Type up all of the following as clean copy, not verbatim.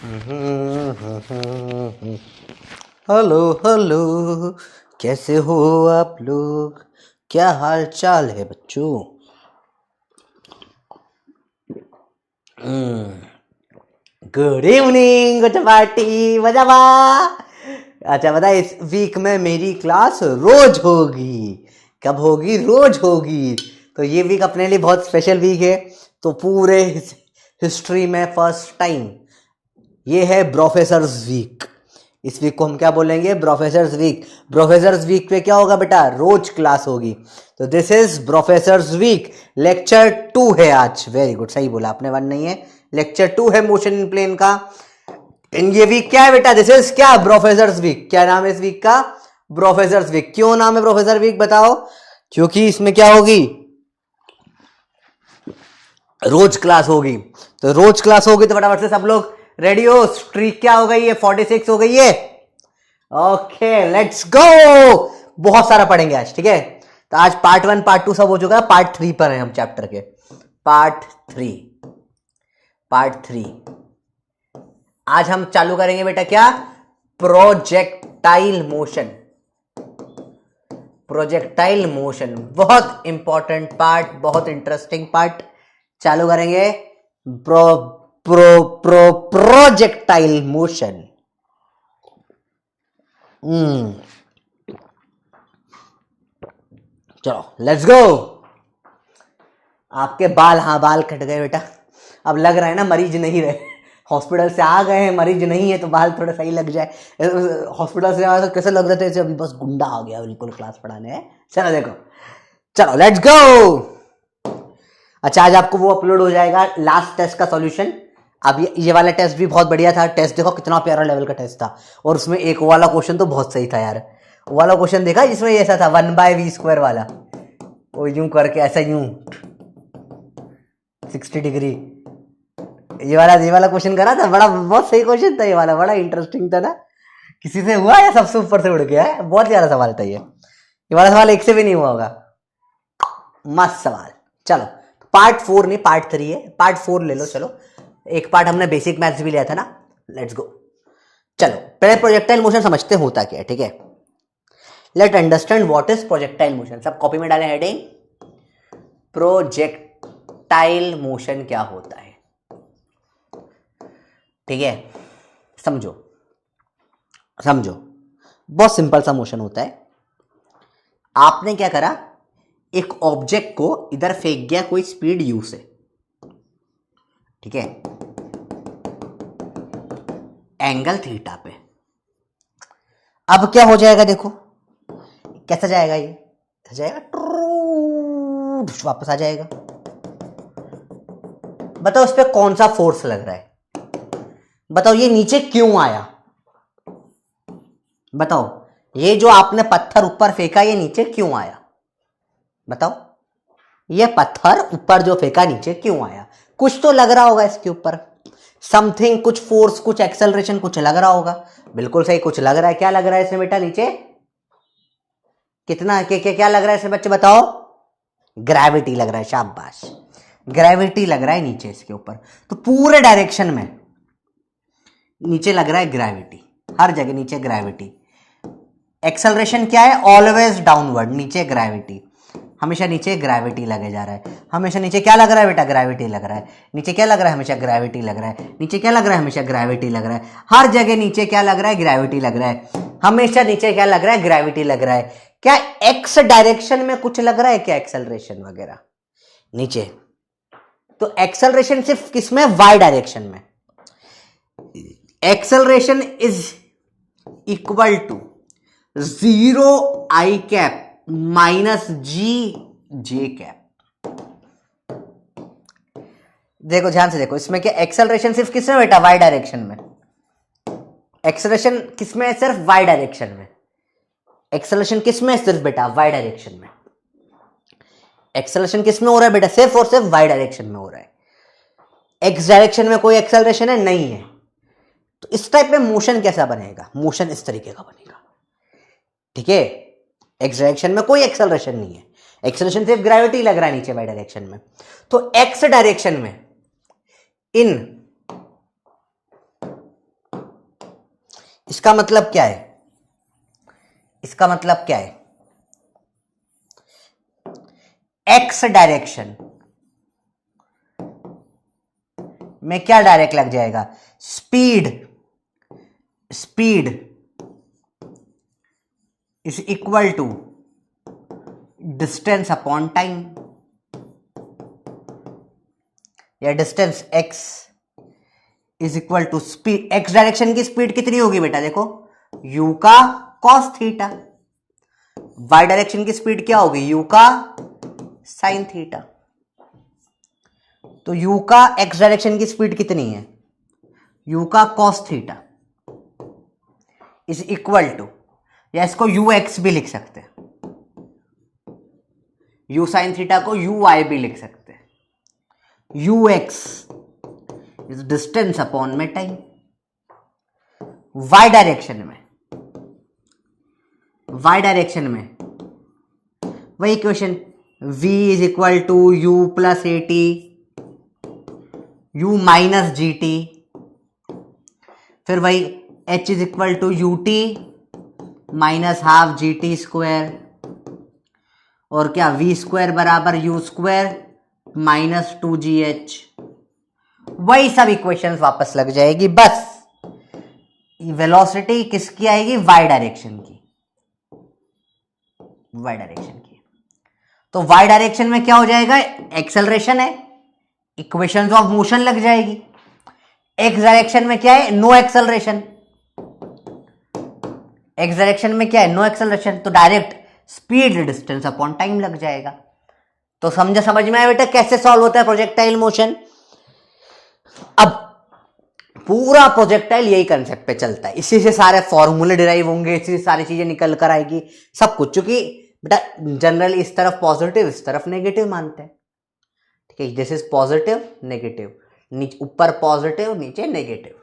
Hello hello, कैसे हो आप लोग? क्या हाल चाल है बच्चों? गुड इवनिंग, गुड पार्टी, मजावा। अच्छा बता, इस वीक में मेरी क्लास रोज होगी। कब होगी? रोज होगी। तो ये वीक अपने लिए बहुत स्पेशल वीक है। तो पूरे हिस्ट्री में फर्स्ट टाइम ये है प्रोफेसर्स वीक। इस वीक को हम क्या बोलेंगे? Professors week. प्रोफेसर्स वीक पे क्या होगा बेटा? रोज क्लास होगी। तो this is professors week. Lecture 2 है आज। वेरी गुड, सही बोला आपने, 1 नहीं है, लेक्चर 2 है मोशन इन प्लेन का। इन ये वीक क्या है बेटा? दिस इज क्या? Professors week. क्या नाम है इस वीक का? Professors week. क्यों नाम है प्रोफेसर वीक बताओ? क्योंकि इसमें क्या होगी? रोज क्लास होगी। तो रोज क्लास होगी तो फटाफट से सब लोग रेडी हो। स्ट्रीक क्या हो गई है? 46 हो गई है। Okay let's go. बहुत सारा पढ़ेंगे आज, ठीक है? तो आज पार्ट 1 पार्ट 2 सब हो चुका है। पार्ट 3 पर है हम चैप्टर के। पार्ट 3 आज हम चालू करेंगे बेटा क्या? Projectile motion. प्रोजेक्टाइल मोशन बहुत इंपॉर्टेंट पार्ट, बहुत इंटरेस्टिंग पार्ट। चालू करेंगे प्रोजेक्टाइल मोशन। चलो लेट्स गो। आपके बाल, हाँ बाल कट गए बेटा। अब लग रहा है ना मरीज नहीं रहे। हॉस्पिटल से आ गए हैं, मरीज नहीं है, तो बाल थोड़ा सही लग जाए। हॉस्पिटल से आया तो कैसे लग रहे थे? ऐसे अभी बस गुंडा आ गया बिल्कुल क्लास पढ़ाने है। चलो देखो, चलो लेट्स गो। अच्छा, आज आपको वो अपलोड हो जाएगा लास्ट टेस्ट का सॉल्यूशन। अब ये वाला टेस्ट भी बहुत बढ़िया था। टेस्ट देखो कितना प्यारा लेवल का टेस्ट था। और उसमें एक वाला क्वेश्चन तो बहुत सही था यार। वो वाला क्वेश्चन देखा जिसमें ऐसा था 1/v² वाला, वो यूं करके ऐसा यूं 60 डिग्री। ये वाला क्वेश्चन करा था, बड़ा बहुत सही क्वेश्चन था ये वाला, बड़ा इंटरेस्टिंग था ना। किसी से हुआ या सबसे ऊपर से उड़ गया है? बहुत प्यारा सवाल था ये वाला सवाल एक से भी नहीं हुआ होगा। मस्त सवाल। चलो पार्ट 4 नहीं, पार्ट 3 है। पार्ट 4 ले लो। चलो एक पार्ट हमने बेसिक मैथ्स भी लिया था ना। Let's go. चलो पहले प्रोजेक्टाइल मोशन समझते होता क्या है, ठीक है? Let understand what is projectile motion. सब कॉपी में डालें हेडिंग, प्रोजेक्टाइल मोशन क्या होता है, ठीक है? समझो समझो, बहुत सिंपल सा मोशन होता है। आपने क्या करा? एक ऑब्जेक्ट को इधर फेंक दिया कोई स्पीड u से, ठीक है, एंगल थीटा पे। अब क्या हो जाएगा देखो, कैसा जाएगा? ये ऐसा जाएगा, वापस आ जाएगा। बताओ इस पे कौन सा फोर्स लग रहा है? बताओ ये नीचे क्यों आया? बताओ ये जो आपने पत्थर ऊपर फेंका ये नीचे क्यों आया? बताओ ये पत्थर ऊपर जो फेंका नीचे क्यों आया? कुछ तो लग रहा होगा इसके ऊपर, समथिंग, कुछ फोर्स, कुछ एक्सेलरेशन, कुछ लग रहा होगा। बिल्कुल सही, कुछ लग रहा है। क्या लग रहा है इसमें बेटा नीचे? कितना क्या लग रहा है इसमें बच्चे बताओ? ग्रेविटी लग रहा है। शाबाश, ग्रेविटी लग रहा है नीचे इसके ऊपर। तो पूरे डायरेक्शन में नीचे लग रहा है ग्रेविटी, हर जगह नीचे ग्रेविटी। एक्सेलरेशन क्या है? ऑलवेज डाउनवर्ड, नीचे ग्रेविटी, हमेशा नीचे ग्रेविटी लगे जा रहा है। हमेशा नीचे क्या लग रहा है बेटा? ग्रेविटी लग रहा है। नीचे क्या लग रहा है? हमेशा ग्रेविटी लग रहा है। नीचे क्या लग रहा है? हमेशा ग्रेविटी लग रहा है। हर जगह नीचे क्या लग रहा है? ग्रेविटी लग रहा है। हमेशा नीचे क्या लग रहा है? ग्रेविटी लग रहा है। क्या एक्स डायरेक्शन में कुछ लग रहा है क्या? एक्सेलरेशन वगैरह नीचे? तो एक्सेलरेशन सिर्फ किसमें? वाई डायरेक्शन में। Acceleration is equal to 0 - g(J)। देखो ध्यान से देखो, इसमें क्या एक्सेलरेशन सिर्फ किसमें बेटा? वाई डायरेक्शन में। एक्सेलरेशन किसमें है? सिर्फ वाई डायरेक्शन में। एक्सेलरेशन किसमें है? सिर्फ बेटा वाई डायरेक्शन में। एक्सेलरेशन किसमें हो रहा है बेटा? सिर्फ और सिर्फ वाई डायरेक्शन में हो रहा है। एक्स डायरेक्शन में कोई एक्सेलरेशन है? नहीं है। तो इस टाइप में मोशन कैसा बनेगा? मोशन इस तरीके का बनेगा, ठीक है? एक्स डायरेक्शन में कोई एक्सेलरेशन नहीं है, एक्सेलरेशन सिर्फ ग्रेविटी लग रहा है नीचे वाई डायरेक्शन में। तो एक्स डायरेक्शन में इन इसका मतलब क्या है? इसका मतलब क्या है? एक्स डायरेक्शन में क्या डायरेक्ट लग जाएगा? Speed is equal to distance upon time, या distance x is equal to speed. x direction की स्पीड कितनी होगी बेटा? देखो u का cos थीटा, y डायरेक्शन की स्पीड क्या होगी? u का sin थीटा। तो u का x डायरेक्शन की स्पीड कितनी है? u का cos theta is equal to, या इसको ux भी लिख सकते हैं, u sin थीटा को uy भी लिख सकते हैं। ux इज डिस्टेंस अपॉन में टाइम। y डायरेक्शन में वही equation, v is equal to u plus A T, u minus ji T, फिर वही h is equal to U T minus half G T square, और क्या v square बराबर u square minus 2gh। वही सब equations वापस लग जाएगी। बस वेलोसिटी किसकी आएगी? y डायरेक्शन की, तो y डायरेक्शन में क्या हो जाएगा? एक्सेलरेशन है, इक्वेशंस ऑफ मोशन लग जाएगी। x डायरेक्शन में क्या है? No acceleration. x डायरेक्शन में क्या है? नो एक्सेलरेशन, तो direct speed distance upon time लग जाएगा। तो समझ में आया बेटा कैसे सॉल्व होता है प्रोजेक्टाइल मोशन? अब पूरा प्रोजेक्टाइल यही कंसेप्ट पे चलता है, इसी से सारे फॉर्मूले डिराइव होंगे, इसी से सारी चीजें निकल कर आएगी सब कुछ, क्योंकि बेटा जनरल इस तरफ पॉजिटिव इस तरफ नेगेटिव मानते हैं, ठीक है? दिस इज पॉजिटिव नेगेटिव, नीचे ऊपर पॉजिटिव नीचे नेगेटिव,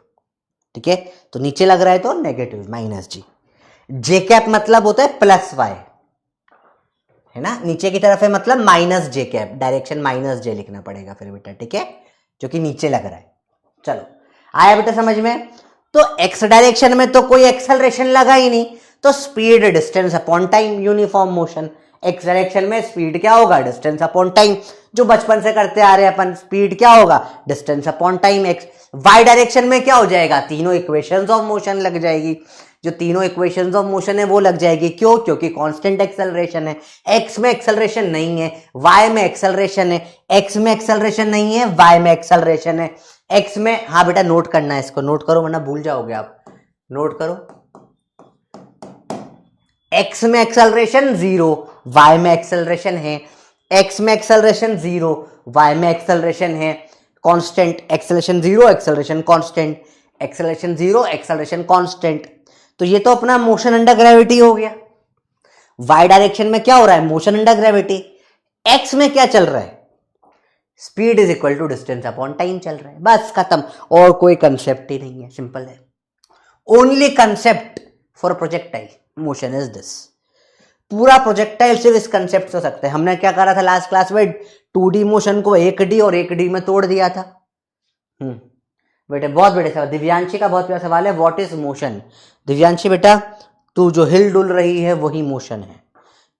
ठीक है? तो नीचे लग रहा है तो negative minus g. J cap मतलब होता है प्लस वाई, है ना? नीचे की तरफ है मतलब माइनस जे कैप, डायरेक्शन माइनस जे लिखना पड़ेगा फिर बेटा, ठीक है? जो कि नीचे लग रहा है। चलो आया बेटा समझ में? तो एक्स डायरेक्शन में तो कोई एक्सेलरेशन लगा ही नहीं, तो speed distance upon time, uniform motion. X direction में स्पीड क्या होगा? डिस्टेंस अपॉन टाइम, जो बचपन से करते आ रहे हैं अपन। स्पीड क्या होगा? Distance upon time X. Y direction में क्या हो जाएगा? तीनों इक्वेशंस ऑफ मोशन लग जाएगी, जो तीनों इक्वेशंस ऑफ मोशन है वो लग जाएगी। क्यों? क्योंकि कांस्टेंट एक्सेलरेशन है। एक्स में एक्सेलरेशन नहीं है, वाई में एक्सेलरेशन है। एक्स में एक्सेलरेशन नहीं है, वाई में एक्सेलरेशन है। एक्स में, हाँ बेटा नोट करना है, इसको नोट करो वरना भूल जाओगे आप, नोट करो। एक्स में एक्सेलरेशन 0, वाई में एक्सेलरेशन है। एक्स में एक्सेलरेशन 0, वाई में एक्सेलरेशन है constant. Acceleration 0 acceleration constant, acceleration 0 acceleration constant. तो ये तो अपना मोशन अंडर ग्रेविटी हो गया। वाई डायरेक्शन में क्या हो रहा है? Motion under gravity. एक्स में क्या चल रहा है? Speed is equal to distance upon time चल रहा है। बस खत्म, और कोई कंसेप्ट ही नहीं है, सिंपल है। Only concept for projectile motion is this. पूरा प्रोजेक्टाइल सिर्फ इस कंसेप्ट से हो सकता है। हमने क्या करा था लास्ट क्लास में? 2D मोशन को 1D और 1D में तोड़ दिया था। बेटे बहुत बड़े सवाल, दिव्यांशी का बहुत बड़ा सवाल है, व्हाट इज मोशन? दिव्यांशी बेटा, तू जो हिल डुल रही है वही मोशन है,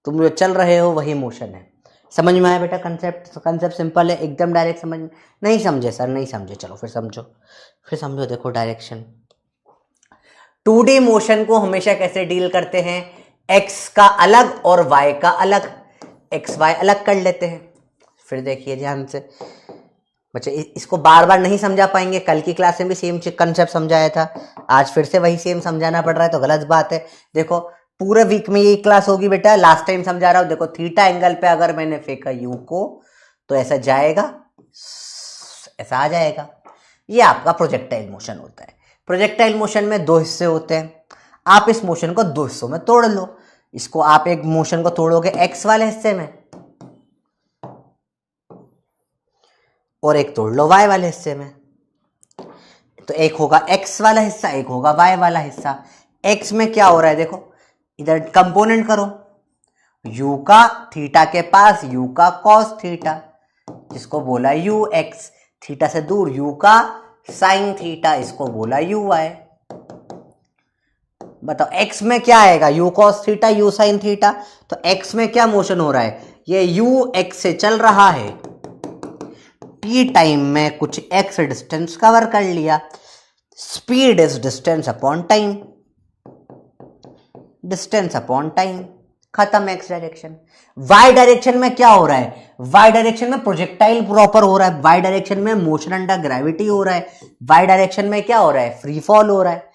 तुम जो चल रहे हो वही मोशन है। समझ में आया बेटा कंसेप्ट? कंसेप्ट सिंपल है एकदम, डायरेक्ट समझ में। नहीं समझे सर? नहीं समझे, चलो फिर समझो। देखो डायरेक्शन 2D मोशन को हमेशा कैसे डील करते हैं? एक्स का अलग और वाई का अलग, एक्स वाई अलग कर लेते हैं। फिर देखिए ध्यान से बच्चे, इसको बार बार नहीं समझा पाएंगे। कल की क्लास में भी सेम कंसेप्ट समझाया था, आज फिर से वही सेम समझाना पड़ रहा है तो गलत बात है। देखो पूरे वीक में यही क्लास होगी बेटा, लास्ट टाइम समझा रहा हूं। देखो थीटा एंगल पे अगर मैंने फेंका यू को तो ऐसा जाएगा, ऐसा आ जाएगा। ये आपका प्रोजेक्टाइल मोशन होता है। प्रोजेक्टाइल मोशन में 2 हिस्से होते हैं। आप इस मोशन को 2 हिस्सों में तोड़ लो। इसको आप एक मोशन को तोड़ोगे एक्स वाले हिस्से में और एक तोड़ लो वाई वाले हिस्से में। तो एक होगा एक्स वाला हिस्सा, एक होगा वाई वाला हिस्सा। एक्स में क्या हो रहा है? देखो इधर कंपोनेंट करो, u का थीटा के पास u का कॉस थीटा, जिसको बोला यू एक्स। थीटा से दूर u का साइन थीटा, इसको बोला यू वाई। बताओ एक्स में क्या आएगा, you cos theta u sine theta. तो एक्स में क्या मोशन हो रहा है, ये यू एक्स से चल रहा है, टी टाइम में कुछ एक्स डिस्टेंस कवर कर लिया। Speed is distance upon time, distance upon time, खत्म एक्स डायरेक्शन। वाई डायरेक्शन में क्या हो रहा है, वाई डायरेक्शन में प्रोजेक्टाइल प्रॉपर हो रहा है, वाई डायरेक्शन में मोशन अंडर ग्रेविटी हो रहा है, वाई डायरेक्शन में क्या हो रहा है, फ्री फॉल हो रहा है।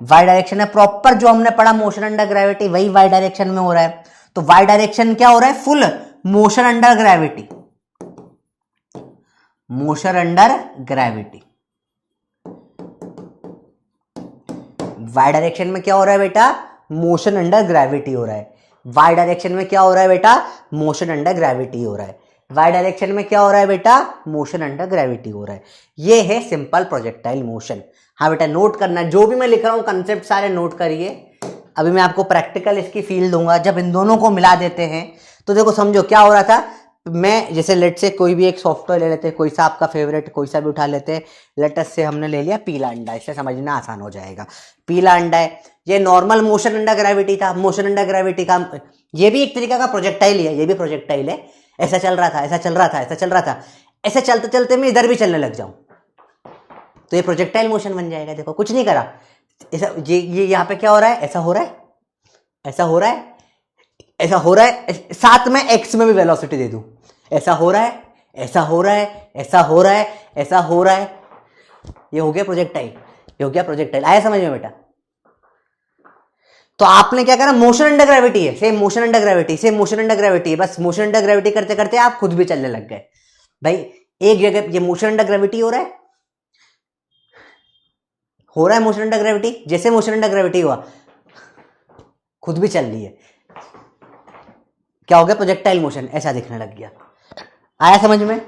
वाई डायरेक्शन में प्रॉपर जो हमने पढ़ा मोशन अंडर ग्रेविटी वही वाई डायरेक्शन में हो रहा है। तो वाई डायरेक्शन क्या हो रहा है, full motion under gravity, motion under gravity. Y direction में क्या हो रहा है बेटा, मोशन अंडर ग्रेविटी हो रहा है। वाई डायरेक्शन में क्या हो रहा है बेटा, मोशन अंडर ग्रेविटी हो रहा है। वाई डायरेक्शन में क्या हो रहा है बेटा, मोशन अंडर ग्रेविटी हो रहा है। ये है सिंपल प्रोजेक्टाइल मोशन। हाँ बेटा नोट करना, जो भी मैं लिख रहा हूं कंसेप्ट सारे नोट करिए। अभी मैं आपको प्रैक्टिकल इसकी फील दूंगा। जब इन दोनों को मिला देते हैं तो देखो समझो क्या हो रहा था। मैं जैसे लेट से कोई भी एक सॉफ्टवेयर ले लेते हैं, कोई सा आपका फेवरेट कोई सा भी उठा लेते हैं। लेटस से हमने ले लिया पीला अंडा, इससे समझना आसान हो जाएगा। पीला अंडा है, ये नॉर्मल मोशन अंडर ग्रेविटी था। मोशन अंडर ग्रेविटी का ये भी एक तरीका का प्रोजेक्टाइल ही है, ये भी प्रोजेक्टाइल है। ऐसा चल रहा था, ऐसा चल रहा था, ऐसा चल रहा था, ऐसे चलते चलते मैं इधर भी चलने लग जाऊं तो ये प्रोजेक्टाइल मोशन बन जाएगा। देखो कुछ नहीं करा, ऐसा ये यहाँ पे क्या हो रहा है, ऐसा हो रहा है, ऐसा हो रहा है, ऐसा हो रहा है, साथ में एक्स में भी वेलोसिटी दे दूं, ऐसा हो रहा है, ऐसा हो रहा है, ऐसा हो रहा है, ऐसा हो रहा है। ये हो गया प्रोजेक्टाइल, ये हो गया प्रोजेक्टाइल। आया समझ में बेटा। तो आपने क्या करा, मोशन अंडर ग्रेविटी है, same motion under gravity, same motion under gravity है, बस मोशन अंडर ग्रेविटी करते करते आप खुद भी चलने लग गए। भाई एक जगह ये मोशन अंडर ग्रेविटी हो रहा है, हो रहा है मोशन अंडर ग्रेविटी, जैसे मोशन अंडर ग्रेविटी हुआ खुद भी चल रही है। क्या हो गया, प्रोजेक्टाइल मोशन, ऐसा दिखने लग गया। आया समझ में।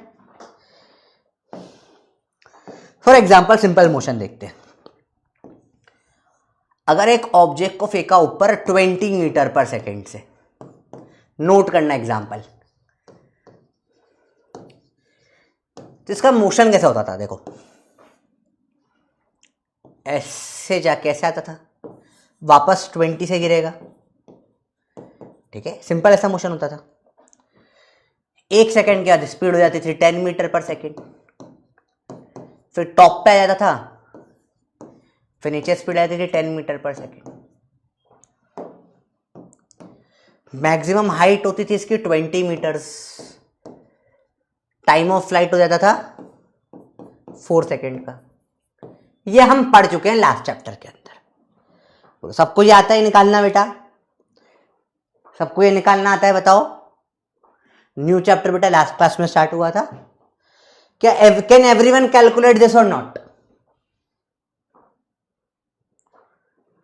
फॉर एग्जाम्पल सिंपल मोशन देखते हैं। अगर एक ऑब्जेक्ट को फेंका ऊपर 20 मीटर पर सेकेंड से, नोट करना एग्जाम्पल, तो इसका मोशन कैसा होता था, देखो ऐसे जाके ऐसे आता था, वापस 20 से गिरेगा, ठीक है, सिंपल ऐसा मोशन होता था। एक सेकंड के बाद स्पीड हो जाती थी 10 मीटर पर सेकेंड, फिर टॉप पे आ जाता था, फिर नीचे स्पीड आती थी 10 metre per second. Maximum height होती थी इसकी 20 मीटर्स, टाइम ऑफ फ्लाइट हो जाता था 4 सेकेंड का। ये हम पढ़ चुके हैं लास्ट चैप्टर के अंदर। सबको ये आता है निकालना बेटा, सबको ये निकालना आता है, बताओ। न्यू चैप्टर बेटा लास्ट क्लास में स्टार्ट हुआ था। क्या कैन एवरीवन कैलकुलेट दिस और नॉट?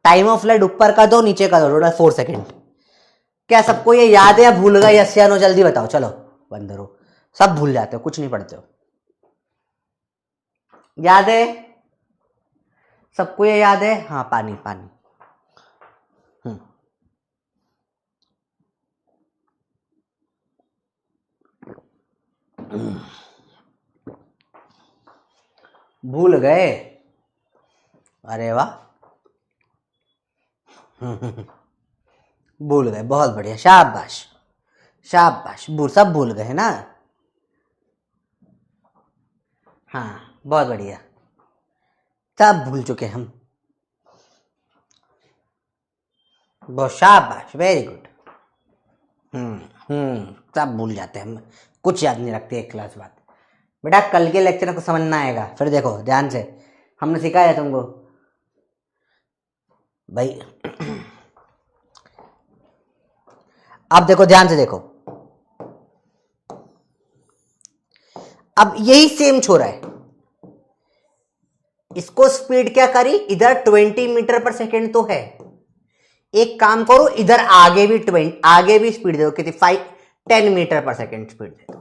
टाइम ऑफ फ्लाइट ऊपर का दो नीचे का दो, टोटल 4 सेकेंड। क्या सबको ये याद है या भूल गए, यस या नो? जल्दी बताओ, चलो बंदर हो, सब भूल जाते हो, कुछ नहीं पढ़ते हो। याद है सबको, ये याद है? हाँ पानी पानी। भूल गए, अरे वाह भूल गए, बहुत बढ़िया, शाबाश शाबाश, सब भूल गए ना। हाँ बहुत बढ़िया, सब भूल चुके हम, बहुत शाबाश, वेरी गुड। सब भूल जाते हैं हम, कुछ याद नहीं रखते एक क्लास बाद। बेटा कल के लेक्चर को समझना आएगा, फिर देखो ध्यान से, हमने सिखाया तुमको भाई। अब देखो ध्यान से देखो, अब यही सेम छोरा है, इसको स्पीड क्या करी, इधर 20 मीटर पर सेकेंड तो है, एक काम करो इधर आगे भी 20, आगे भी स्पीड दे दो, कितनी 10 मीटर पर सेकेंड स्पीड दे दो।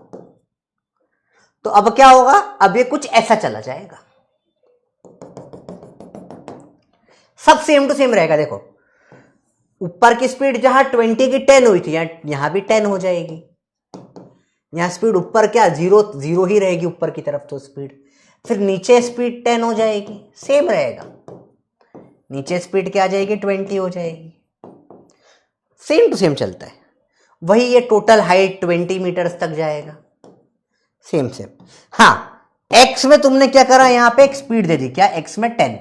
तो अब क्या होगा, अब ये कुछ ऐसा चला जाएगा, सब सेम टू सेम रहेगा। देखो ऊपर की स्पीड जहां 20 की 10 हुई थी, यहां भी 10 हो जाएगी। यहां स्पीड ऊपर क्या 0 ही रहेगी ऊपर की तरफ तो स्पीड, फिर नीचे स्पीड 10 हो जाएगी, सेम रहेगा। नीचे स्पीड क्या आ जाएगी, 20 हो जाएगी। सेम टू सेम चलता है वही, ये टोटल हाइट 20 मीटर्स तक जाएगा, सेम सेम। हाँ, एक्स में तुमने क्या करा, यहां पे एक स्पीड दे दी, क्या एक्स में 10।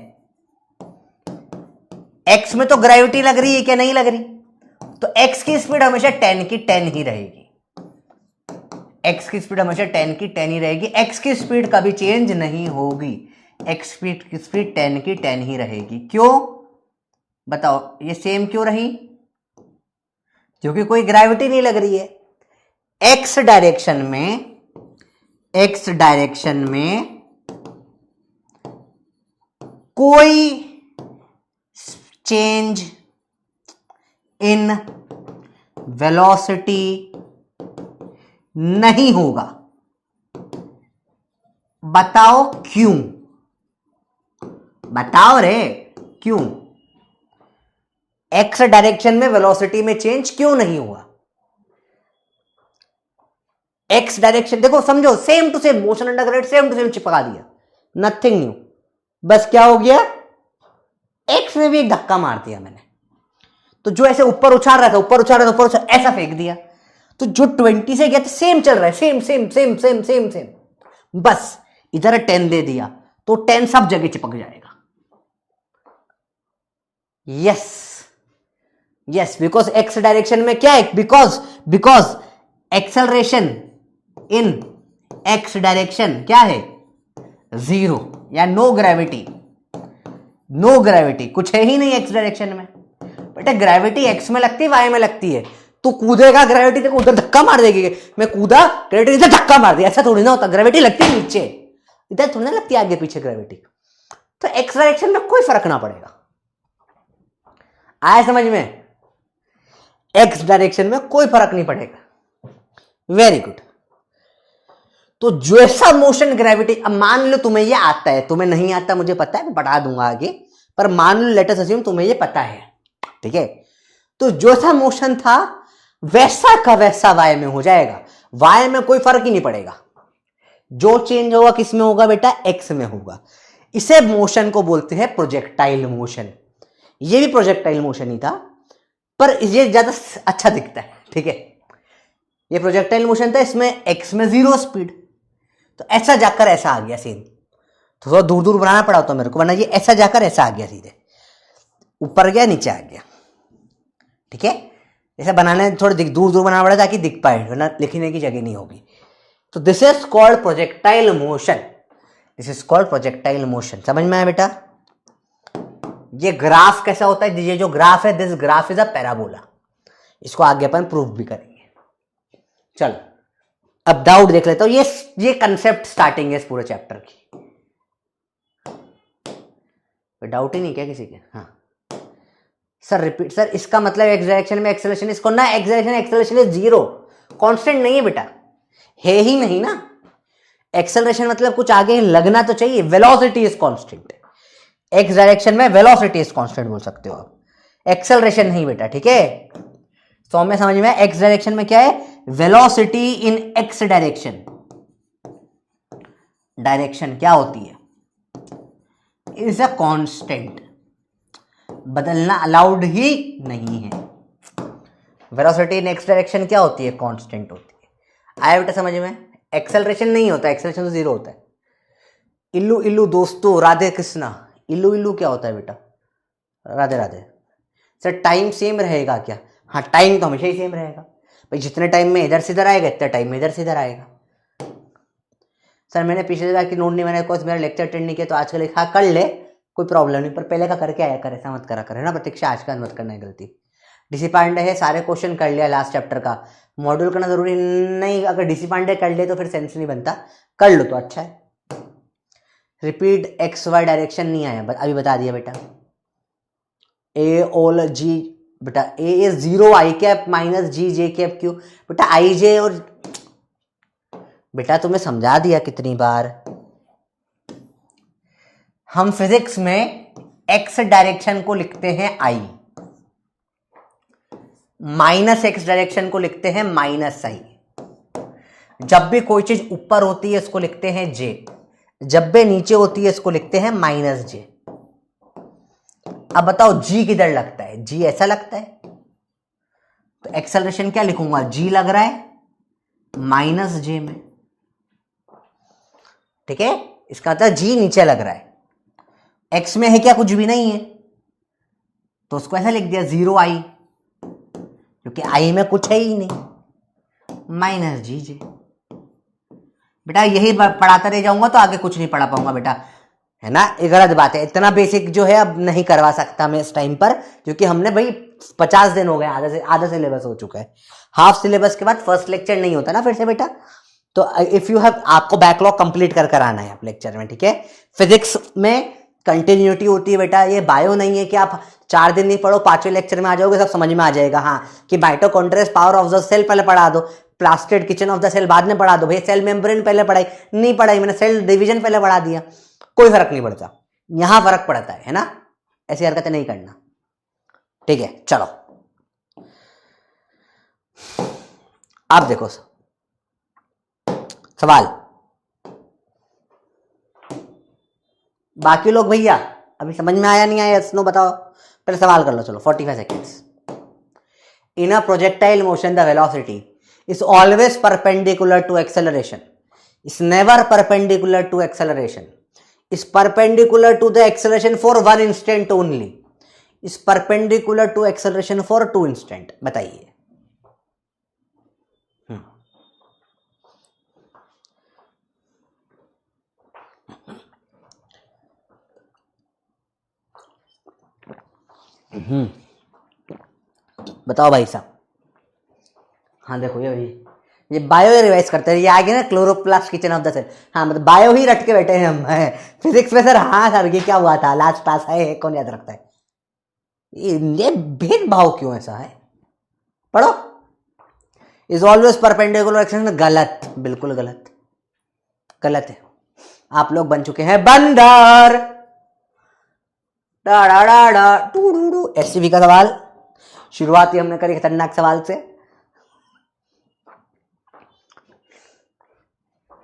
एक्स में तो ग्रेविटी लग रही है क्या, नहीं लग रही, तो एक्स की स्पीड हमेशा 10 की 10 ही रहेगी। एक्स की स्पीड हमेशा 10 की 10 ही रहेगी, एक्स की स्पीड कभी चेंज नहीं होगी, एक्स की स्पीड 10 की 10 ही रहेगी। क्यों बताओ, ये सेम क्यों रही, क्योंकि कोई ग्रेविटी नहीं लग रही है। एक्स डायरेक्शन में कोई चेंज इन वेलोसिटी नहीं होगा। बताओ क्यों, बताओ रे क्यों, एक्स डायरेक्शन में वेलोसिटी में चेंज क्यों नहीं हुआ। एक्स डायरेक्शन देखो, समझो, same to same motion under gravity, same to same चिपका दिया, नथिंग न्यू। बस क्या हो गया, एक्स में भी एक धक्का मार दिया मैंने, तो जो ऐसे ऊपर उछाल रहा था, ऊपर उछाल रहा था, ऊपर उछाल, ऐसा फेंक दिया, तो जो 20 से गया था सेम चल रहा है, same same same same same same. बस इधर 10 दे दिया तो 10 सब जगह चिपक जाएगा। Yes yes, because x direction में क्या है, because acceleration in x direction क्या है, 0 या नो ग्रेविटी, नो ग्रेविटी, कुछ है ही नहीं एक्स डायरेक्शन में। बेटा ग्रेविटी एक्स में लगती है, वाई में लगती है, तू कूदेगा ग्रेविटी देखो उधर धक्का मार देगी, मैं कूदा ग्रेविटी इधर धक्का मार दिया, ऐसा थोड़ी ना होता, ग्रेविटी लगती है नीचे, इधर थोड़ी ना लगती है आगे पीछे ग्रेविटी। तो एक्स डायरेक्शन में कोई फर्क ना पड़ेगा, आया समझ में, एक्स डायरेक्शन में कोई फर्क नहीं पड़ेगा। Very good. तो जैसा मोशन ग्रेविटी, अब मान लो तुम्हें ये आता है, तुम्हें नहीं आता मुझे पता है, बता दूंगा आगे, पर मान लो लेट अस अज्यूम तुम्हें ये पता है, ठीक है, तो जैसा मोशन था वैसा का वैसा वाई में हो जाएगा, वाई में कोई फर्क ही नहीं पड़ेगा, जो चेंज होगा किस में होगा बेटा, एक्स में होगा। इसे मोशन को बोलते हैं प्रोजेक्टाइल मोशन। ये भी प्रोजेक्टाइल मोशन ही था, पर ये ज्यादा अच्छा दिखता है, ठीक है, ये प्रोजेक्टाइल मोशन था, इसमें एक्स में 0 स्पीड, तो ऐसा जाकर ऐसा आ गया सीन, थोड़ा दूर दूर बनाना पड़ा होता मेरे को, वरना ये ऐसा जाकर ऐसा आ गया, सीधे ऊपर गया नीचे आ गया, ठीक है, ऐसा बनाने थोड़ा दूर दूर बनाना पड़ा ताकि दिख पाए, वरना लिखने की जगह नहीं होगी। तो this is called projectile motion, this is called projectile motion. समझ में आया बेटा। ये ग्राफ कैसा होता है, ये जो ग्राफ है, this graph is a parabola, इसको आगे अपन प्रूफ भी करेंगे। चलो अब डाउट देख लेता हूं, ये कंसेप्ट स्टार्टिंग है इस पूरे चैप्टर की, डाउट ही नहीं क्या किसी के। हाँ सर रिपीट, सर इसका मतलब एक्स डायरेक्शन में एक्सेलरेशन, इसको ना एक्सेलरेशन इज 0, कांस्टेंट नहीं है बेटा, है ही नहीं ना, एक्सेलरेशन मतलब कुछ आगे लगना तो चाहिए, velocity is constant, x direction में वेलोसिटी इज कांस्टेंट बोल सकते हो आप, एक्सेलरेशन नहीं बेटा, ठीक है। तो हमें समझ में एक्स डायरेक्शन में क्या है, वेलोसिटी इन एक्स डायरेक्शन, डायरेक्शन क्या होती है, इज अ कांस्टेंट, बदलना अलाउड ही नहीं है। वेलोसिटी इन एक्स डायरेक्शन क्या होती है, कांस्टेंट होती है। आया बेटा समझ में, एक्सेलरेशन नहीं होता, एक्सेलरेशन तो 0 होता है। इल्लू इल्लू दोस्तों, राधे कृष्णा, इल्लू इल्लू क्या होता है बेटा, Radhe Radhe. Sir time same रहेगा क्या, हाँ टाइम तो हमेशा ही सेम रहेगा भाई, जितने टाइम में इधर से इधर आएगा इतने टाइम में इधर से इधर आएगा। सर मैंने पिछले बार की नोट नहीं, मैंने कोर्स मेरा लेक्चर अटेंड नहीं किया तो आज का लिखा, कर ले कोई प्रॉब्लम नहीं, पर पहले का करके आया कर, ऐसा मत करा करे ना प्रतीक्षा, आज का मत करना है गलती। डीसी पांडे है, सारे क्वेश्चन कर लिया लास्ट चैप्टर का, मॉड्यूल करना जरूरी नहीं, अगर डीसी पांडे कर ले तो फिर सेंस नहीं बनता, कर लो तो अच्छा है। रिपीट एक्स वाई डायरेक्शन नहीं आया, अभी बता दिया बेटा, ए ओल जी बेटा, a is 0 i cap minus g j cap क्यू, बेटा आई जे, और बेटा तुम्हें समझा दिया कितनी बार, हम फिजिक्स में एक्स डायरेक्शन को लिखते हैं आई, माइनस एक्स डायरेक्शन को लिखते हैं माइनस आई, जब भी कोई चीज ऊपर होती है इसको लिखते हैं जे, जब भी नीचे होती है इसको लिखते हैं माइनस जे। अब बताओ जी किधर लगता है, जी ऐसा लगता है, तो एक्सेलरेशन क्या लिखूंगा, जी लग रहा है माइनस जे में, ठीक है, इसका अर्थ जी नीचे लग रहा है, एक्स में है क्या, कुछ भी नहीं है, तो उसको ऐसा लिख दिया 0i, क्योंकि आई में कुछ है ही नहीं, माइनस जी जे। बेटा यही पढ़ाता रह जाऊंगा तो आगे कुछ नहीं पढ़ा पाऊंगा बेटा, है ना, ये गलत बात है, इतना बेसिक जो है अब नहीं करवा सकता मैं इस टाइम पर, क्योंकि हमने भाई 50 दिन हो गए, आधा सिलेबस हो चुका है, हाफ सिलेबस के बाद फर्स्ट लेक्चर नहीं होता ना फिर से बेटा, तो इफ यू हैव, आपको बैकलॉग कंप्लीट कर आना है आप लेक्चर में, ठीक है। फिजिक्स में कंटिन्यूटी होती है बेटा, ये बायो नहीं है कि आप 4 दिन नहीं पढ़ो 5वें लेक्चर में आ जाओगे सब समझ में आ जाएगा, हाँ कि mitochondria power of the cell पहले पढ़ा दो, plastid kitchen of the cell बाद में पढ़ा दो, भाई सेल मेम्ब्रेन पहले पढ़ाई नहीं पढ़ाई मैंने, सेल डिवीजन पहले पढ़ा दिया, कोई फर्क नहीं पड़ता, यहां फर्क पड़ता है ना, ऐसी हरकतें नहीं करना, ठीक है। चलो आप देखो सवाल, बाकी लोग भैया अभी समझ में आया नहीं आया, स्नो बताओ, पहले सवाल कर लो, चलो 45 seconds. In a projectile motion the velocity is always perpendicular to acceleration, is never perpendicular to acceleration, is perpendicular to the acceleration for 1 instant only, is perpendicular to acceleration for 2 instant, बताइए। बताओ भाई साहब, हाँ देखो ये bio revise करते हैं, ये आगे ना chloroplast kitchen of the cell, हाँ मतलब बायो ही रट के बैठे हैं हम, फिजिक्स में सर, हाँ सर ये क्या हुआ था लास्ट क्लास है, कौन याद रखता है, ये भेदभाव क्यों ऐसा है, पढ़ो। इज ऑलवेज परपेंडिकुलर एक्सेलेरेशन, गलत, बिल्कुल गलत, गलत है, आप लोग बन चुके हैं बंदर, डा डा डा डा टू डू डू। एससीबी का सवाल शुरुआत ही हमने करी खतरनाक सवाल से,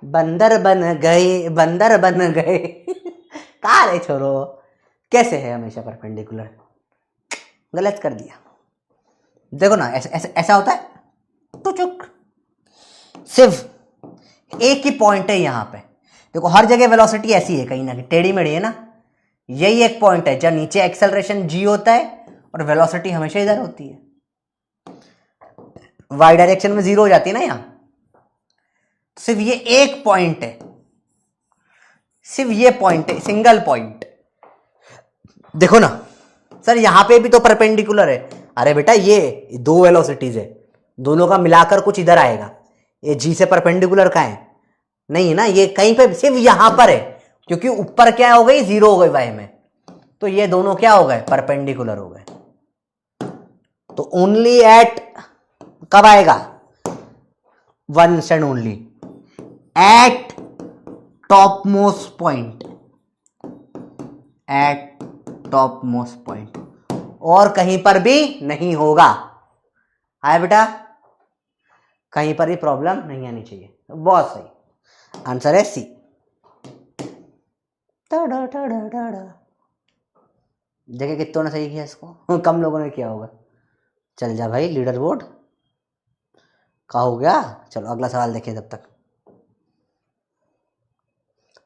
बंदर बन गए, बंदर बन गए कहा रे छोरो, कैसे है हमेशा परपेंडिकुलर, गलत कर दिया, देखो ना ऐसा होता है, तो चुप, सिर्फ एक ही पॉइंट है यहां पे, देखो हर जगह वेलोसिटी ऐसी है, कहीं ना कहीं टेढ़ी मेढ़ी है ना, यही एक पॉइंट है जब नीचे एक्सेलरेशन जी होता है और वेलोसिटी हमेशा इधर होती है, वाई डायरेक्शन में 0 हो जाती है ना, यहां सिर्फ ये एक पॉइंट है, सिर्फ ये पॉइंट है, सिंगल पॉइंट, देखो ना सर यहां पे भी तो परपेंडिकुलर है, अरे बेटा ये 2 वेलोसिटीज है, दोनों का मिलाकर कुछ इधर आएगा, ये जी से परपेंडिकुलर का है नहीं है ना, ये कहीं पे सिर्फ यहां पर है, क्योंकि ऊपर क्या हो गई 0 हो गई वाई में, तो ये दोनों क्या हो गए, परपेंडिकुलर हो गए, तो ओनली एट, कब आएगा, 1 instant only eight top most point, eight top most point, और कहीं पर भी नहीं होगा, आया बेटा, कहीं पर भी प्रॉब्लम नहीं आनी चाहिए, बहुत सही आंसर है सी। देखे कितनों ने सही किया इसको, कम लोगों ने किया होगा, चल जा भाई लीडर बोर्ड का हो गया, चलो अगला सवाल देखिए तब तक।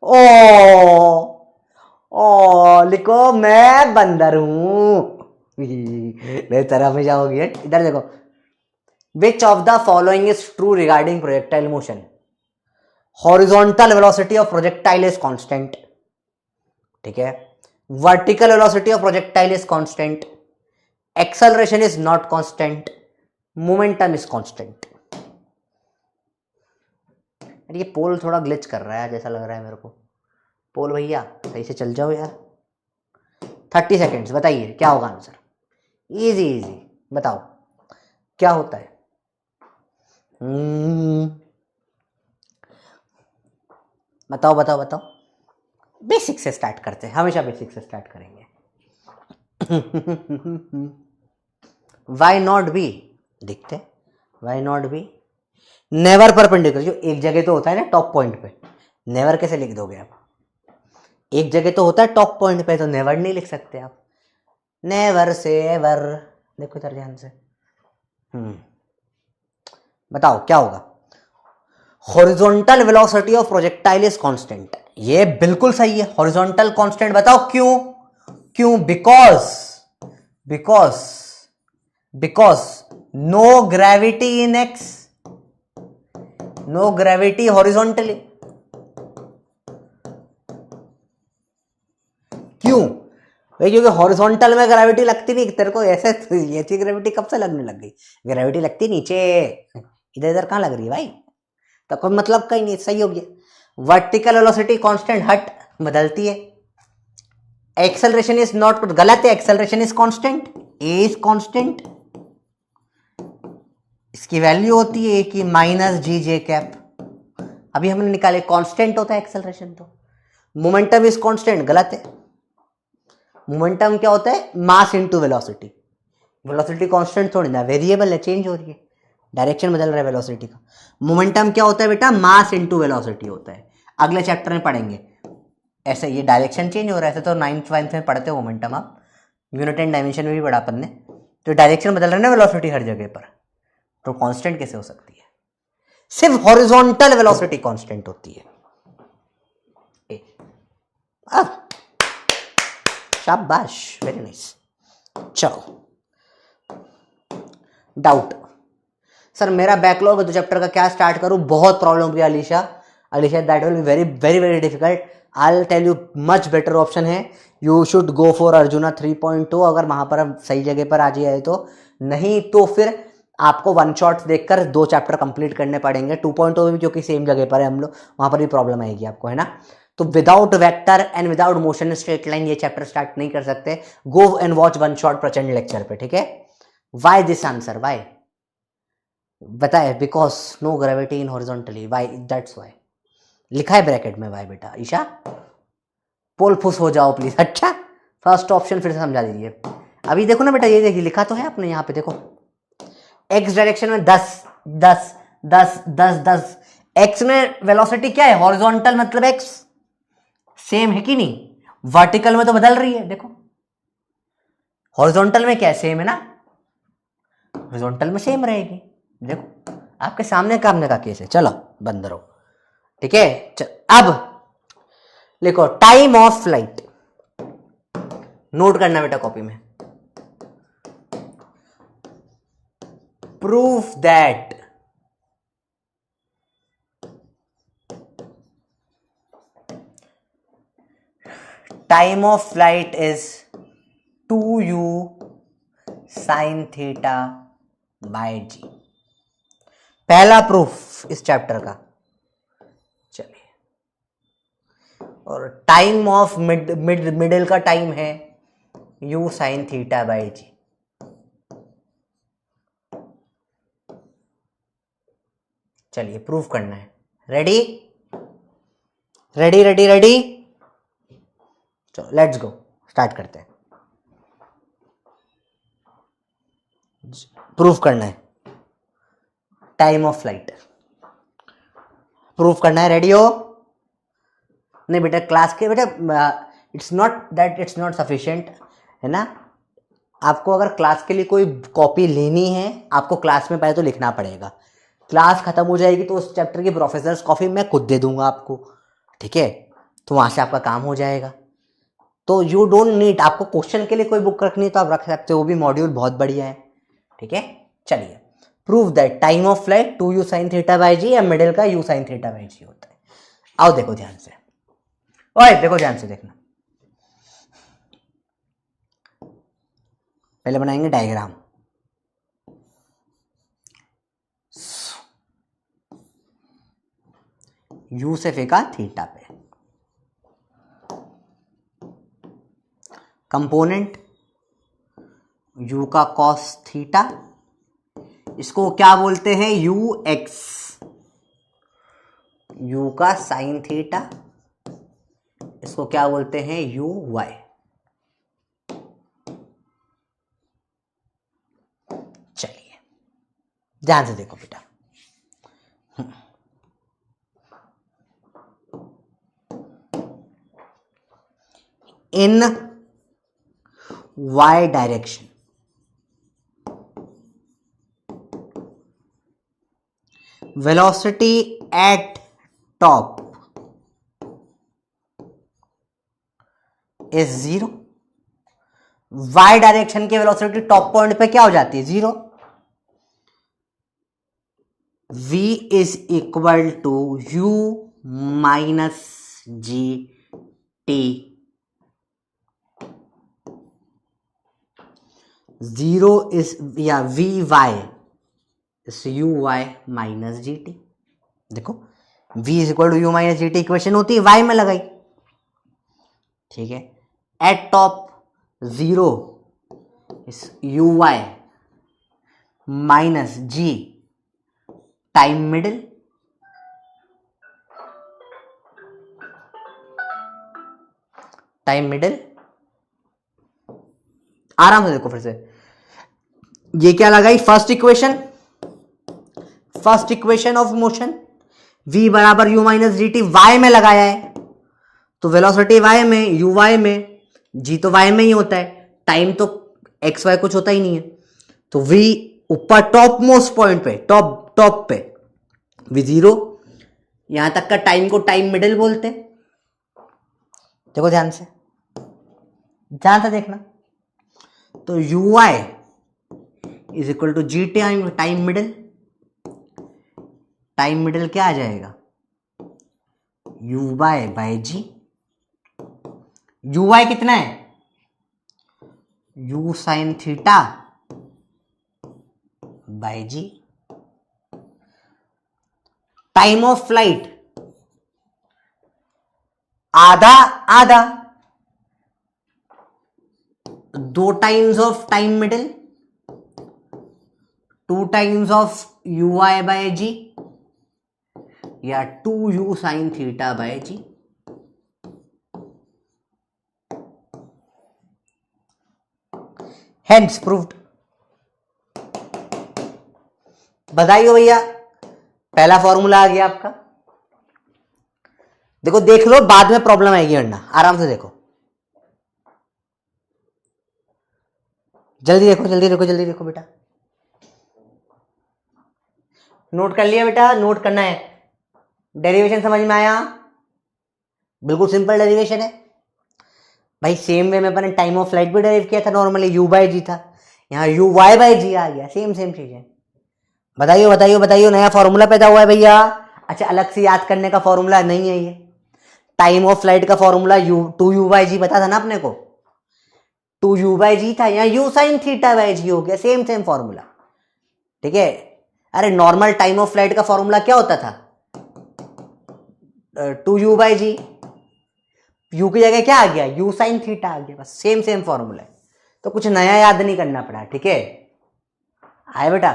ओ लिखो मैं बंदर हूं, मेरी तरफ में जाओगी, इधर देखो, which of the following is true regarding projectile motion, horizontal velocity of projectile is constant, ठीक है, vertical velocity of projectile is constant, acceleration is not constant, momentum is constant. ये पोल थोड़ा ग्लिच कर रहा है जैसा लग रहा है मेरे को, पोल भैया सही से चल जाओ यार। 30 सेकेंड्स, बताइए क्या होगा आंसर, इजी इजी बताओ क्या होता है। बताओ बताओ बताओ, बेसिक से स्टार्ट करते हैं, हमेशा बेसिक से स्टार्ट करेंगे। वाई नॉट बी, देखते why not be, never perpendicular, जो एक जगह तो होता है ना टॉप पॉइंट पे, नेवर कैसे लिख दोगे आप, एक जगह तो होता है टॉप पॉइंट पे, तो नेवर नहीं लिख सकते आप, नेवर से एवर। देखो इधर ध्यान से। बताओ क्या होगा। Horizontal velocity of projectile is constant. ये बिल्कुल सही है, हॉरिजॉन्टल कांस्टेंट। बताओ क्यों? क्यों? Because because no gravity in X, no gravity horizontally. क्यों भाई? क्योंकि हॉरिजॉन्टल में ग्रेविटी लगती नहीं तेरे को, ऐसे ऐसी ग्रेविटी कब से लगने लग गई? ग्रेविटी लगती नीचे, इधर इधर कहां लग रही है भाई? तो कोई मतलब का ही नहीं। सही हो गया। वर्टिकल वेलोसिटी कांस्टेंट, हट, बदलती है। एक्सेलरेशन इज नॉट, गलत है। Acceleration is constant, A is constant. इसकी वैल्यू होती है कि माइनस जी जे कैप। अभी हमने निकाले कांस्टेंट होता है एक्सेलरेशन। तो मोमेंटम इज कांस्टेंट, गलत है। मोमेंटम क्या होता है? Mass into velocity. Velocity constant थोड़ी ना, वेरिएबल है, चेंज हो रही है, डायरेक्शन बदल रहा है वेलोसिटी का। मोमेंटम क्या होता है बेटा? मास इनटू वेलोसिटी होता है। अगले चैप्टर में पढ़ेंगे। ऐसे ये डायरेक्शन चेंज हो रहा है। ऐसे तो 9th 9th में पढ़ते हो मोमेंटम आप, यूनिट एंड डायमेंशन में भी पढ़ा अपन ने। तो डायरेक्शन बदल रहा है ना वेलोसिटी हर जगह पर, तो कांस्टेंट कैसे हो सकती है? सिर्फ हॉरिजॉन्टल वेलोसिटी कांस्टेंट होती है। शाबाश, वेरी नाइस। चलो, डाउट। सर मेरा बैकलॉग है तो चैप्टर का क्या स्टार्ट करूं? बहुत प्रॉब्लम हो गया Alisha. That will be very very very difficult. I will tell you much better option है, you should go for Arjuna 3.2। अगर वहां पर हम सही जगह पर आ जाए तो, नहीं तो फिर आपको वन शॉट देखकर 2 चैप्टर कंप्लीट करने पड़ेंगे। 2.0 में भी क्योंकि सेम जगह पर है हम लोग, वहां पर भी प्रॉब्लम आएगी आपको, है ना। तो without vector and without motion straight line ये चैप्टर स्टार्ट नहीं कर सकते। Go and watch one shot प्रचंड लेक्चर पे, ठीक है। Why this answer? वाई बताए? Because no gravity in horizontally, why, that's why. लिखा है ब्रैकेट में वाई बेटा। ईशा पोल फुस हो जाओ प्लीज। अच्छा, फर्स्ट ऑप्शन फिर से समझा दीजिए। अभी देखो ना बेटा, ये देखिए लिखा तो है आपने यहाँ पे, देखो एक्स डायरेक्शन में 10 10 10 10 10। एक्स में वेलोसिटी क्या है? हॉरिजॉन्टल मतलब एक्स, सेम है कि नहीं? वर्टिकल में तो बदल रही है, देखो। हॉरिजॉन्टल में क्या है? सेम है ना, हॉरिजॉन्टल में सेम रहेगी। देखो आपके सामने का केस है। चलो बंद रहो, ठीक है। अब लिखो टाइम ऑफ फ्लाइट, नोट करना बेटा कॉपी में। Proof that time of flight is 2u sine theta by g. पहला प्रूफ इस चैप्टर का। चलिए, और टाइम ऑफ मिडिल का टाइम है u sine theta by g. चलिए प्रूफ करना है। रेडी रेडी रेडी रेडी, चलो लेट्स गो, स्टार्ट करते हैं। प्रूफ करना है टाइम ऑफ फ्लाइट, प्रूफ करना है। रेडी हो? नहीं बेटा, क्लास के बेटा, it's not that it's not sufficient, है ना। आपको अगर क्लास के लिए कोई कॉपी लेनी है, आपको क्लास में पहले तो लिखना पड़ेगा। क्लास खत्म हो जाएगी तो उस चैप्टर की प्रोफेसर्स कॉपी मैं खुद दे दूंगा आपको, ठीक है। तो वहां से आपका काम हो जाएगा। तो यू डोंट नीड, आपको क्वेश्चन के लिए कोई बुक रखनी है तो आप रख सकते हो, वो भी मॉड्यूल बहुत बढ़िया है, ठीक है। चलिए, prove that time of flight 2u sine theta by g या मिडिल का u sine theta by g होता है। आओ देखो ध्यान से, ओए देखो ध्यान से देखना। पहले बनाएंगे डायग्राम। u से फेंका थीटा पे, कंपोनेंट u का कॉस थीटा, इसको क्या बोलते हैं? u एक्स, u का साइन थीटा, इसको क्या बोलते हैं? u Y. चलिए ध्यान से देखो बेटा, in y direction, velocity at top is 0। y direction की वेलोसिटी टॉप पॉइंट पे क्या हो जाती है? 0। v is equal to u minus ji T. 0 is या V Y is U Y minus ji T. देखो v is equal to you minus ji T equation होती है y में लगाई, ठीक है। At top 0 is U Y minus G time middle, time middle. आराम से देखो फिर से, ये क्या लगाई? First equation, first equation of motion v बराबर u माइनस जी टी वाई में लगाया है, तो वेलोसिटी y में, यू वाई में, g तो y में ही होता है, टाइम तो x y कुछ होता ही नहीं है, तो v ऊपर टॉप मोस्ट पॉइंट पे, टॉप पे v 0, यहां तक का टाइम को टाइम मिडिल बोलते हैं। देखो ध्यान से देखना, तो u y is equal to g t time middle, time middle क्या आ जाएगा? U y by g. U y कितना है? U sine theta by g. Time of flight आधा आधा, 2 times of time middle, 2 times of u y by g, या 2u sine theta by g. Hence proved. बधाई हो भैया, पहला formula आ गया आपका। देखो देख लो, बाद में प्रॉब्लम आएगी वरना, आराम से देखो, जल्दी देखो जल्दी देखो जल्दी देखो बेटा। नोट कर लिया बेटा? नोट करना है। डेरिवेशन समझ में आया? बिल्कुल सिंपल डेरिवेशन है भाई। सेम वे में अपन ने टाइम ऑफ फ्लाइट भी डेरिव किया था, नॉर्मली u बाय जी था, यहाँ u वाई बाय जी आ गया, सेम चीज है। बताइए बताइए बताइए, नया फॉर्मूला पैदा हुआ है भैया। अच्छा, अलग से याद करने का फॉर्मूला नहीं है ये। टाइम ऑफ फ्लाइट का फॉर्मूला टू यू बाय जी पता था ना अपने को, 2u बाय जी था, यहाँ u साइन थीटा बाय जी हो गया, सेम फॉर्मूला, ठीक है। अरे नॉर्मल टाइम ऑफ फ्लाइट का फॉर्मूला क्या होता था? 2u बाय जी, u की जगह क्या आ गया? u साइन थीटा आ गया, बस सेम फॉर्मूला है, तो कुछ नया याद नहीं करना पड़ा, ठीक है। आए बेटा?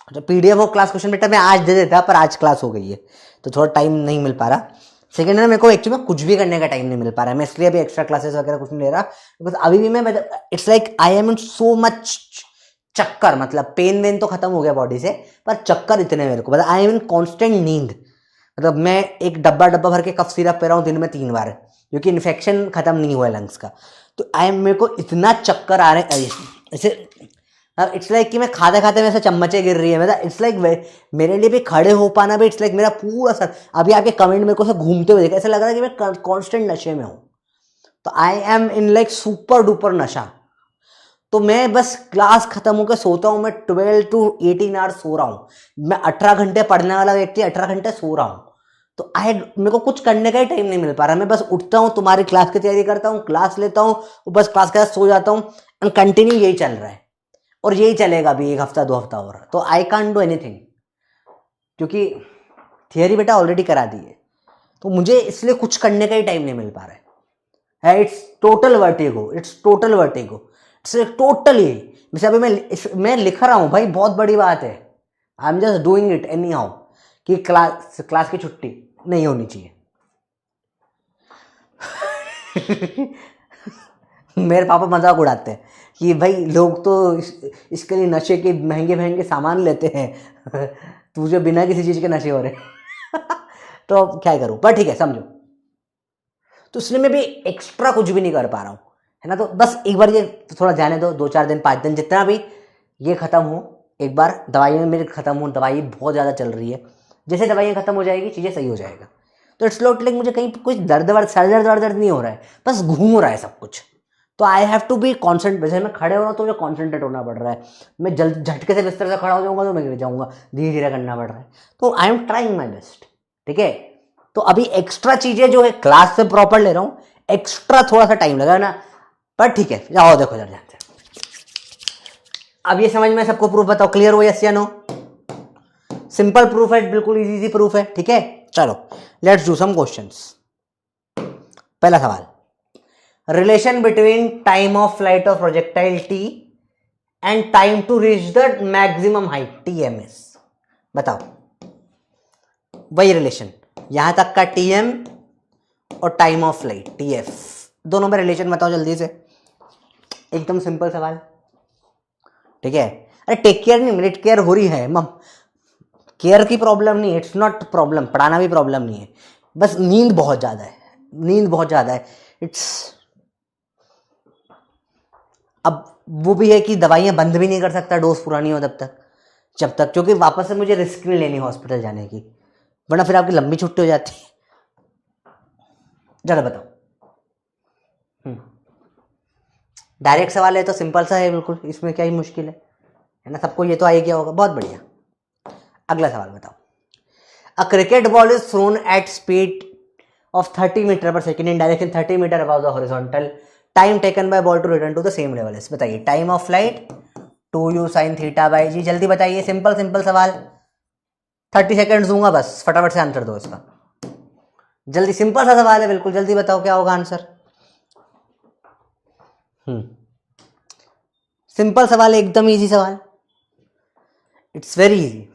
अच्छा, पीडीएफ और क्लास क्वेश्चन बेटा मैं आज दे देता, पर आज क्लास हो गई है तो थोड़ा टाइम नहीं मिल पा रहा। सेकेंड है, मेरे को एक्चुअली में कुछ भी करने का टाइम नहीं मिल पा रहा है, मैं इसलिए अभी एक्स्ट्रा क्लासेस वगैरह कुछ नहीं ले रहा, बिकॉज अभी भी मैं it's like I am in so much चक्कर, मतलब पेन वेन तो खत्म हो गया बॉडी से, पर चक्कर इतने मेरे को, मतलब आई एम इन कॉन्स्टेंट नींद। मतलब मैं एक डब्बा भर के कफ सिरप पी रहा हूँ दिन में 3 बार, क्योंकि इन्फेक्शन खत्म नहीं हुआ है लंग्स का, तो मेरे को इतना चक्कर आ रहे हैं ऐसे, इट्स लाइक कि मैं खाते खाते मेरे से चम्मचे गिर रही है, मतलब इट्स लाइक मेरे लिए भी खड़े हो पाना भी इट्स लाइक मेरा पूरा सर, अभी आपके कमेंट मेरे को से घूमते हुए देखा, ऐसा लग रहा है कि मैं कॉन्स्टेंट नशे में हूँ, तो I am in like super duper नशा। तो मैं बस क्लास खत्म होकर सोता हूँ, मैं 12 to 18 आवर्स सो रहा हूँ, मैं 18 घंटे पढ़ने वाला व्यक्ति 18 घंटे सो रहा हूँ, तो मेरे को कुछ करने का ही टाइम नहीं मिल पा रहा। मैं बस उठता हूँ, तुम्हारी क्लास की तैयारी करता हूँ, क्लास लेता हूँ, बस क्लास के साथ सो जाता हूँ, एंड कंटिन्यू यही चल रहा है, और यही चलेगा अभी 1 हफ्ता 2 हफ्ता और, तो आई कांट डू एनीथिंग, क्योंकि थियरी बेटा ऑलरेडी करा दी है, तो मुझे इसलिए कुछ करने का ही टाइम नहीं मिल पा रहा है। It's total vertigo, it's totally, जैसे अभी मैं लिख रहा हूँ भाई, बहुत बड़ी बात है, I am just doing it any how, कि क्लास की छुट्टी नहीं होनी चाहिए। मेरे पापा मजाक उड़ाते हैं कि भाई लोग तो इसके लिए नशे के महंगे सामान लेते हैं, तुझे बिना किसी चीज के नशे हो रहे। तो क्या करूं, पर ठीक है समझो, तो इसलिए मैं भी एक्स्ट्रा कुछ भी नहीं कर पा रहा हूं, है ना। तो बस एक बार ये थोड़ा जाने दो, 2-4 दिन 5 दिन जितना भी ये खत्म हो, एक बार दवाइयाँ मेरी खत्म हो, दवाई बहुत ज़्यादा चल रही है, जैसे दवाइयाँ खत्म हो जाएगी चीज़ें सही हो जाएगा। तो इट्स नॉट लाइक मुझे कहीं कुछ दर्द वर्द, सर दर्द नहीं हो रहा है, बस घूम रहा है सब कुछ। तो I have to be concentrate. जैसे मैं खड़े हो रहा हूँ तो मुझे कॉन्सेंट्रेट होना पड़ रहा है, मैं जल्द झटके से बिस्तर से खड़ा हो जाऊंगा तो मैं गिर जाऊंगा, धीरे धीरे करना पड़ रहा है। तो I am trying my best, ठीक है। तो अभी एक्स्ट्रा चीजें जो है क्लास से प्रॉपर ले रहा हूँ, एक्स्ट्रा थोड़ा सा टाइम लगा ना, पर ठीक है। जाओ देखो इधर जानते हैं। अब ये समझ में सबको प्रूफ बताओ, क्लियर हो यस या नो? सिंपल प्रूफ है, बिल्कुल इजी प्रूफ है, ठीक है। चलो लेट्स डू सम क्वेश्चंस। पहला सवाल, relation between time of flight of projectile T and time to reach the maximum height TMS, बताओ। वही रिलेशन, यहां तक का TM और टाइम ऑफ फ्लाइट TF, दोनों में रिलेशन बताओ जल्दी से। एकदम सिंपल सवाल, ठीक है। अरे टेक केयर नहीं, मेरिट केयर हो रही है मम, केयर की प्रॉब्लम नहीं है, इट्स नॉट प्रॉब्लम, पढ़ाना भी प्रॉब्लम नहीं है, बस नींद बहुत ज्यादा है, नींद बहुत ज्यादा है। इट्स, अब वो भी है कि दवाइयां बंद भी नहीं कर सकता डोज पुरानी हो तब तक, जब तक, क्योंकि वापस से मुझे रिस्क नहीं लेनी हॉस्पिटल जाने की, वरना फिर आपकी लंबी छुट्टी हो जाती है। जरा बताओ। डायरेक्ट सवाल है तो सिंपल सा है बिल्कुल, इसमें क्या ही मुश्किल है ना, सबको ये तो आ ही गया होगा, बहुत बढ़िया। अगला सवाल बताओ। A cricket ball is thrown at speed of 30 metre per second in direction 30 metre above the horizontal, time taken by ball to return to the same level is, बताइए। Time of flight 2u sin theta by g, जल्दी बताइए, simple simple सवाल, 30 second दूंगा बस, फटाफट से answer दो इसका, जल्दी, सिंपल सा सवाल है बिल्कुल, जल्दी बताओ क्या होगा आंसर। सिंपल सवाल है, एकदम इजी सवाल, इट्स वेरी इजी।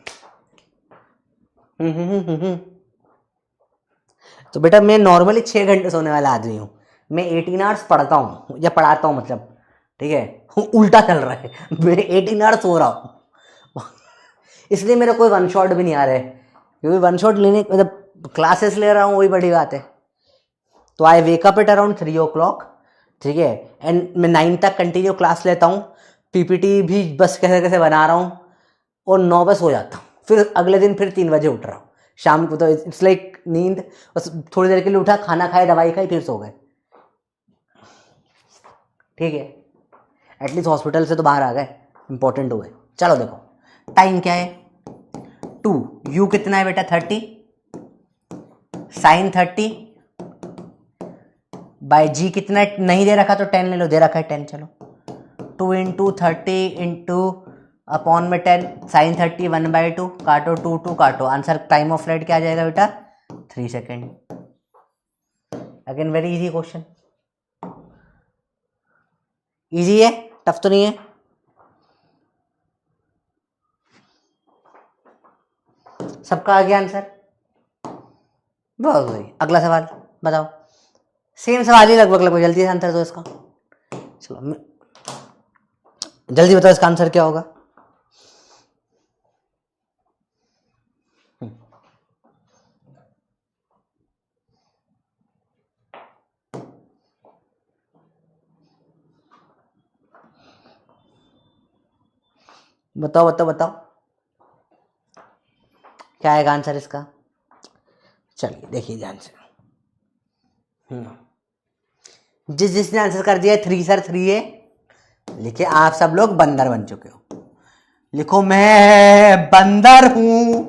तो बेटा मैं नॉर्मली 6 घंटे सोने वाला आदमी हूँ, मैं 18 आवर्स पढ़ता हूँ या पढ़ाता हूँ, मतलब ठीक है, उल्टा चल रहा है, मैं 18 आवर्स सो रहा हूँ इसलिए मेरा कोई वन शॉट भी नहीं आ रहा है, क्योंकि वन शॉट लेने, मतलब क्लासेस ले रहा हूँ, वही बड़ी बात है। तो I wake up at around 3 o'clock, ठीक है, एंड मैं 9 तक कंटिन्यू क्लास लेता हूँ, PPT भी बस कैसे कैसे बना रहा हूँ, और 9 बजे सो जाता हूँ, फिर अगले दिन फिर 3 बजे उठ रहा हूँ शाम को। तो इट्स लाइक नींद, बस थोड़ी देर के लिए उठा, खाना खाए, दवाई खाई, फिर सो गए, ठीक है। एटलीस्ट हॉस्पिटल से तो बाहर आ गए, इंपॉर्टेंट हुए। चलो देखो टाइम क्या है, 2u कितना है बेटा 30 sin 30 बाय जी कितना है, नहीं दे रखा तो 10 ले लो, दे रखा है 10, चलो 2 into 30 into अपॉन में 10 sin 30 1/2, काटो 2 काटो, आंसर टाइम ऑफ फ्लाइट क्या आ जाएगा बेटा 3 second. Again very easy question, easy है, टफ तो नहीं है। सबका आ गया आंसर, बहुत सही। अगला सवाल बताओ, सेम सवाल ही लगभग, जल्दी से आंसर दो इसका, चलो जल्दी बताओ इसका आंसर क्या होगा। बताओ बताओ बताओ, क्या आएगा आंसर इसका, चलिए देखिए ध्यान से। जिसने आंसर कर दिया 3 सर 3 है, लिखे आप सब लोग बंदर बन चुके हो, लिखो मैं बंदर हूं,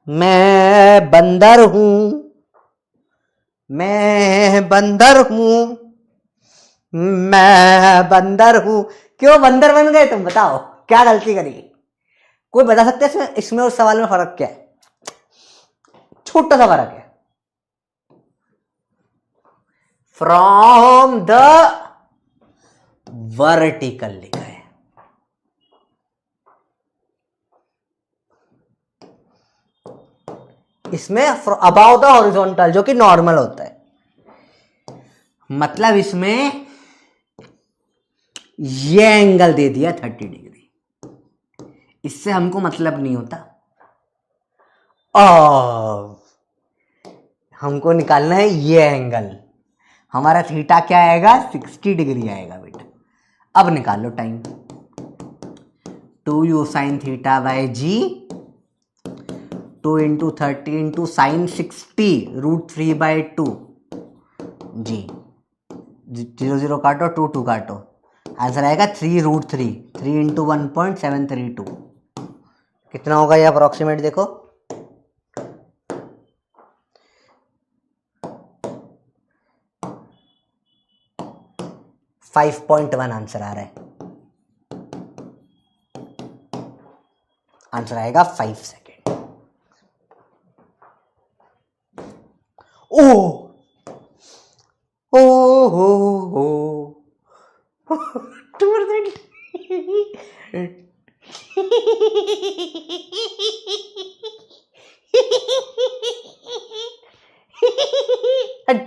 मैं बंदर हूं, मैं बंदर हूं, मैं बंदर हूं। क्यों बंदर बन गए तुम, बताओ क्या गलती करी, कोई बता सकते हैं इसमें उस सवाल में फर्क क्या है? छोटा सा फर्क है, फ्रॉम द वर्टिकल लिखा है, इसमें अबाउट द हॉरिजॉन्टल जो कि नॉर्मल होता है, मतलब इसमें ये एंगल दे दिया 30 डिग्री, इससे हमको मतलब नहीं होता, और हमको निकालना है ये एंगल, हमारा थीटा क्या आएगा, 60 डिग्री आएगा बेटा। अब निकाल लो time. 2u sine theta by g, 2 into 30 into sine 60 √3/2 g. 0 0 काटो, 2 2 काटो, आंसर आएगा 3√3, 3 इंटू 1.732। कितना होगा ये अप्रोक्सीमेट देखो, 5.1 आंसर आ रहा है। आंसर आएगा 5 सेकेंड। ओ ओ हो 2%।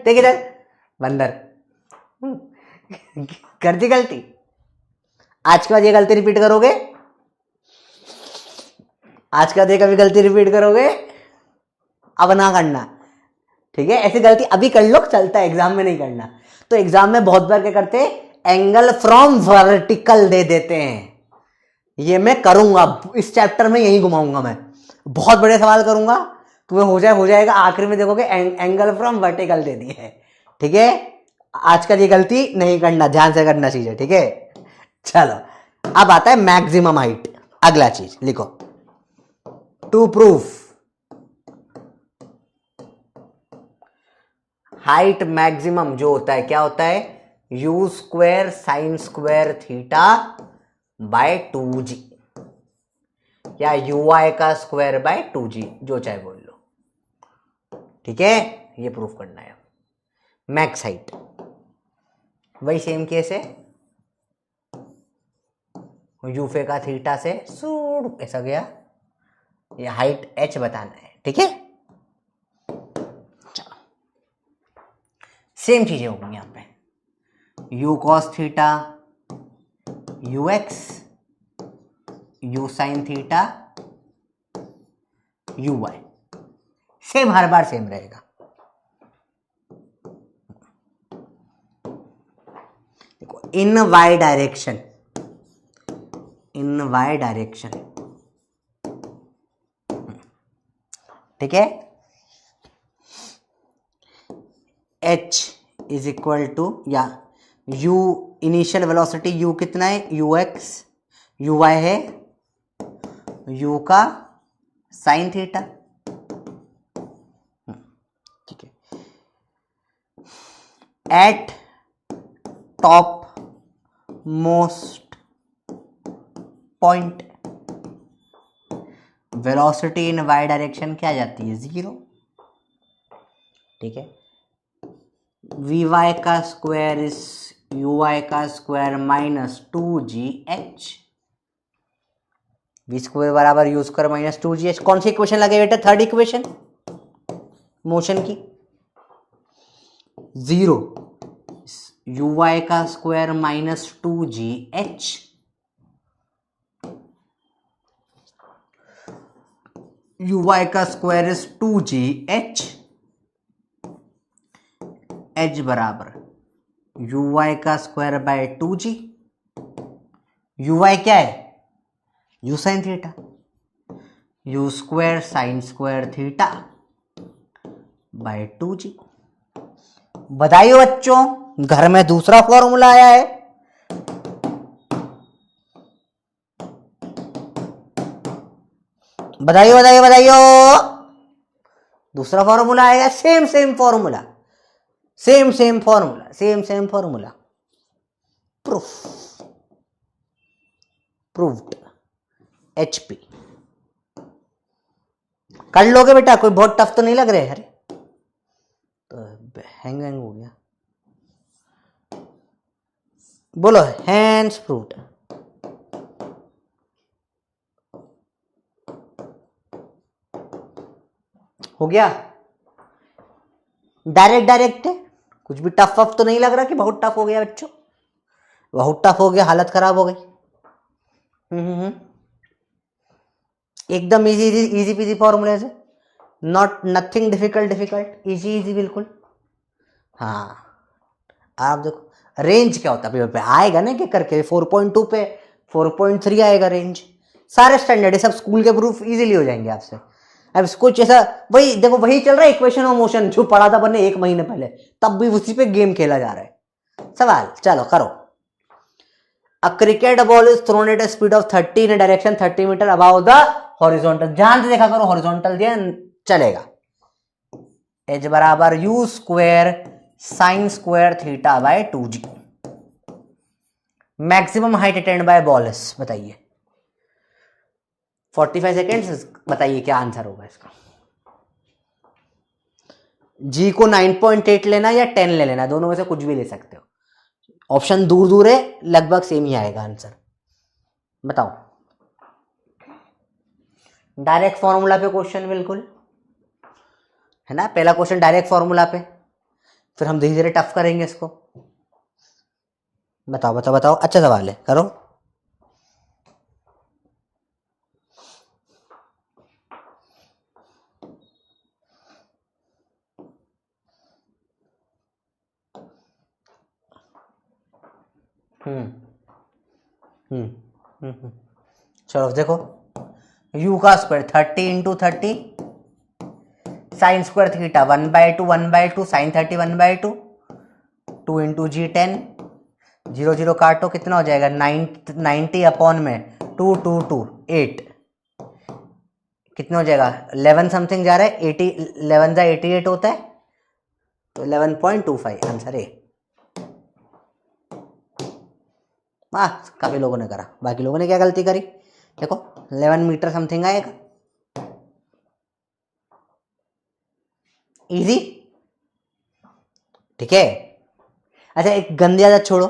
देखिए बंदर कर दी गलती। आज के बाद ये गलती रिपीट करोगे, आज के बाद ये कभी गलती रिपीट करोगे अब ना करना, ठीक है। ऐसी गलती अभी कर लो, चलता है, एग्जाम में नहीं करना। तो एग्जाम में बहुत बार क्या करते हैं, एंगल फ्रॉम वर्टिकल दे देते हैं। ये मैं करूंगा इस चैप्टर में, यही घुमाऊंगा मैं, बहुत बड़े सवाल करूंगा, तुम्हें हो जाएगा, आखिर में देखोगे एंगल फ्रॉम वर्टिकल दे दिए है, ठीक है। आज का ये गलती नहीं करना, ध्यान से करना चीजें, ठीक है। चलो अब आता है मैक्सिमम हाइट। अगला चीज लिखो, टू प्रूफ हाइट मैक्सिमम जो होता है, क्या होता है, u square sine square theta by 2g, या ui का स्क्वायर बाय 2g, जो चाहे बोल लो, ठीक है। ये प्रूफ करना है। मैक्स हाइट वही सेम केस है, यूफे का थीटा से सूड ऐसा गया, ये हाइट h बताना है, ठीक है। सेम चीजें होंगी यहां पे, u cos theta, ux, u sine theta, uy, same, हर बार सेम रहेगा। देखो in y direction, in y direction, ठीक है। h इज इक्वल टू, या u इनिशियल वेलोसिटी u कितना है, ux, uy है u का साइन थीटा, ठीक है। At top most point velocity in y direction क्या आ जाती है, 0, ठीक है। vy का स्क्वायर इज uy का square minus 2gh, v square बराबर u स्क्वायर माइनस 2gh। कौन सी इक्वेशन लगे बेटा, थर्ड इक्वेशन मोशन की। 0 uy का स्क्वायर माइनस 2gh, uy का स्क्वायर इज 2gh, h बराबर uy का स्क्वायर बाय 2g, uy क्या है, u sine theta, u square sine square theta by 2g। बताइए बच्चों, घर में दूसरा फॉर्मूला आया है, बताइए बताइए बताइए, दूसरा फॉर्मूला आएगा, same formula, same formula, same formula, proved, HP। कर लोगे बेटा, कोई बहुत टफ तो नहीं लग रहे, अरे तो हैंग हो गया, बोलो हैंड्स प्रूव्ड। हो गया, डायरेक्ट है, कुछ भी टफ तो नहीं लग रहा कि बहुत टफ हो गया बच्चों, बहुत टफ हो गया, हालत खराब हो गई। एकदम इजी पीजी फॉर्मूले से, नॉट नथिंग डिफिकल्ट, इजी बिल्कुल। हाँ आप देखो रेंज क्या होता है पेपर पे आएगा ना कि करके 4.2 पे 4.3 आएगा रेंज, सारे स्टैंडर्ड है, सब स्कूल के प्रूफ इजीली हो जाएंगे आपसे। अब कुछ ऐसा वही देखो वही चल रहा है इक्वेशन ऑफ मोशन जो पढ़ा था अपने 1 महीने पहले, तब भी उसी पे गेम खेला जा रहा है। सवाल चलो करो। A cricket ball is thrown at a speed of 30 in a direction 30 metre above the horizontal। ध्यान से देखा करो, हॉरिजॉन्टल दिया चलेगा। एच बराबर you square sine square theta by 2g। Maximum height attend by ball is, बताइए 45 seconds, बताइए क्या आंसर होगा इसका। जी को 9.8 लेना या 10 ले लेना, दोनों में से कुछ भी ले सकते हो, ऑप्शन दूर दूर है, लगभग सेम ही आएगा आंसर। बताओ, डायरेक्ट फॉर्मूला पे क्वेश्चन बिल्कुल है ना, पहला क्वेश्चन डायरेक्ट फॉर्मूला पे, फिर हम धीरे धीरे टफ करेंगे इसको। बताओ बताओ बताओ, अच्छा सवाल है, करो। चलो देखो, u का square 30 into 30 sine square theta 1/2 sine 30 1/2 2 into g 10 0 0 काटो कितना हो जाएगा 90 अपॉन में 2 2 2 8 कितना हो जाएगा 11 समथिंग जा रहा है 80 11 जा 88 होता है तो 11.25 आंसर है। काफी लोगों ने करा, बाकी लोगों ने क्या गलती करी देखो 11 मीटर समथिंग आएगा, इजी, ठीक है। अच्छा एक गंदी आदत छोड़ो,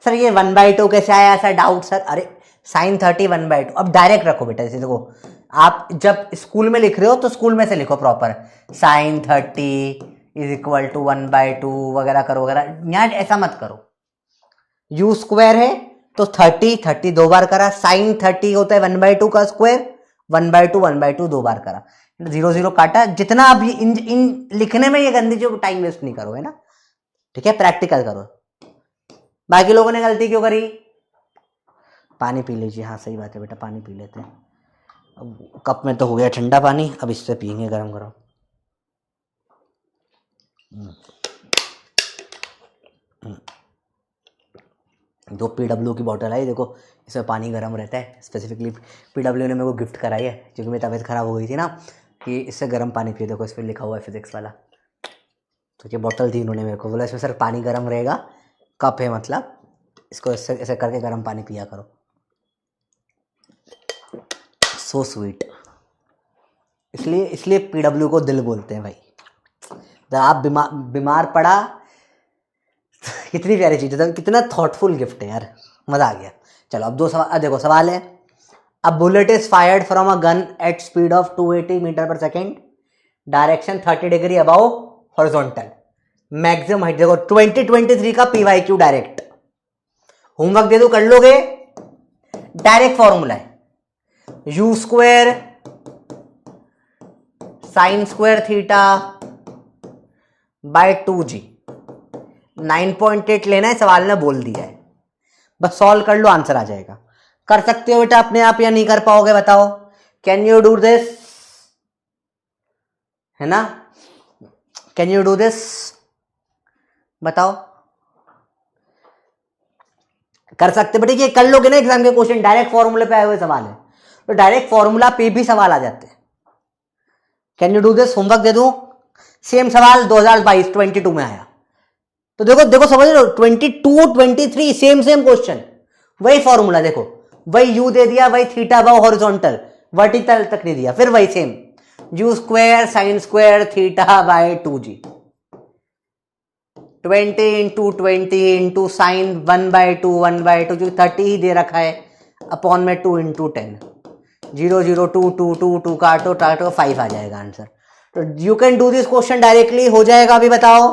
सर ये 1/2 कैसे आया ऐसा डाउट सर, अरे साइन 30 1/2, अब डायरेक्ट रखो बेटा, जैसे देखो आप जब स्कूल में लिख रहे हो तो स्कूल में से लिखो proper, sine 30 is equal to 1/2 वगैरह करो वगैरह, यहाँ ऐसा मत करो। यू स्क्वायर है तो 30 दो बार करा, साइन 30 होता है 1/2 का स्क्वायर, 1/2 दो बार करा, 0 0 काटा, जितना अभी इन लिखने में ये गंदी जो टाइम वेस्ट नहीं करो है ना, ठीक है, प्रैक्टिकल करो। बाकी लोगों ने गलती क्यों करी, पानी पी लीजिए, हाँ सही बात है बेटा, पानी पी लेते हैं। अब कप में तो हो गया ठंडा पानी, अब इससे पियेंगे गरम गरम। दो पीडब्ल्यू की बोतल आई, देखो इसमें पानी गर्म रहता है, स्पेसिफिकली पीडब्ल्यू ने मेरे को गिफ्ट कराई है क्योंकि मेरी तबीयत खराब हो गई थी ना, कि इससे गर्म पानी पिए, देखो इस पर लिखा हुआ है फिजिक्स वाला, तो ये बोतल थी, इन्होंने मेरे को बोला इसमें सर पानी गर्म रहेगा, कप है मतलब, इसको इससे ऐसे करके गर्म पानी पिया करो। सो स्वीट, इसलिए पीडब्ल्यू को दिल बोलते हैं भाई। जब आप बीमार पड़ा, कितनी प्यारी चीज है, कितना थॉटफुल गिफ्ट है यार, मजा आ गया। चलो अब दो सवाल, देखो सवाल है, a bullet is fired from a gun at speed of 280 metre per second, direction 30 degree above horizontal, maximum height, देखो 2023 का PYQ डायरेक्ट, होमवर्क दे दो कर लोगे, डायरेक्ट फॉर्मूला है you square sine square theta by 2g, 9.8 लेना है, सवाल ने बोल दिया है, बस सॉल्व कर लो आंसर आ जाएगा। कर सकते हो बेटा अपने आप या नहीं कर पाओगे बताओ, कैन यू डू दिस, है ना, कैन यू डू दिस, बताओ कर सकते बेटे, ये कर लोगे ना एग्जाम के क्वेश्चन, डायरेक्ट फॉर्मूले पे आए हुए सवाल है, तो डायरेक्ट फॉर्मूला पे भी सवाल आ जाते हैं। Can you do this, homework दे दूं, सेम सवाल 2022-22 में आया, तो देखो देखो समझ लो 22-23 सेम क्वेश्चन, वही फॉर्मूला, देखो वही यू दे दिया, वही थीटा बाय हॉरिजॉन्टल, वर्टिकल तक नहीं दिया, फिर वही same you square sine square theta by 2g, 20 into 20 into sine 1/2 जो 30 ही दे रखा है अपॉन में 2 इंटू 10, 0 0 2 2 2 2 काटो 5 आ जाएगा आंसर। तो you can do this question directly, हो जाएगा अभी बताओ,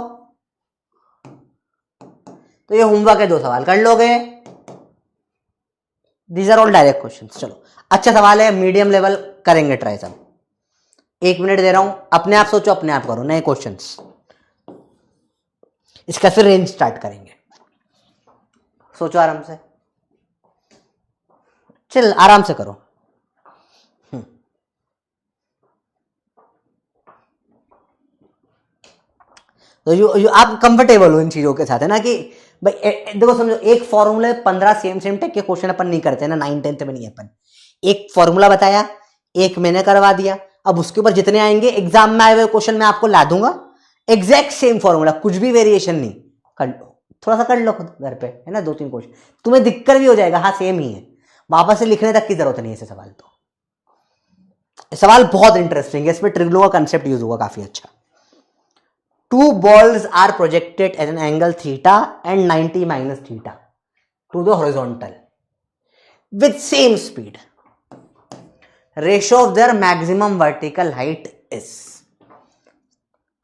तो ये होमवर्क है, 2 सवाल कर लोगे, these are all direct questions. चलो अच्छा सवाल है, मीडियम लेवल करेंगे ट्राई सब, 1 मिनट दे रहा हूं, अपने आप सोचो, अपने आप करो नए क्वेश्चंस, इसका फिर रेंज स्टार्ट करेंगे। सोचो आराम से, चल आराम से करो। तो जो आप कंफर्टेबल हो इन चीजों के साथ, है ना, कि भाई देखो समझो, एक फॉर्मूले 15 सेम टाइप के क्वेश्चन अपन नहीं करते ना, 9th 10th में नहीं अपन। एक फॉर्मूला बताया, एक मैंने करवा दिया, अब उसके ऊपर जितने आएंगे एग्जाम में आए हुए क्वेश्चन मैं आपको ला दूंगा, एग्जैक्ट सेम फॉर्मूला, कुछ भी वेरिएशन नहीं। कर लो, थोड़ा सा कर लो खुद घर पे, है ना, 2-3 क्वेश्चन, तुम्हें दिक्कत भी हो जाएगा, हाँ सेम ही है, वापस से लिखने तक की जरूरत नहीं है ऐसे सवाल। तो सवाल बहुत इंटरेस्टिंग है, इसमें ट्रिग्नो का कंसेप्ट यूज होगा काफी अच्छा। Two balls are projected at an angle theta and 90 minus theta to the horizontal with same speed. Ratio of their maximum vertical height is.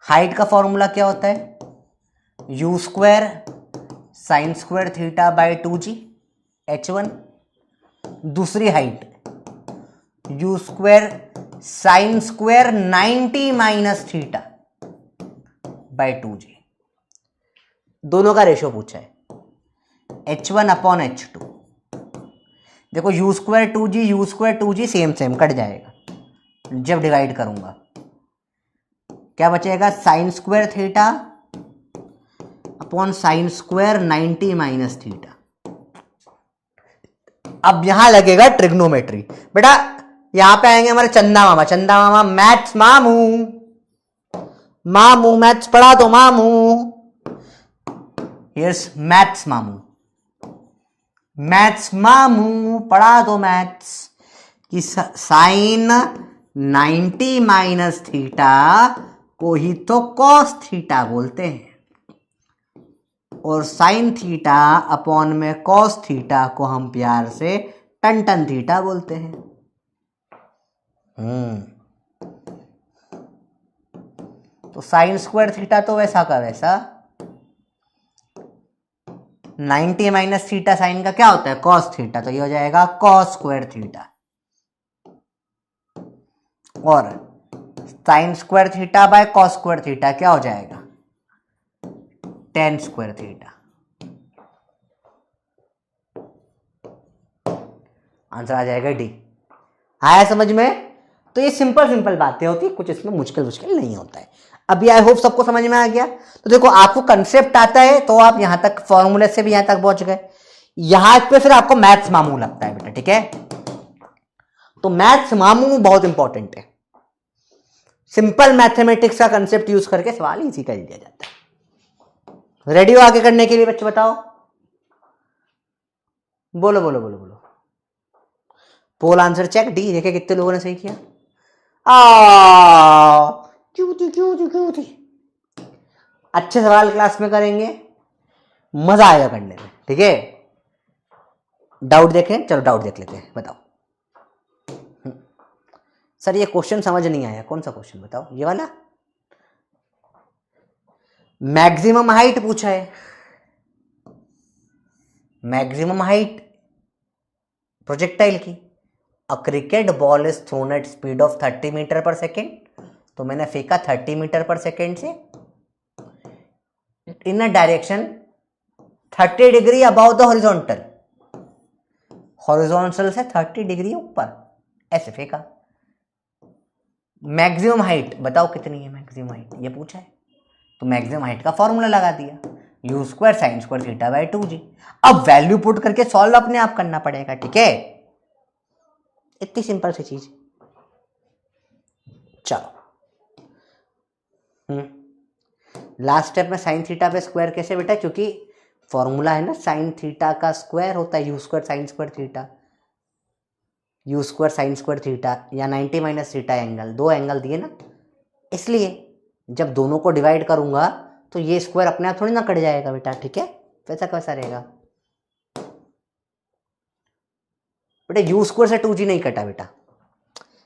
Height का फॉर्मूला क्या होता है? u square sine square theta by 2g h1। दूसरी height u square sine square 90 minus theta by 2g। दोनों का ratio पूछा है, h1 upon h2। देखो u square 2g same cut जाएगा जब डिवाइड करूंगा, क्या बचेगा? Sign square theta upon sine square 90 minus theta. अब यहां लगेगा ट्रिग्नोमेट्री। बेटा यहां पे आएंगे हमारे चंदा मामा, चंदा मामा मैथ्स मामू, मामू मैथ्स पढ़ा दो मामू। यस मैथ्स मामू, मैथ्स मामू पढ़ा दो मैथ्स। कि साइन 90 माइनस थीटा को ही तो कॉस थीटा बोलते हैं, और साइन थीटा अपॉन में कॉस थीटा को हम प्यार से टन टन थीटा बोलते हैं। तो साइन स्क्वायर थीटा तो वैसा का वैसा, 90 माइनस थीटा साइन का क्या होता है? कॉस थीटा, तो ये हो जाएगा कॉस स्क्वायर थीटा। और sign square theta by cos square theta क्या हो जाएगा? Ten square theta. आंसर आ जाएगा डी। आया समझ में? तो ये सिंपल बातें होती है, कुछ इसमें मुश्किल नहीं होता है। अभी आई होप सबको समझ में आ गया। तो देखो आपको कंसेप्ट आता है तो आप यहां तक फॉर्मूले से भी यहां तक पहुंच गए, यहां पे फिर आपको मैथ्स मामू लगता है बेटा, ठीक है? तो मैथ्स मामू बहुत इंपॉर्टेंट है। सिंपल मैथमेटिक्स का कंसेप्ट यूज करके सवाल इजी कर लिया जाता है। रेडी हो आगे करने के लिए बच्चे? बताओ, बोलो बोलो बोलो बोलो। पोल आंसर चेक डी, देखे कितने लोगों ने सही किया। क्यों थी। अच्छे सवाल क्लास में करेंगे, मजा आएगा करने में, ठीक है? डाउट देखें, चलो डाउट देख लेते हैं। बताओ सर ये क्वेश्चन समझ नहीं आया, कौन सा क्वेश्चन बताओ? ये वाला मैक्सिमम हाइट पूछा है। मैक्सिमम हाइट प्रोजेक्टाइल की, a cricket ball is thrown at speed of 30 metre per second, तो मैंने फेंका 30 मीटर पर सेकेंड से in a direction 30 degree above the horizontal, horizontal से 30 डिग्री ऊपर, ऐसे फेंका। मैक्सिमम हाइट बताओ कितनी है? मैक्सिमम हाइट ये पूछा है, तो मैक्सिमम हाइट का फॉर्मूला लगा दिया, you square sine square theta by 2g। अब वैल्यू पुट करके सॉल्व अपने आप करना पड़ेगा, ठीक है? इतनी सिंपल सी चीज। चलो लास्ट स्टेप में साइन थीटा पे स्क्वायर कैसे बेटा? क्योंकि फॉर्मूला है ना, साइन थीटा का स्क्वायर होता है you square sine square theta, you square sine square theta या 90 माइनस थीटा एंगल, दो एंगल दिए ना, इसलिए जब दोनों को डिवाइड करूंगा तो ये स्क्वायर अपने आप थोड़ी ना कट जाएगा बेटा, ठीक है? वैसा कैसा रहेगा बेटा? यू स्क्वायर से 2g नहीं कटा बेटा।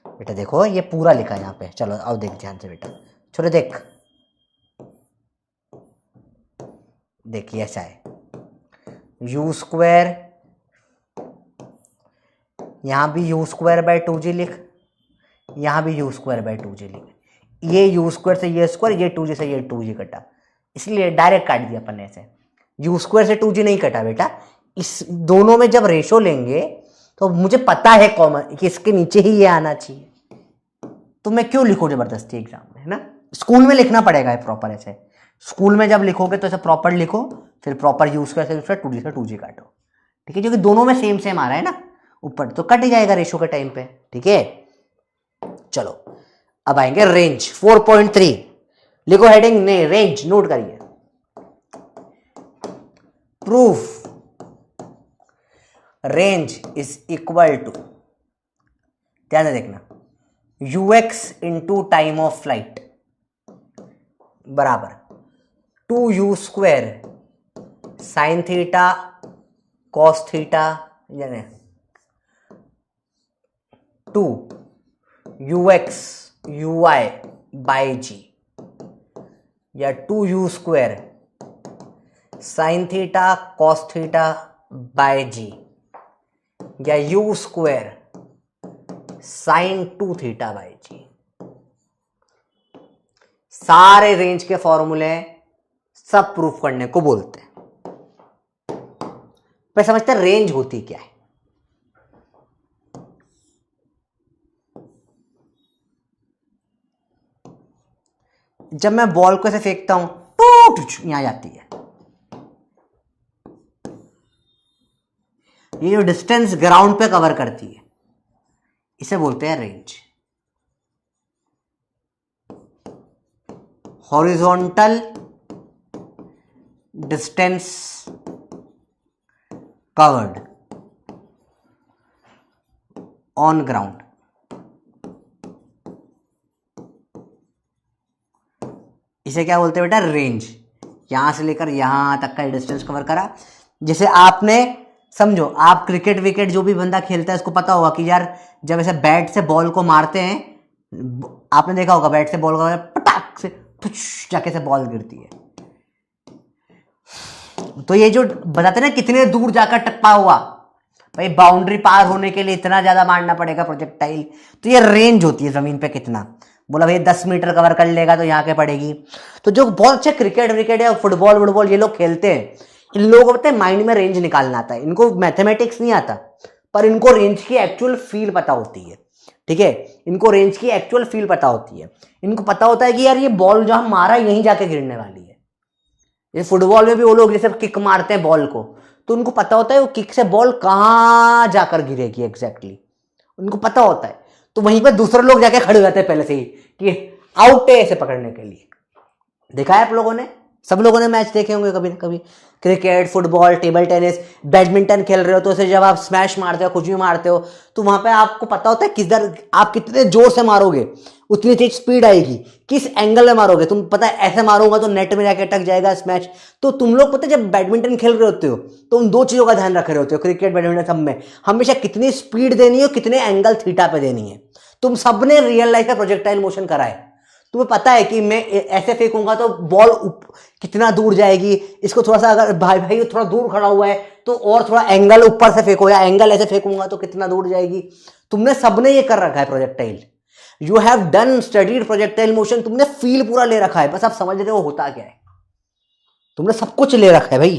बेटा देखो ये पूरा लिखा है यहाँ पे, चलो आओ देख ध्यान से बेटा, छोटे देखिए ऐसा है, यू स्क्वायर, यहां भी यू स्क्वायर बाय 2g लिख, यहां भी यू स्क्वायर बाय 2g लिख, ये यू स्क्वायर से ये स्क्वायर, ये 2g से ये 2g कटा, इसलिए डायरेक्ट काट दिया अपन ऐसे। यू स्क्वायर से 2g नहीं कटा बेटा, इस दोनों में जब रेशो लेंगे तो मुझे पता है कॉमन कि इसके नीचे ही ये आना चाहिए, तो मैं क्यों लिखूं जबरदस्ती एग्जाम में, है ना। स्कूल में लिखना पड़ेगा है प्रॉपर ऐसे, स्कूल में जब लिखोगे तो ऐसे प्रॉपर लिखो, फिर प्रॉपर यूज कर उसका 2G से 2G काटो, ठीक है, क्योंकि दोनों में सेम सेम आ रहा है ना ऊपर, तो कट ही जाएगा रेशो के टाइम पे, ठीक है। चलो अब आएंगे रेंज 4.3, लिखो हेडिंग ने रेंज नोट करिए। Proof range is equal to, ध्यान से देखना, ux into time of flight बराबर 2u² sine theta cos theta, यानी 2ux uy बाई जी, या 2u² sine theta cos theta by g, या u² साइन 2 थीटा बाई जी। सारे range के फॉर्मूले सब प्रूफ करने को बोलते हैं। पर समझते हैं रेंज होती क्या है। जब मैं बॉल को ऐसे फेंकता हूं तो यहां जाती है, ये जो डिस्टेंस ग्राउंड पे कवर करती है इसे बोलते हैं range. Horizontal distance covered on ground, इसे क्या बोलते हैं बेटा, रेंज। यहां से लेकर यहां तक का डिस्टेंस कवर करा। जैसे आपने समझो, आप क्रिकेट विकेट जो भी बंदा खेलता है उसको पता होगा कि यार जब ऐसे बैट से बॉल को मारते हैं, आपने देखा होगा बैट से बॉल को पटाक से जाके से बॉल गिरती है, तो ये जो बताते ना कितने दूर जाकर टप्पा हुआ, भाई बाउंड्री पार होने के लिए इतना ज्यादा मारना पड़ेगा प्रोजेक्टाइल, तो ये रेंज होती है जमीन पे कितना। बोला भाई 10 मीटर कवर कर लेगा तो यहाँ के पड़ेगी। तो जो बहुत अच्छे क्रिकेट विकेट या फुटबॉल वुटबॉल ये लोग खेलते हैं, इन लोगों को पता है माइंड में रेंज निकालना आता है, इनको मैथमेटिक्स नहीं आता, पर इनको रेंज की एक्चुअल फील पता होती है, ठीक है। इनको रेंज की एक्चुअल फील पता होती है, इनको पता होता है कि यार ये बॉल जो हम मारा यहीं जाके गिरने वाली है। ये फुटबॉल में भी वो लोग जैसे किक मारते हैं बॉल को, तो उनको पता होता है वो किक से बॉल कहां जाकर गिरेगी एग्जैक्टली, उनको पता होता है। तो वहीं पर दूसरे लोग जाके खड़े हो जाते हैं पहले से ही कि आउट है ऐसे पकड़ने के लिए। देखा है आप लोगों ने, सब लोगों ने मैच देखे होंगे कभी ना कभी, cricket football table tennis badminton खेल रहे हो तो उसे जब आप स्मैश मारते हो कुछ भी मारते हो तो वहां पे आपको पता होता है किधर आप कितने जोर से मारोगे उतनी तेज स्पीड आएगी, किस एंगल में मारोगे, तुम पता है ऐसे मारूंगा तो नेट में जाके अटक जाएगा स्मैश। तो तुम लोग पता है जब बैडमिंटन खेल रहे होते हो तो उन दो चीजों का ध्यान रख रहे होते हो, क्रिकेट बैडमिंटन सब में हमेशा कितनी स्पीड देनी है, कितने एंगल थीटा पे देनी है। तुम सबने रियल लाइफ में प्रोजेक्टाइल मोशन करा है, तुम्हें पता है कि मैं ऐसे फेंकूंगा तो बॉल कितना दूर जाएगी, इसको थोड़ा सा अगर भाई थोड़ा दूर खड़ा हुआ है तो और थोड़ा एंगल ऊपर से फेंको, या एंगल ऐसे फेंकूंगा तो कितना दूर जाएगी। तुमने सबने ये कर रखा है projectile, you have done studied projectile motion, तुमने फील पूरा ले रखा है, बस आप समझ रहे हो होता क्या है। तुमने सब कुछ ले रखा है भाई,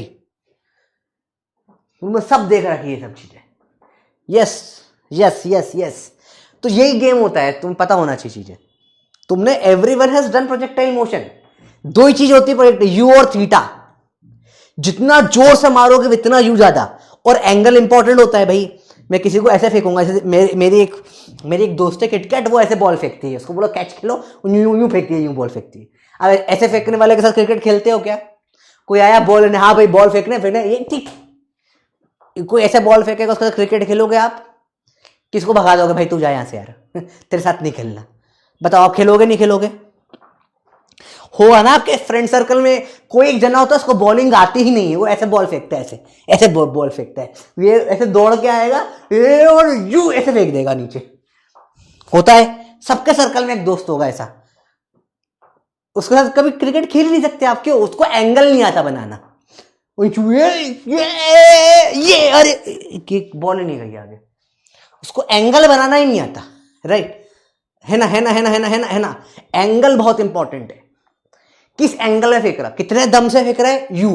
तुमने सब देख रखी है सब चीजें। यस यस यस यस, तो यही गेम होता है, तुम्हें पता होना चाहिए चीजें। तुमने everyone has done projectile motion, दो ही चीज होती है प्रोजेक्ट, यू और थीटा। जितना जोर से मारोगे उतना यू ज्यादा, और एंगल इंपॉर्टेंट होता है भाई। मैं किसी को ऐसे फेंकूंगा, जैसे मेरी एक दोस्त है किटकैट, वो ऐसे बॉल फेंकती है, उसको बोलो कैच खेलो, यूं फेंकती है, यूं बॉल फेंकती है। अब ऐसे फेंकने वाले के साथ क्रिकेट खेलते हो क्या? कोई आया बॉल, हाँ भाई बॉल फेंकने ये ठीक, कोई ऐसे बॉल फेंकेगा उसके साथ क्रिकेट खेलोगे आप? किसको भगा दोगे भाई, तू जा यहां से यार तेरे साथ नहीं खेलना। बताओ आप खेलोगे नहीं खेलोगे? होगा ना आपके फ्रेंड सर्कल में कोई एक जना होता है उसको बॉलिंग आती ही नहीं है, वो ऐसे बॉल फेंकता है, ऐसे ऐसे बॉल फेंकता है, ये ऐसे दौड़ के आएगा ये और यू ऐसे फेंक देगा नीचे। होता है सबके सर्कल में एक दोस्त होगा ऐसा, उसके साथ कभी क्रिकेट खेल नहीं सकते आप, क्यों? उसको एंगल नहीं आता बनाना। ये अरे बॉल ही नहीं गई आगे, उसको एंगल बनाना ही नहीं आता, राइट? है ना है ना है ना है ना है ना है ना। एंगल बहुत इंपॉर्टेंट है, किस एंगल में फेंक रहा, कितने दम से फेंक रहा है, यू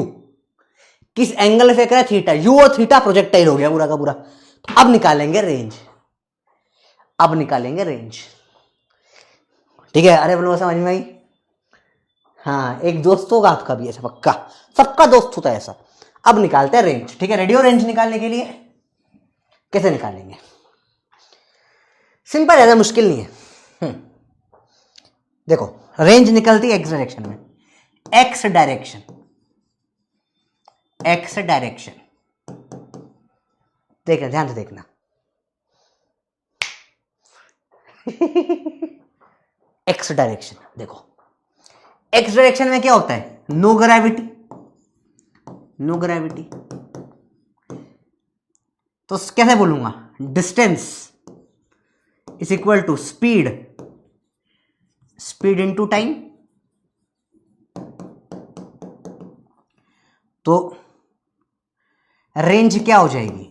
किस एंगल में फेंक रहा है, थीटा, यू और थीटा प्रोजेक्टाइल हो गया पूरा का पूरा। तो अब निकालेंगे रेंज, अब निकालेंगे रेंज, ठीक है। अरे बोलो समझ में आई? हाँ, एक दोस्त होगा आपका भी ऐसा, पक्का सबका दोस्त होता है ऐसा। अब निकालते हैं रेंज, ठीक है। रेडियो रेंज निकालने के लिए कैसे निकालेंगे? सिंपल, ज्यादा मुश्किल नहीं है। देखो, रेंज निकलती है एक्स डायरेक्शन में, एक्स डायरेक्शन, एक्स डायरेक्शन, देखना ध्यान से देखना। एक्स डायरेक्शन, देखो एक्स डायरेक्शन में क्या होता है, नो ग्रेविटी, नो ग्रेविटी। तो कैसे बोलूंगा, distance is equal to speed, speed into time. तो रेंज क्या हो जाएगी,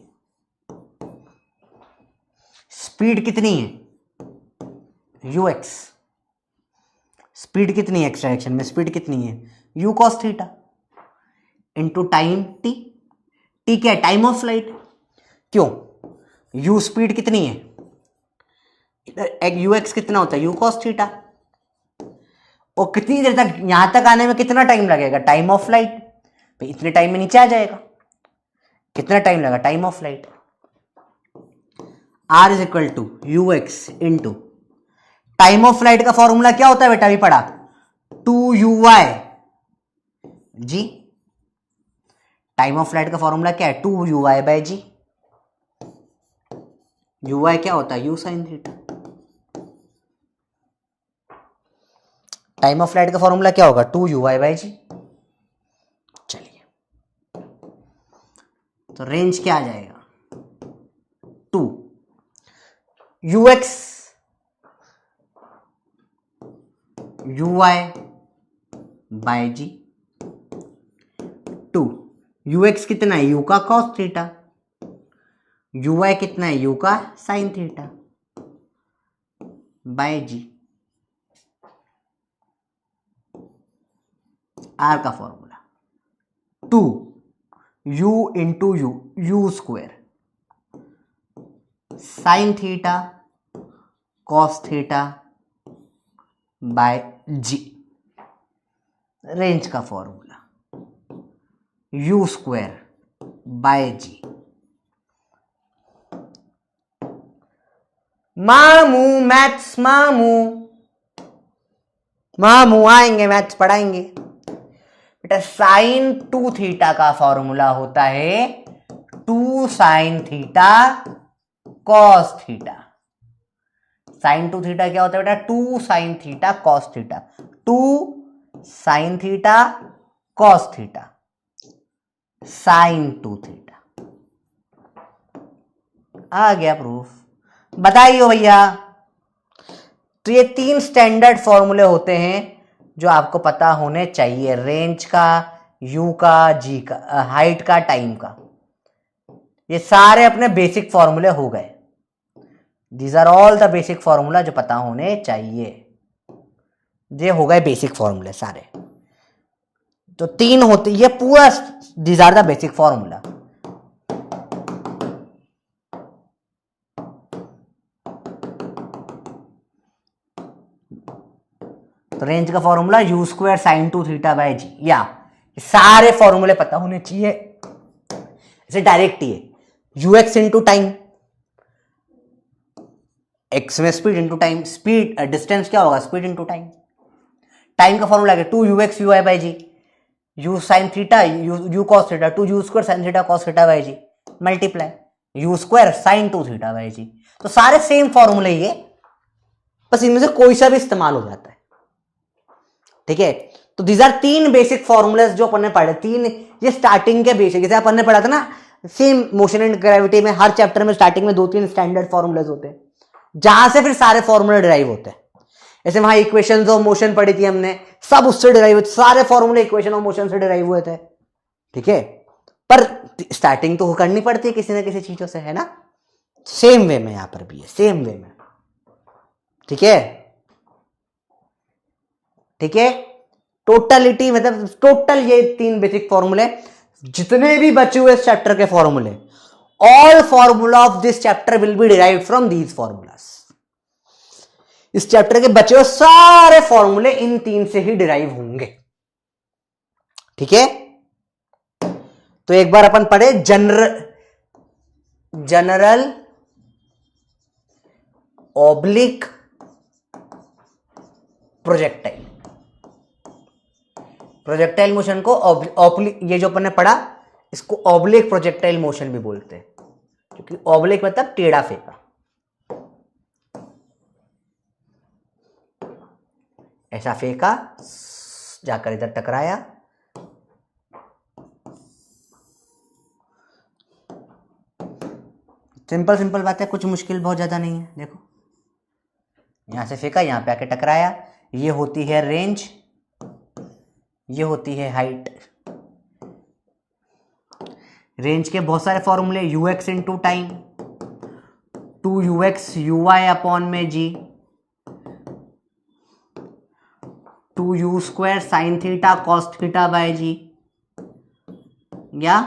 स्पीड कितनी है, यू एक्स, स्पीड कितनी है एक्स डायरेक्शन में, स्पीड कितनी है, you cos theta, into time T, T क्या है, टाइम ऑफ फ्लाइट। क्यों, यू स्पीड कितनी है, यू एक्स कितना होता है, यू कॉस थीटा। और कितनी देर तक, यहां तक आने में कितना टाइम लगेगा, टाइम ऑफ फ्लाइट, इतने टाइम में नीचे आ जाएगा। कितना टाइम लगा, time of flight. R is equal to U x into time of flight का फॉर्मूला क्या होता है बेटा, अभी पढ़ा, 2u(y) G. Time of flight का फॉर्मूला क्या है, 2u(y)/g। u(y) क्या होता है, u sin theta. Time of flight का फॉर्मूला क्या होगा, 2u(y)/g। चलिए, तो रेंज क्या आ जाएगा, 2ux uy/g, 2 ux कितना है, u का cos थीटा, uy कितना है, u का sin theta by g. R का formula 2u into u, u square sine theta cos theta by g. Range का formula u square by g. मामू maths, मामू मामू आएंगे, मैथ्स पढ़ाएंगे बेटा। साइन 2 थीटा का फॉर्मूला होता है 2 sine theta cos theta. Sine 2 theta क्या होता है बेटा, 2 sine theta cos theta, 2 sine theta cos theta sine 2 theta. आ गया प्रूफ, बताइए भैया। तो ये 3 स्टैंडर्ड फॉर्मूले होते हैं जो आपको पता होने चाहिए, रेंज का, यू का, जी का, हाइट का, टाइम का। ये सारे अपने बेसिक फॉर्मूले हो गए। These are all the basic formula जो पता होने चाहिए। ये हो गए बेसिक फॉर्मूले सारे। तो 3 होते, ये पूरा these are the basic formula. तो रेंज का formula u square sine 2 theta by g. या सारे फॉर्मूले पता होने चाहिए। इसे डायरेक्ट ही है, u x into time, x में speed into time, speed distance क्या होगा, स्पीड इंटू टाइम। टाइम का फॉर्मूला है 2ux(uy)/g, you sine theta u cos theta, 2u square sine theta cos theta by g multiply u square sine 2 theta by g. तो सारे same फॉर्मूले ये, बस इनमें से कोई सा भी इस्तेमाल हो जाता है, ठीक है। तो दीज आर 3 बेसिक फॉर्मूले जो अपन ने पढ़े, 3 ये स्टार्टिंग के बेसिक, जैसे अपन ने पढ़ा था ना सेम मोशन एंड ग्रेविटी में, हर चैप्टर में स्टार्टिंग में 2-3 स्टैंडर्ड फॉर्मूलेज होते हैं जहां से फिर सारे फॉर्मूले डिराइव होते हैं। जैसे वहां इक्वेशंस ऑफ मोशन पढ़ी थी हमने, सब उससे डिराइव हुए, सारे फॉर्मूले इक्वेशन ऑफ मोशन से डिराइव हुए थे, ठीक है। पर स्टार्टिंग तो करनी पड़ती है किसी ना किसी चीजों से, है ना। सेम वे में यहां पर भी है, सेम वे में, ठीक है, ठीक है। टोटलिटी मतलब टोटल ये 3 बेसिक फॉर्मूले जितने भी बचे हुए इस चैप्टर के फॉर्मूले, all formula of this chapter will be derived from these formulas. इस चैप्टर के बचे हुए सारे फॉर्मूले इन 3 से ही डिराइव होंगे। ठीक है, तो एक बार अपन पढ़े general oblique projectile. Projectile motion को ऑब्लिक, ये जो अपन ने पढ़ा इसको ऑब्लिक प्रोजेक्टाइल मोशन भी बोलते हैं, क्योंकि ऑब्लिक मतलब टेढ़ा फेंका। ऐसा फेंका, जाकर इधर टकराया, सिंपल सिंपल बात है, कुछ मुश्किल बहुत ज्यादा नहीं है। देखो यहां से फेंका, यहां पे आके टकराया, ये होती है रेंज, ये होती है हाइट। रेंज के बहुत सारे फॉर्मूले, u x into time, 2ux uy upon में g, 2u square sine theta cos theta by g, या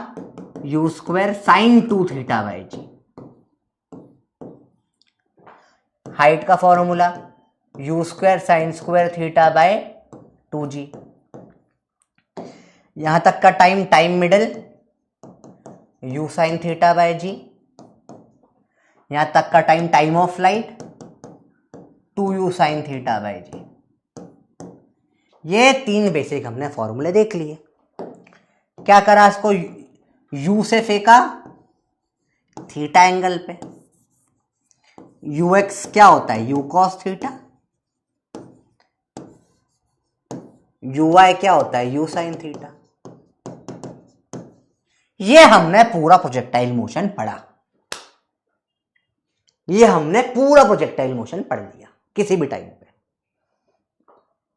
u square sine 2 theta by g. Height का formula u square sine square theta by 2g। यहां तक का time middle u sine theta by g. यहां तक का time of flight 2u sine theta by g. ये 3 basic हमने फॉर्मूले देख लिए। क्या करा, इसको u से फेंका थीटा एंगल पे, ux क्या होता है u cos थीटा, uy क्या होता है u sin थीटा। ये हमने पूरा प्रोजेक्टाइल मोशन पढ़ा, ये हमने पूरा प्रोजेक्टाइल मोशन पढ़ लिया किसी भी टाइम पे।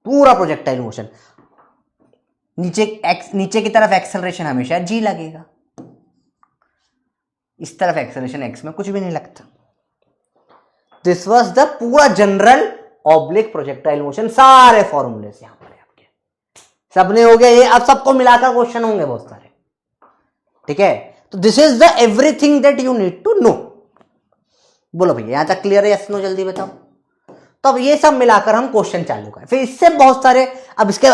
पूरा प्रोजेक्टाइल मोशन, नीचे की तरफ एक्सेलरेशन हमेशा g लगेगा, इस तरफ एक्सेलरेशन x में कुछ भी नहीं लगता। दिस वॉज द पूरा जनरल ऑब्लिक प्रोजेक्टाइल मोशन, सारे फॉर्मूले यहां पर आपके सबने हो गया। ये अब सबको मिलाकर क्वेश्चन होंगे बहुत सारे। ठीक है, तो this is the everything that you need to know. बोलो भैया यहां तक क्लियर है? यस नो जल्दी बताओ। तो अब ये सब मिलाकर हम क्वेश्चन चालू करें, फिर इससे बहुत सारे, अब इसके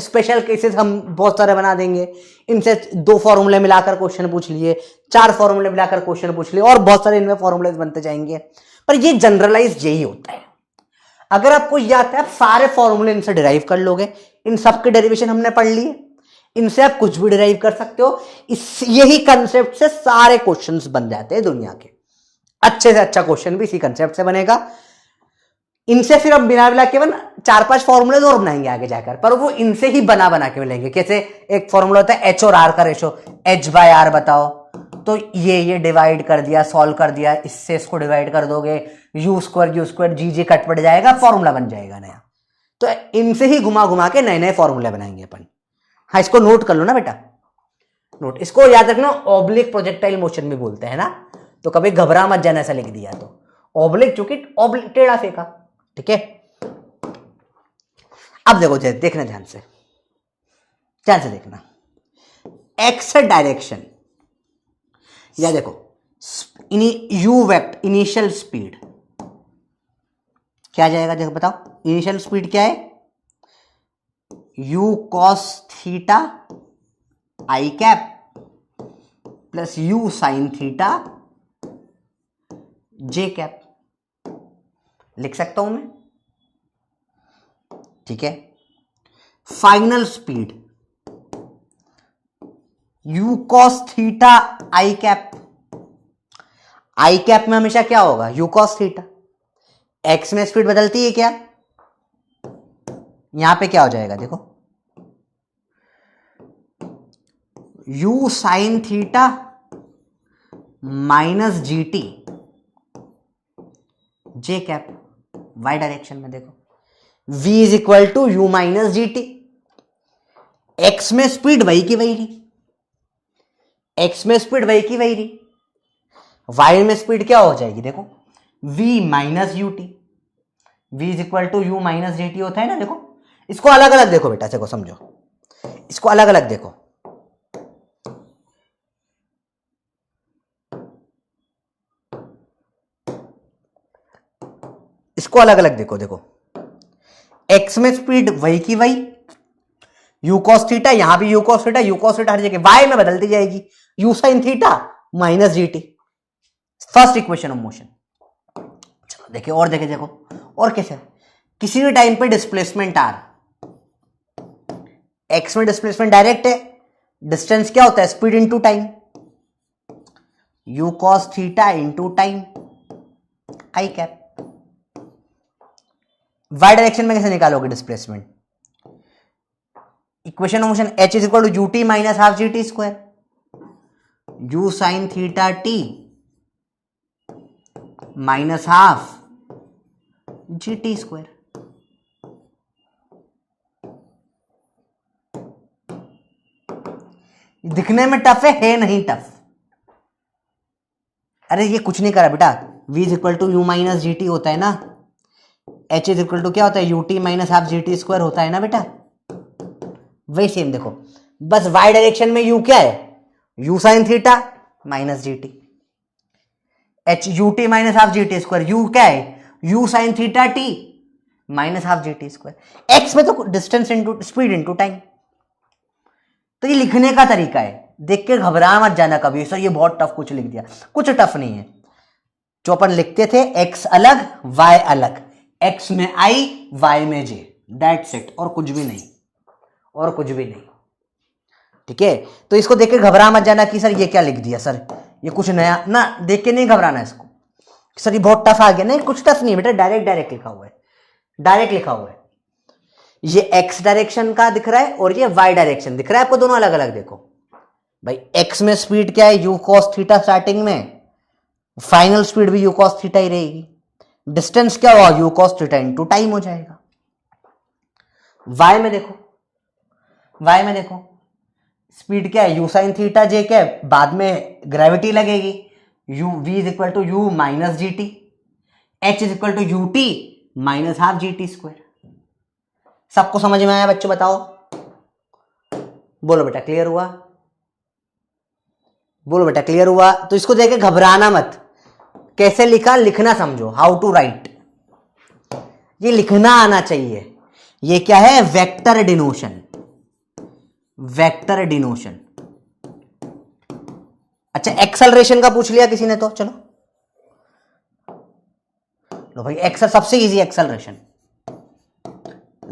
स्पेशल केसेस हम बहुत सारे बना देंगे। इनसे 2 फॉर्मूले मिलाकर क्वेश्चन पूछ लिए, 4 फॉर्मूले मिलाकर क्वेश्चन पूछ लिए, और बहुत सारे इनमें फॉर्मूले बनते जाएंगे। पर ये जनरलाइज यही होता है। अगर आपको याद है, आप सारे फॉर्मूले इनसे डिराइव कर लोगे। इन सब के डेरिवेशन हमने पढ़ लिए, इनसे आप कुछ भी डिराइव कर सकते हो। यही कंसेप्ट से सारे क्वेश्चंस बन जाते हैं दुनिया के। अच्छे से अच्छा क्वेश्चन भी इसी कंसेप्ट से बनेगा। इनसे फिर हम बिना केवल 4-5 फॉर्मूले और बनाएंगे आगे जाकर, पर वो इनसे ही बना के मिलेंगे। कैसे, एक फॉर्मूला होता है एच और आर का रेशो, h/r बताओ, तो ये डिवाइड कर दिया, सॉल्व कर दिया, इससे इसको डिवाइड कर दोगे, u स्क्वायर जी कट पड़ जाएगा, फॉर्मूला बन जाएगा नया। तो इनसे ही घुमा के नए नए फॉर्मूले बनाएंगे अपन। हाँ, इसको नोट कर लो ना बेटा, नोट, इसको याद रखना। ऑब्लिक प्रोजेक्टाइल मोशन भी बोलते हैं ना, तो कभी घबरा मत जाना ऐसा लिख दिया तो। ऑब्लिक चूंकि टेढ़ा फेंका। ठीक है, अब देखो, देखना ध्यान से देखना। एक्स डायरेक्शन, या देखो यू वेक्ट इनिशियल स्पीड क्या जाएगा, देखो बताओ इनिशियल स्पीड क्या है, u cos theta i cap plus u sine theta j cap. लिख सकता हूं मैं, ठीक है। Final speed u cos theta i cap. I cap में हमेशा क्या होगा, u cos थीटा। x में स्पीड बदलती है क्या, यहां पे क्या हो जाएगा, देखो u साइन थीटा माइनस जी t j cap. y direction में देखो v is equal to you minus ji t. X में स्पीड वही की वही रही, एक्स में स्पीड वही की वही रही, y में स्पीड क्या हो जाएगी, देखो v minus U T. v is equal to you minus ji T होता है ना। देखो इसको अलग अलग देखो बेटा, देखो समझो, इसको अलग अलग देखो। इसको अलग अलग देखो, देखो x में स्पीड वही की वही, u cos थीटा, यहां भी u cos थीटा, हर जगह y में बदलती जाएगी, u sin theta minus gt, first equation of motion. चलो देखिए और देखे, देखो और कैसे, किसी भी टाइम पे डिस्प्लेसमेंट r, x में डिस्प्लेसमेंट डायरेक्ट है, डिस्टेंस क्या होता है, speed into time, u cos theta into time I cap. y direction में कैसे निकालोगे displacement, equation of motion h is equal to U T minus half G T square, u sine theta t minus half G T square. दिखने में tough है नहीं tough. अरे ये कुछ नहीं करा बेटा, v is equal to you minus ji T होता है ना, h इज इक्वल टू क्या होता है, you T minus half G T square होता है ना बेटा, वही सेम देखो, बस y डायरेक्शन में u क्या है, u sine theta minus ji T, h you T minus half G T square, u क्या है, u sine theta t minus half G T square, x में तो distance into speed into time. तो ये लिखने का तरीका है, देख के घबरा मत जाना कभी सर ये बहुत टफ कुछ लिख दिया, कुछ टफ नहीं है। जो अपन लिखते थे x अलग y अलग, x में i y में j, दैट्स इट, और कुछ भी नहीं, और कुछ भी नहीं, ठीक है। तो इसको देख के घबरा मत जाना कि सर ये क्या लिख दिया, सर ये कुछ नया ना, देख के नहीं घबराना इसको, सर ये बहुत टफ आ गया, नहीं कुछ टफ नहीं बेटा, डायरेक्ट लिखा हुआ है, डायरेक्ट लिखा हुआ है। ये x डायरेक्शन का दिख रहा है और ये y डायरेक्शन दिख रहा है आपको, दोनों अलग अलग देखो भाई, x में स्पीड क्या है, u cos थीटा स्टार्टिंग में, फाइनल स्पीड भी u cos थीटा ही रहेगी, डिस्टेंस क्या हुआ, u cos theta into time हो जाएगा। y में देखो, y में देखो स्पीड क्या है, u sin थीटा j क्या है, बाद में ग्रेविटी लगेगी, u v is equal to u minus ji T, h is equal to U T minus half G T square. सबको समझ में आया बच्चों, बताओ, बोलो बेटा क्लियर हुआ, बोलो बेटा क्लियर हुआ। तो इसको देख के घबराना मत, कैसे लिखा लिखना समझो, हाउ टू राइट, ये लिखना आना चाहिए। ये क्या है, वेक्टर डिनोशन, वेक्टर डिनोशन। अच्छा एक्सेलरेशन का पूछ लिया किसी ने तो चलो लो भाई, एक्सल सबसे easy acceleration,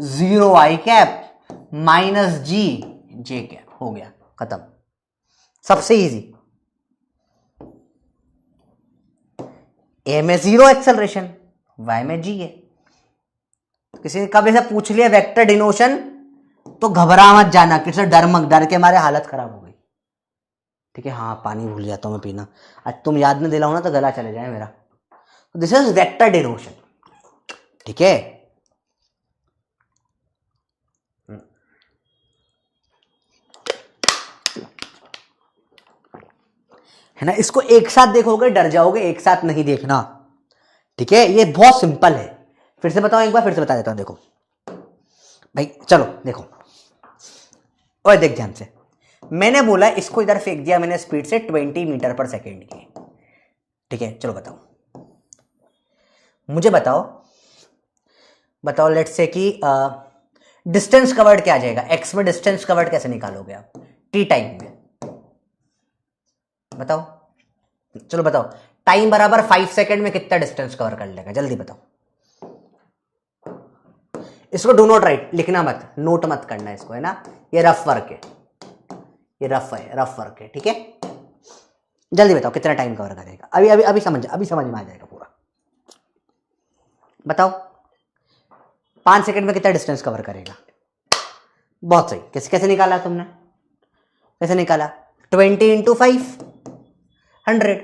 0 i cap minus g j cap, हो गया खत्म, सबसे इजी। ए में 0 एक्सेलरेशन, वाई में जी है। किसी ने कभी से पूछ लिया वेक्टर डिनोशन तो घबरा मत जाना कि सर डर के हमारे हालत खराब हो गई, ठीक है। हाँ पानी भूल जाता हूं मैं पीना, आज तुम याद नहीं दिलाओ ना तो गला चले जाए मेरा। दिस इज वेक्टर डिनोशन, ठीक है। है ना, इसको एक साथ देखोगे डर जाओगे, एक साथ नहीं देखना, ठीक है। ये बहुत सिंपल है, फिर से बताओ एक बार, फिर से बता देता हूं। देखो भाई चलो देखो, और देख ध्यान से, मैंने बोला इसको इधर फेंक दिया मैंने स्पीड से 20 मीटर पर सेकेंड की, ठीक है। चलो बताओ, मुझे बताओ, बताओ लेट्स से कि डिस्टेंस कवर्ड क्या आ जाएगा, एक्स में डिस्टेंस कवर्ड कैसे निकालोगे आप टी टाइम में, बताओ। चलो बताओ, टाइम बराबर 5 सेकेंड में कितना डिस्टेंस कवर कर लेगा, जल्दी बताओ। इसको डू नॉट राइट, लिखना मत, नोट मत करना इसको, है ना, ये रफ वर्क है, ये रफ वर्क है, ठीक है। जल्दी बताओ कितना टाइम कवर करेगा, अभी समझ में आ जाएगा पूरा। बताओ 5 सेकंड में कितना डिस्टेंस कवर करेगा, बहुत सही। कैसे निकाला तुमने, कैसे निकाला, 20 इंटू 5 100,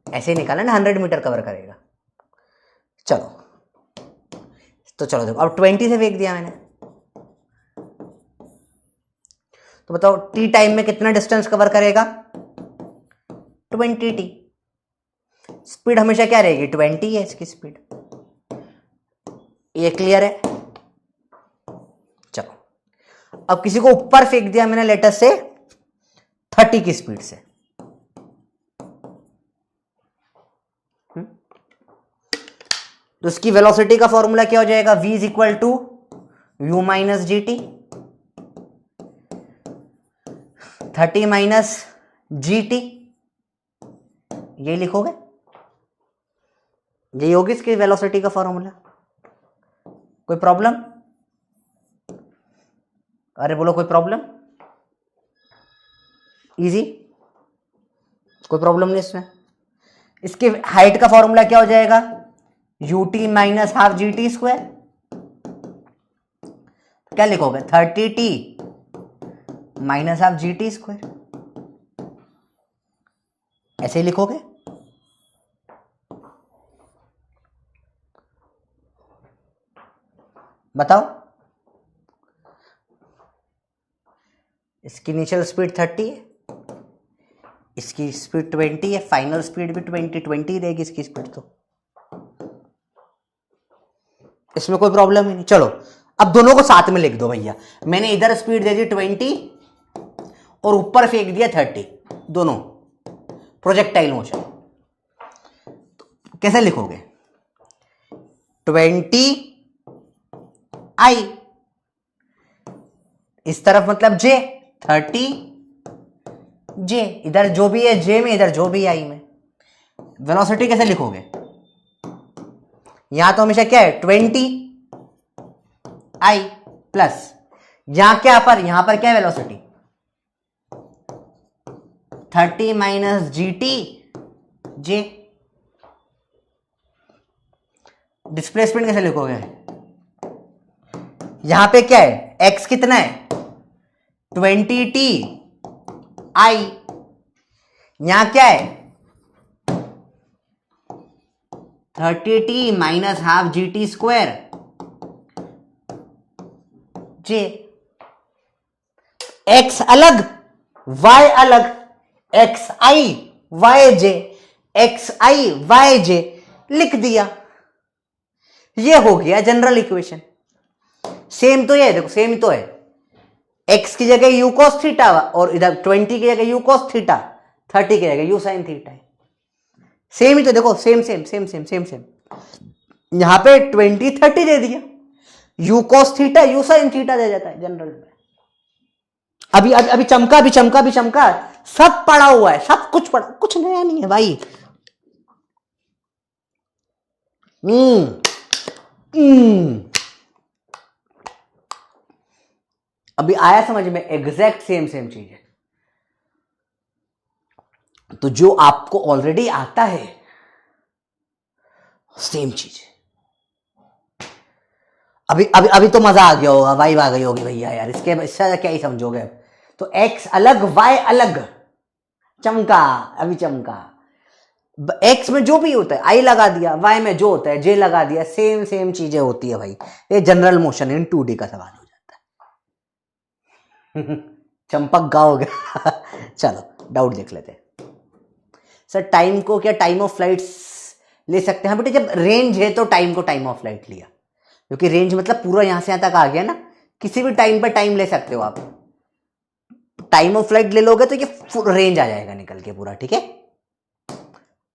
ऐसे ही निकाला ना, 100 मीटर कवर करेगा। चलो तो चलो देखो, अब 20 से फेंक दिया मैंने, तो बताओ टी टाइम में कितना डिस्टेंस कवर करेगा, 20 टी। स्पीड हमेशा क्या रहेगी, 20 है इसकी स्पीड, ये क्लियर है। चलो अब किसी को ऊपर फेंक दिया मैंने लेटर से 30 की स्पीड से, तो इसकी वेलोसिटी का फॉर्मूला क्या हो जाएगा, v is equal to you minus ji T, 30 minus ji T, ये लिखोगे, यही होगी इसकी वेलोसिटी का फॉर्मूला। कोई प्रॉब्लम? अरे बोलो कोई प्रॉब्लम? इजी, कोई प्रॉब्लम नहीं इसमें। इसके हाइट का फॉर्मूला क्या हो जाएगा, you T minus half G T square. क्या लिखोगे, 30t minus half G T square, ऐसे ही लिखोगे। बताओ, इसकी इनिशियल स्पीड 30 है, इसकी स्पीड 20 है, फाइनल स्पीड भी 20 रहेगी इसकी स्पीड। तो इसमें कोई प्रॉब्लम ही नहीं। चलो अब दोनों को साथ में लिख दो भैया। मैंने इधर स्पीड दे दी 20 और ऊपर फेंक दिया 30, दोनों प्रोजेक्टाइल मोशन। तो कैसे लिखोगे, 20 आई, इस तरफ मतलब जे, 30 जे, इधर जो भी है जे में, इधर जो भी आई में। वेलोसिटी कैसे लिखोगे, यहां तो हमेशा क्या है 20 आई प्लस, यहां पर क्या है वेलोसिटी, 30 माइनस जी टी जे। डिस्प्लेसमेंट कैसे लिखोगे, यहां पे क्या है, x कितना है 20t आई, यहां क्या है 30t minus half G T square j. x अलग y अलग, x i y j, x i y j लिख दिया, ये हो गया जनरल इक्वेशन। सेम तो ये है, देखो सेम तो है, x की जगह यू कॉस थीटा और इधर 20 की जगह यू कॉस थीटा, 30 की जगह यू साइन थीटा है। सेम ही तो, देखो same same same same same same. यहां पे 20 30 दे दिया, u cos theta u sine theta दे जाता है जनरल में। अभी अभी अभी चमका, अभी चमका, अभी चमका, सब पड़ा हुआ है, सब कुछ पड़ा, कुछ नया नहीं है भाई। अभी आया समझ में, एग्जैक्ट सेम सेम चीज है। तो जो आपको ऑलरेडी आता है सेम चीज है। अभी अभी अभी तो मजा आ गया होगा, वाइब आ गई होगी भैया यार, इससे क्या ही समझोगे। तो x अलग y अलग, चमका, अभी चमका। x में जो भी होता है i लगा दिया, y में जो होता है j लगा दिया, सेम सेम चीजें होती है भाई। ये जनरल मोशन इन 2D का सवाल हो जाता है। चंपक गाओगे। चलो डाउट देख लेते हैं। सर टाइम को क्या टाइम ऑफ फ्लाइट ले सकते हैं? बेटे जब रेंज है तो टाइम को टाइम ऑफ फ्लाइट लिया, क्योंकि रेंज मतलब पूरा यहां से यहां तक आ गया ना, किसी भी टाइम पर टाइम ले सकते हो आप। टाइम ऑफ फ्लाइट ले लोगे तो ये रेंज आ जाएगा निकल के पूरा, ठीक है।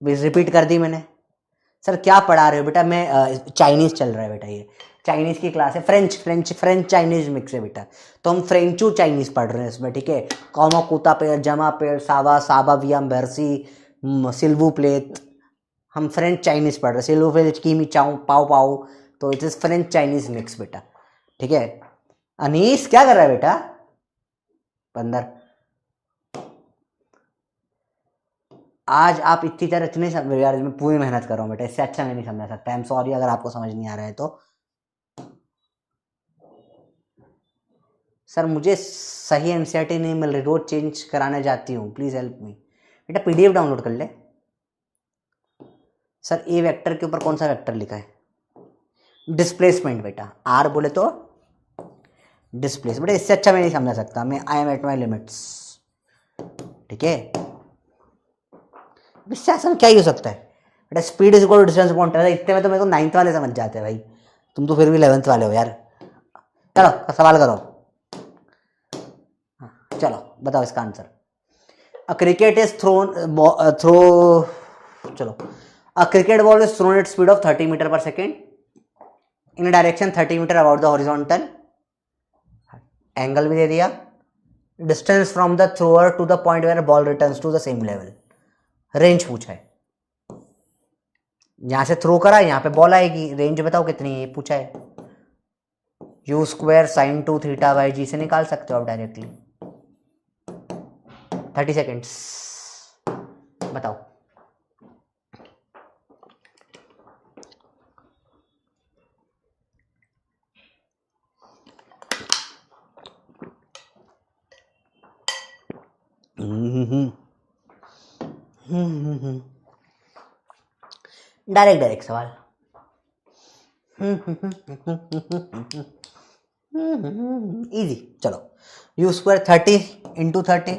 रिपीट कर दी मैंने। सर क्या पढ़ा रहे हो बेटा? मैं चाइनीज चल रहा है बेटा, ये चाइनीज की क्लास है, फ्रेंच चाइनीज मिक्स है बेटा। तो हम फ्रेंचू चाइनीज पढ़ रहे हैं इसमें, ठीक है। कौमा कुता पेड़, जमा पेड़, सावा साबा वियम बर्सी सिल्वू प्लेट, हम फ्रेंच चाइनीज पढ़ रहे हैं। सिल्वू प्लेट कीमी चाऊ पाओ पाओ, तो it is French Chinese mix बेटा, ठीक है। अनीस क्या कर रहा है बेटा? बंदर, आज आप इतनी तरह इतने यार, मैं पूरी मेहनत कर रहा हूँ बेटा, इससे अच्छा मैं नहीं समझा सकता। आई एम सॉरी अगर आपको समझ नहीं आ रहा है तो। सर मुझे सही एनसीईआरटी नहीं मिल रही, रोज चेंज कराने जाती हूँ, प्लीज हेल्प मी। बेटा पीडीएफ डाउनलोड कर ले। सर ए वेक्टर के ऊपर कौन सा वेक्टर लिखा है? डिस्प्लेसमेंट बेटा, आर बोले तो डिस्प्लेस। बेटा इससे अच्छा मैं नहीं समझा सकता, मैं I am at my limits, ठीक है। इससे आसान क्या ही हो सकता है बेटा? Speed is equal to distance upon time, इतने में तो मेरे को 9th वाले समझ जाते हैं भाई, तुम तो फिर भी 11th वाले हो यार। चलो सवाल करो, चलो बताओ इसका answer. A cricket is throw, चलो a cricket ball is thrown at speed of 30 metre per second in direction 30 metre about the horizontal, angle भी दे दिया, distance from the thrower to the point where ball returns to the same level, range पूछा है, यहां से throw करा यहां पे बॉल आएगी, रेंज बताओ कितनी है पूछा है। You square sine 2 theta by g से निकाल सकते हो आप डायरेक्टली। 30 सेकेंड्स बताओ। डायरेक्ट सवाल। इजी, चलो। U square 30 into 30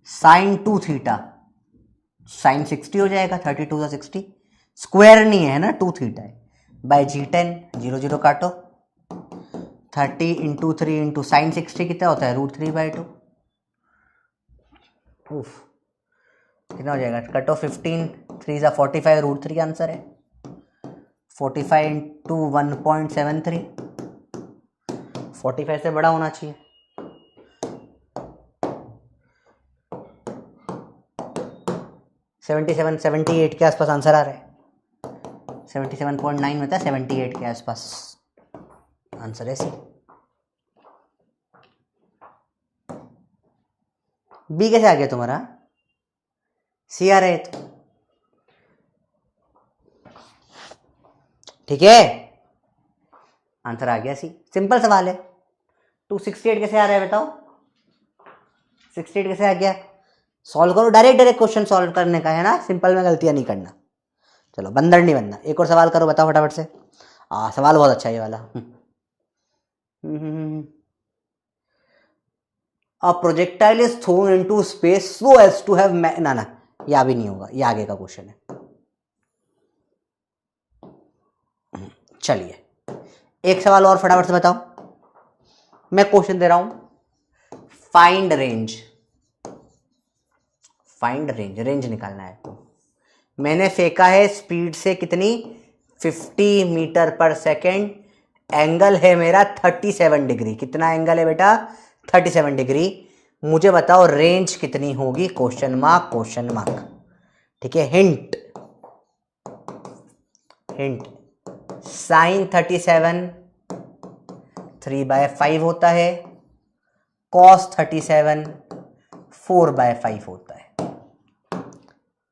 sine 2 theta, sine 60 हो जाएगा, 32 का 60, स्क्वायर नहीं है ना, 2 थीटा है, बाय जी 10, 0 0 काटो, 30 इंटू 3 इंटू साइन 60 कितना होता है, √3/2। उफ, कितना हो जाएगा, कटो 15, 3 सा 45, √3 आंसर है। 45 इंटू 1.73, 45 से बड़ा होना चाहिए। 77, 78 के आसपास आंसर आ रहा है, 77.9 होता है, 78 के आसपास आंसर है सी। बी कैसे आ गया तुम्हारा, सी आ रहा है तो ठीक है, आंसर आ गया सी, सिंपल सवाल है। 268 कैसे आ रहा है बताओ, 68 कैसे आ गया, सॉल्व करो, डायरेक्ट क्वेश्चन सॉल्व करने का है ना, सिंपल में गलतियां नहीं करना। चलो बंदर नहीं बनना, एक और सवाल करो, बताओ फटाफट से। सवाल बहुत अच्छा है ये वाला। A projectile is thrown into space so as to have ना या भी नहीं होगा, ये आगे का क्वेश्चन है। चलिए एक सवाल और फटाफट से बताओ, मैं क्वेश्चन दे रहा हूं, find range, find range, range निकालना है तो मैंने फेंका है स्पीड से कितनी, 50 मीटर पर सेकेंड, एंगल है मेरा 37 डिग्री, कितना एंगल है बेटा, 37 डिग्री, मुझे बताओ रेंज कितनी होगी, क्वेश्चन मार्क क्वेश्चन मार्क। ठीक है, हिंट, हिंट, साइन 37 3/5 होता है, कॉस 37 4/5 होता है।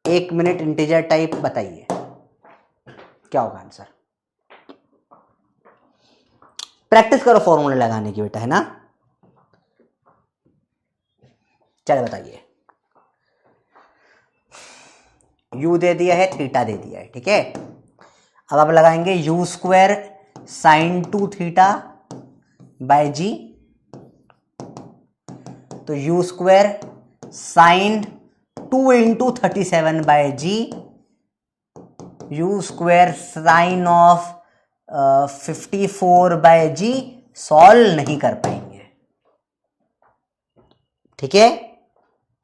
1 मिनट इंटीजर टाइप बताइए क्या होगा आंसर, प्रैक्टिस करो फॉर्मूला लगाने की बेटा, है ना। चलो बताइए, u दे दिया है, थीटा दे दिया है, ठीक है। अब आप लगाएंगे u square sine 2 theta by g, तो u square sine 2 into 37 by g, u square sine of 54 by g, solve नहीं कर पाएंगे, ठीक है,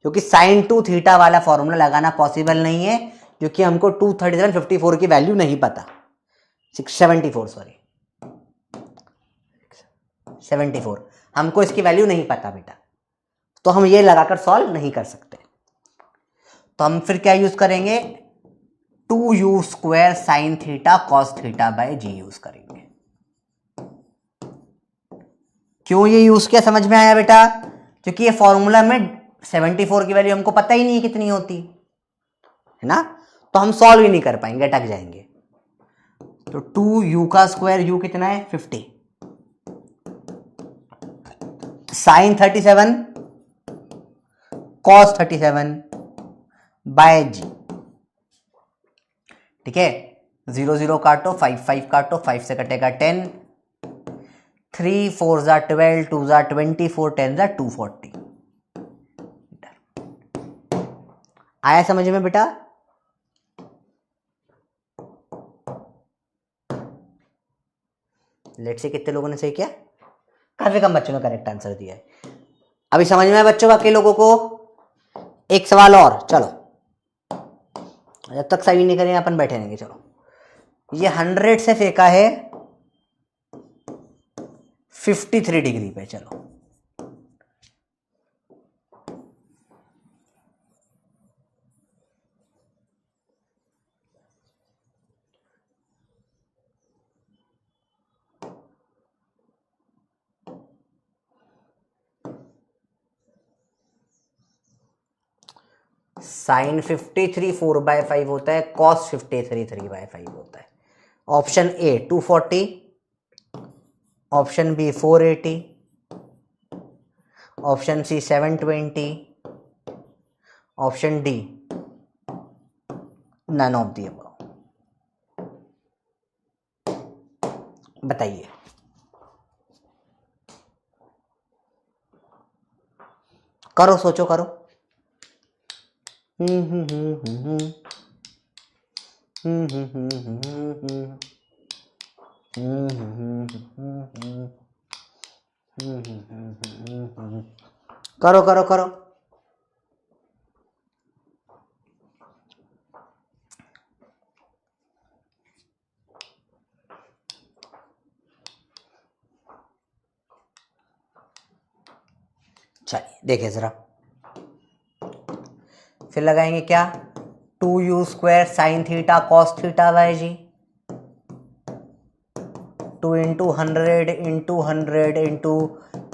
क्योंकि साइन 2 थीटा वाला फॉर्मूला लगाना पॉसिबल नहीं है, क्योंकि हमको 237 54 की वैल्यू नहीं पता, 674 सॉरी 74, हमको इसकी वैल्यू नहीं पता बेटा, तो हम ये लगाकर सॉल्व नहीं कर सकते। तो हम फिर क्या यूज करेंगे, 2u square sine theta cos theta by G use करेंगे। क्यों ये यूज किया समझ में आया बेटा, क्योंकि ये फॉर्मूला में 74 की वैल्यू हमको पता ही नहीं है कितनी होती है ना, तो हम सॉल्व ही नहीं कर पाएंगे, अटक जाएंगे। तो 2u का स्क्वायर, u कितना है 50, साइन 37 कॉस 37 बाय जी, ठीक है, 0 0 काटो, 5 5 काटो, 5 से कटेगा 10, 3 4 जा 12, 2 जा 24, 10 जा 240। आया समझ में बेटा, लेट से कितने लोगों ने सही किया, काफी कम बच्चों ने करेक्ट आंसर दिया है। अभी समझ में आया बच्चों बाकी लोगों को, एक सवाल और, चलो जब तक सही नहीं करेंगे अपन बैठे रहेंगे। चलो, ये 100 से फेंका है 53 डिग्री पे। चलो, साइन 53 4/5 होता है, कॉस 53 3/5 होता है। Option A 240, option B 480, option C 720, option D none of the above. बताइए। करो, सोचो, करो। करो करो करो। चलिए देखिए जरा, फिर लगाएंगे क्या, 2u² sine theta cos theta by ji, 2 into 100 into 100 into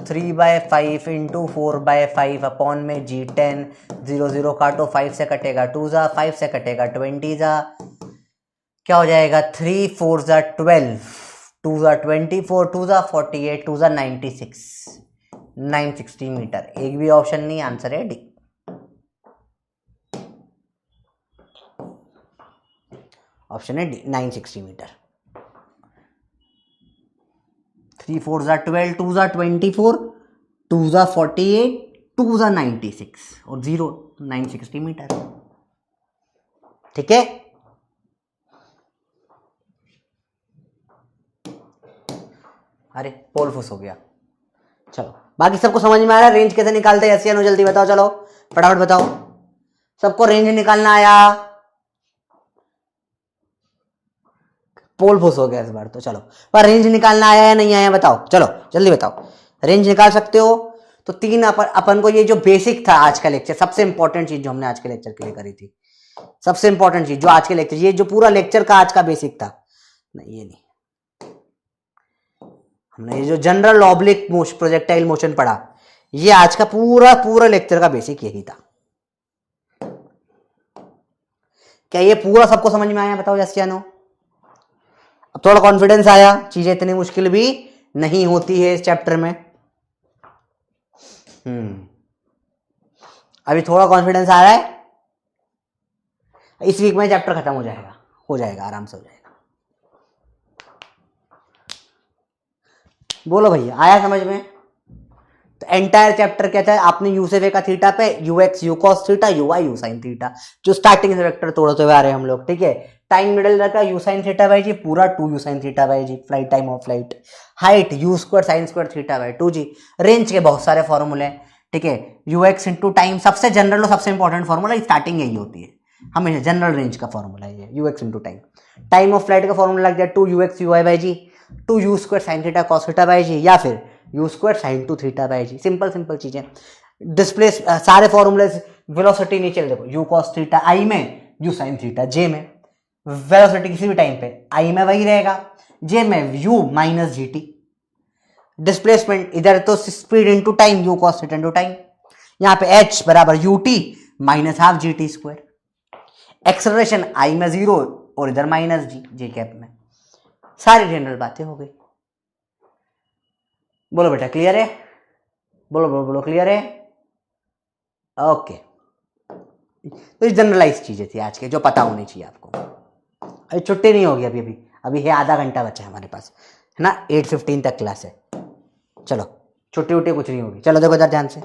3/5 into 4/5 upon में g10। 0 0 काटो, 5 से कटेगा 2 जा, 5 से कटेगा 20 जा, क्या हो जाएगा 3 4 जा 12, 2 जा 24, 2 जा 48, 2 जा 96, 960 मीटर। एक भी ऑप्शन नहीं, आंसर है डी। ऑप्शन है डी, 960 मीटर। 3 4 जा 12, 2 जा 24, 2 जा 48, 2 जा 96 और 0 960 मीटर। ठीक है, अरे पोल फुस हो गया। चलो, बाकी सबको समझ में आ रहा है रेंज कैसे निकालते हैं? एस या नो, जल्दी बताओ, चलो फटाफट बताओ। सबको रेंज निकालना आया? पोल फुस हो गया इस बार तो। चलो, पर रेंज निकालना आया या नहीं आया बताओ, चलो जल्दी बताओ। रेंज निकाल सकते हो तो तीन अपन को ये जो बेसिक था आज का लेक्चर, सबसे इंपॉर्टेंट चीज जो हमने आज के लेक्चर के लिए करी थी, सबसे इंपॉर्टेंट चीज जो आज के लेक्चर, ये जो पूरा लेक्चर का आज का बेसिक था, नहीं ये नहीं, हमने ये जो जनरल ऑब्लिक प्रोजेक्टाइल मोशन पढ़ा, ये आज का पूरा पूरा लेक्चर का बेसिक यही था। क्या ये पूरा सबको समझ में आया? बताओ यस या नो। अब थोड़ा कॉन्फिडेंस आया, चीजें इतनी मुश्किल भी नहीं होती है इस चैप्टर में। अभी थोड़ा कॉन्फिडेंस आ रहा है, इस वीक में चैप्टर खत्म हो जाएगा आराम से हो जाएगा। बोलो भैया, आया समझ में? तो एंटायर चैप्टर कहता है आपने यू से का थीटा पे ux u cos theta uy u sin theta, जो स्टार्टिंग से वेक्टर तोड़ते हुए आ रहे हैं हम लोग। ठीक है, टाइम मिडिल रखा u sin theta by G, पूरा 2u sin theta by G, flight time of flight, height u² sin² theta by 2g। Range के बहुत सारे फॉर्मूले, ठीक है, ux इंटू टाइम सबसे जनरल और सबसे इंपॉर्टेंट फॉर्मूला, स्टार्टिंग यही होती है हमेशा, जनरल रेंज का फॉर्मूला है ux into time. Time of flight का फॉर्मूला लग जाए 2ux uy by g, 2u² sin theta cos theta by g, या फिर u² sin 2 theta by g. Simple simple चीजें। डिस्प्लेस सारे फॉर्मूले, वेलोसिटी नीचे देखो, u cos थीटा i में, u sin थीटा j में। वेलोसिटी किसी भी टाइम पे i में वही रहेगा, j में u minus G T. Displacement इधर तो speed into time, u cos theta into time. यहाँ पे h बराबर ut minus half G T square. Acceleration i में 0 और इधर माइनस जी, जे कैप में। सारी जनरल बातें हो गई। बोलो बेटा क्लियर है? बोलो बोलो बोलो, क्लियर है? ओके, तो ये जनरलाइज चीजें थी आज के जो पता होनी चाहिए आपको। अभी छुट्टी नहीं होगी, अभी अभी अभी है, आधा घंटा बचा है हमारे पास, है ना, 8:15 तक क्लास है। चलो, छुट्टी उट्टी कुछ नहीं होगी। चलो देखो इधर ध्यान से,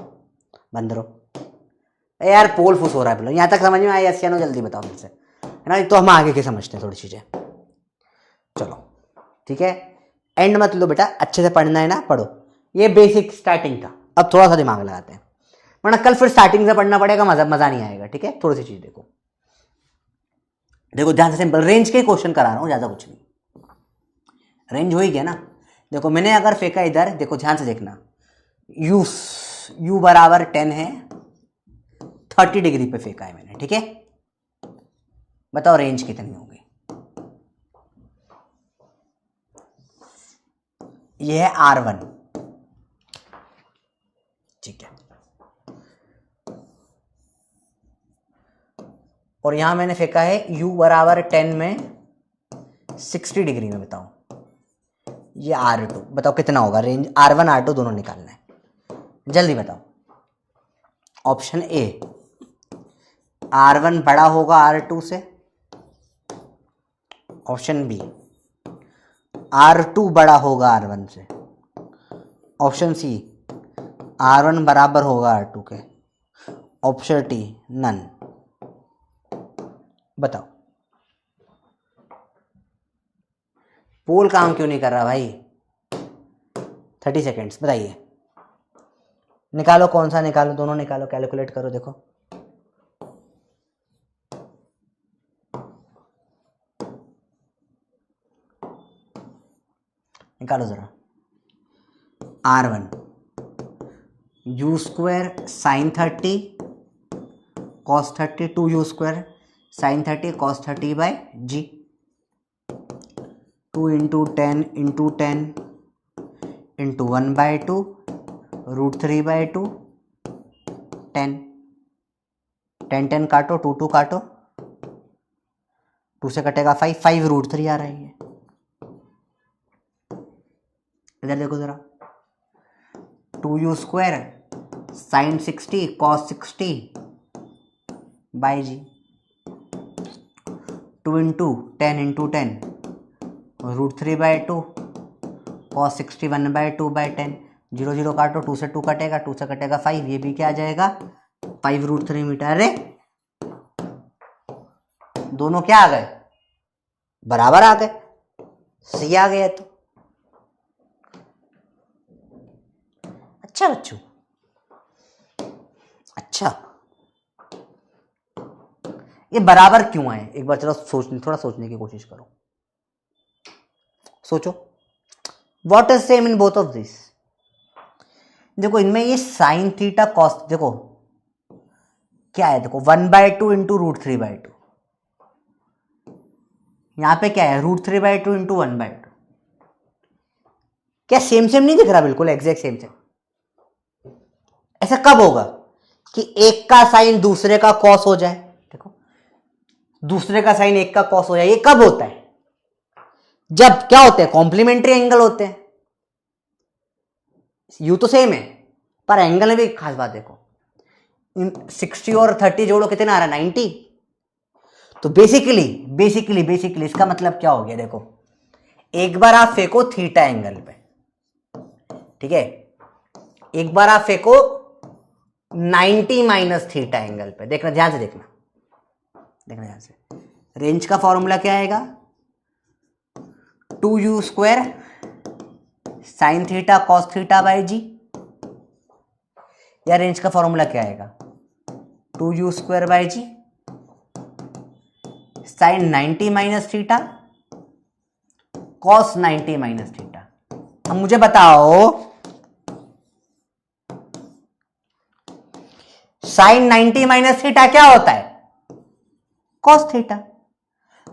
बंद रहो। यार पोल फुस हो रहा है, बोलो यहाँ तक समझ में आया? यस या नो, जल्दी बताओ मेरे से, है ना, तो हम आगे के समझते हैं थोड़ी चीजें। चलो ठीक है, एंड मत लो बेटा, अच्छे से पढ़ना है ना, पढ़ो। ये बेसिक स्टार्टिंग था, अब थोड़ा सा दिमाग लगाते हैं, वरना कल फिर स्टार्टिंग से पढ़ना पड़ेगा, मजा नहीं आएगा। ठीक है, थोड़ी सी चीज देखो। देखो ध्यान से, सिंपल रेंज के क्वेश्चन करा रहा हूं, ज्यादा कुछ नहीं। रेंज हो ही गया ना। देखो मैंने अगर फेंका इधर, देखो ध्यान से देखना, यू बराबर 10 है, 30 डिग्री पे फेंका है मैंने, ठीक है। बताओ रेंज कितनी होगी। ये है R1, ठीक है। और यहां मैंने फेंका है u बराबर 10 में 60 डिग्री में। बताओ ये R2, बताओ कितना होगा रेंज। R1 R2 दोनों निकालना है, जल्दी बताओ। ऑप्शन ए, R1 बड़ा होगा R2 से। ऑप्शन बी, R2 बड़ा होगा R1 से। ऑप्शन सी, R1 बराबर होगा R2 के। Option D, none. बताओ। पोल काम क्यों नहीं कर रहा भाई। 30 सेकेंड्स, बताइए। निकालो, कौन सा निकालो, दोनों निकालो, कैलकुलेट करो, देखो। निकालो जरा। R1 u square sine 30 cos 30, 2u square sine 30 cos 30 by ji. 2 into 10 into 10 into 1/2 √3/2 10 10 10 काटो, 2 2 काटो, 2 से कटेगा 5 5 √3 आ रही है। इधर देखो जरा, 2u square sine 60 cos 60 by ji. 2 into 10 into 10 √3/2 cos 60 1/2 by 10। 0 0 काटो, 2 से 2 कटेगा, 2 से कटेगा 5, ये भी क्या आ जाएगा 5 √3 मीटर। अरे दोनों क्या आ गए, बराबर आ गए, सही आ गया। तो अच्छा बच्चों, अच्छा ये बराबर क्यों आए, एक बार चलो थोड़ा सोचने की कोशिश करो, सोचो। What is same in both of this. देखो इनमें ये साइन थीटा कॉस, देखो क्या है, देखो 1/2 इंटू √3/2, यहां पे क्या है √3/2 इंटू 1/2। क्या सेम सेम नहीं दिख रहा, बिल्कुल एग्जैक्ट सेम सेम। ऐसा कब होगा कि एक का साइन दूसरे का कॉस हो जाए। देखो दूसरे का साइन एक का कॉस हो जाए, ये कब होता है, जब क्या होते हैं कॉम्प्लीमेंट्री एंगल होते हैं। यू तो सेम है पर एंगल में भी एक खास बात देखो, 60 और 30 जोड़ो कितना आ रहा है 90। तो बेसिकली इसका मतलब क्या हो गया, देखो एक बार आप फेंको थीटा एंगल पे, ठीक है, एक बार आप फेंको 90 माइनस थीटा एंगल पे। देखना ध्यान से, देखना ध्यान से। रेंज का फॉर्मूला क्या आएगा, 2u square sine theta cos theta by g, या रेंज का फॉर्मूला क्या आएगा 2u square by g sine 90 minus theta cos 90 minus theta. अब मुझे बताओ साइन 90 माइनस थीटा क्या होता है, cos theta.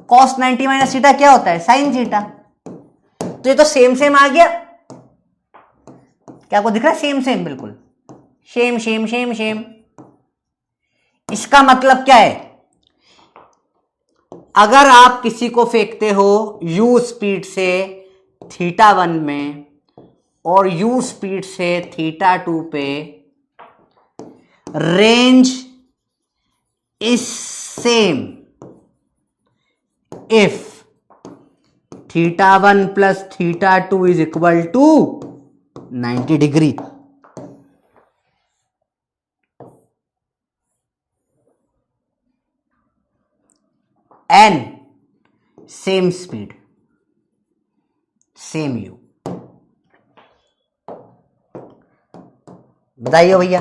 Cos 90 minus theta क्या होता है, साइन थीटा। तो ये तो सेम सेम आ गया, क्या आपको दिख रहा है, सेम सेम, बिल्कुल सेम सेम सेम सेम। इसका मतलब क्या है, अगर आप किसी को फेंकते हो u स्पीड से θ1 में और u स्पीड से θ2 पे, range is same if θ1 plus θ2 is equal to 90 degree. And same speed same u. बताइए भैया,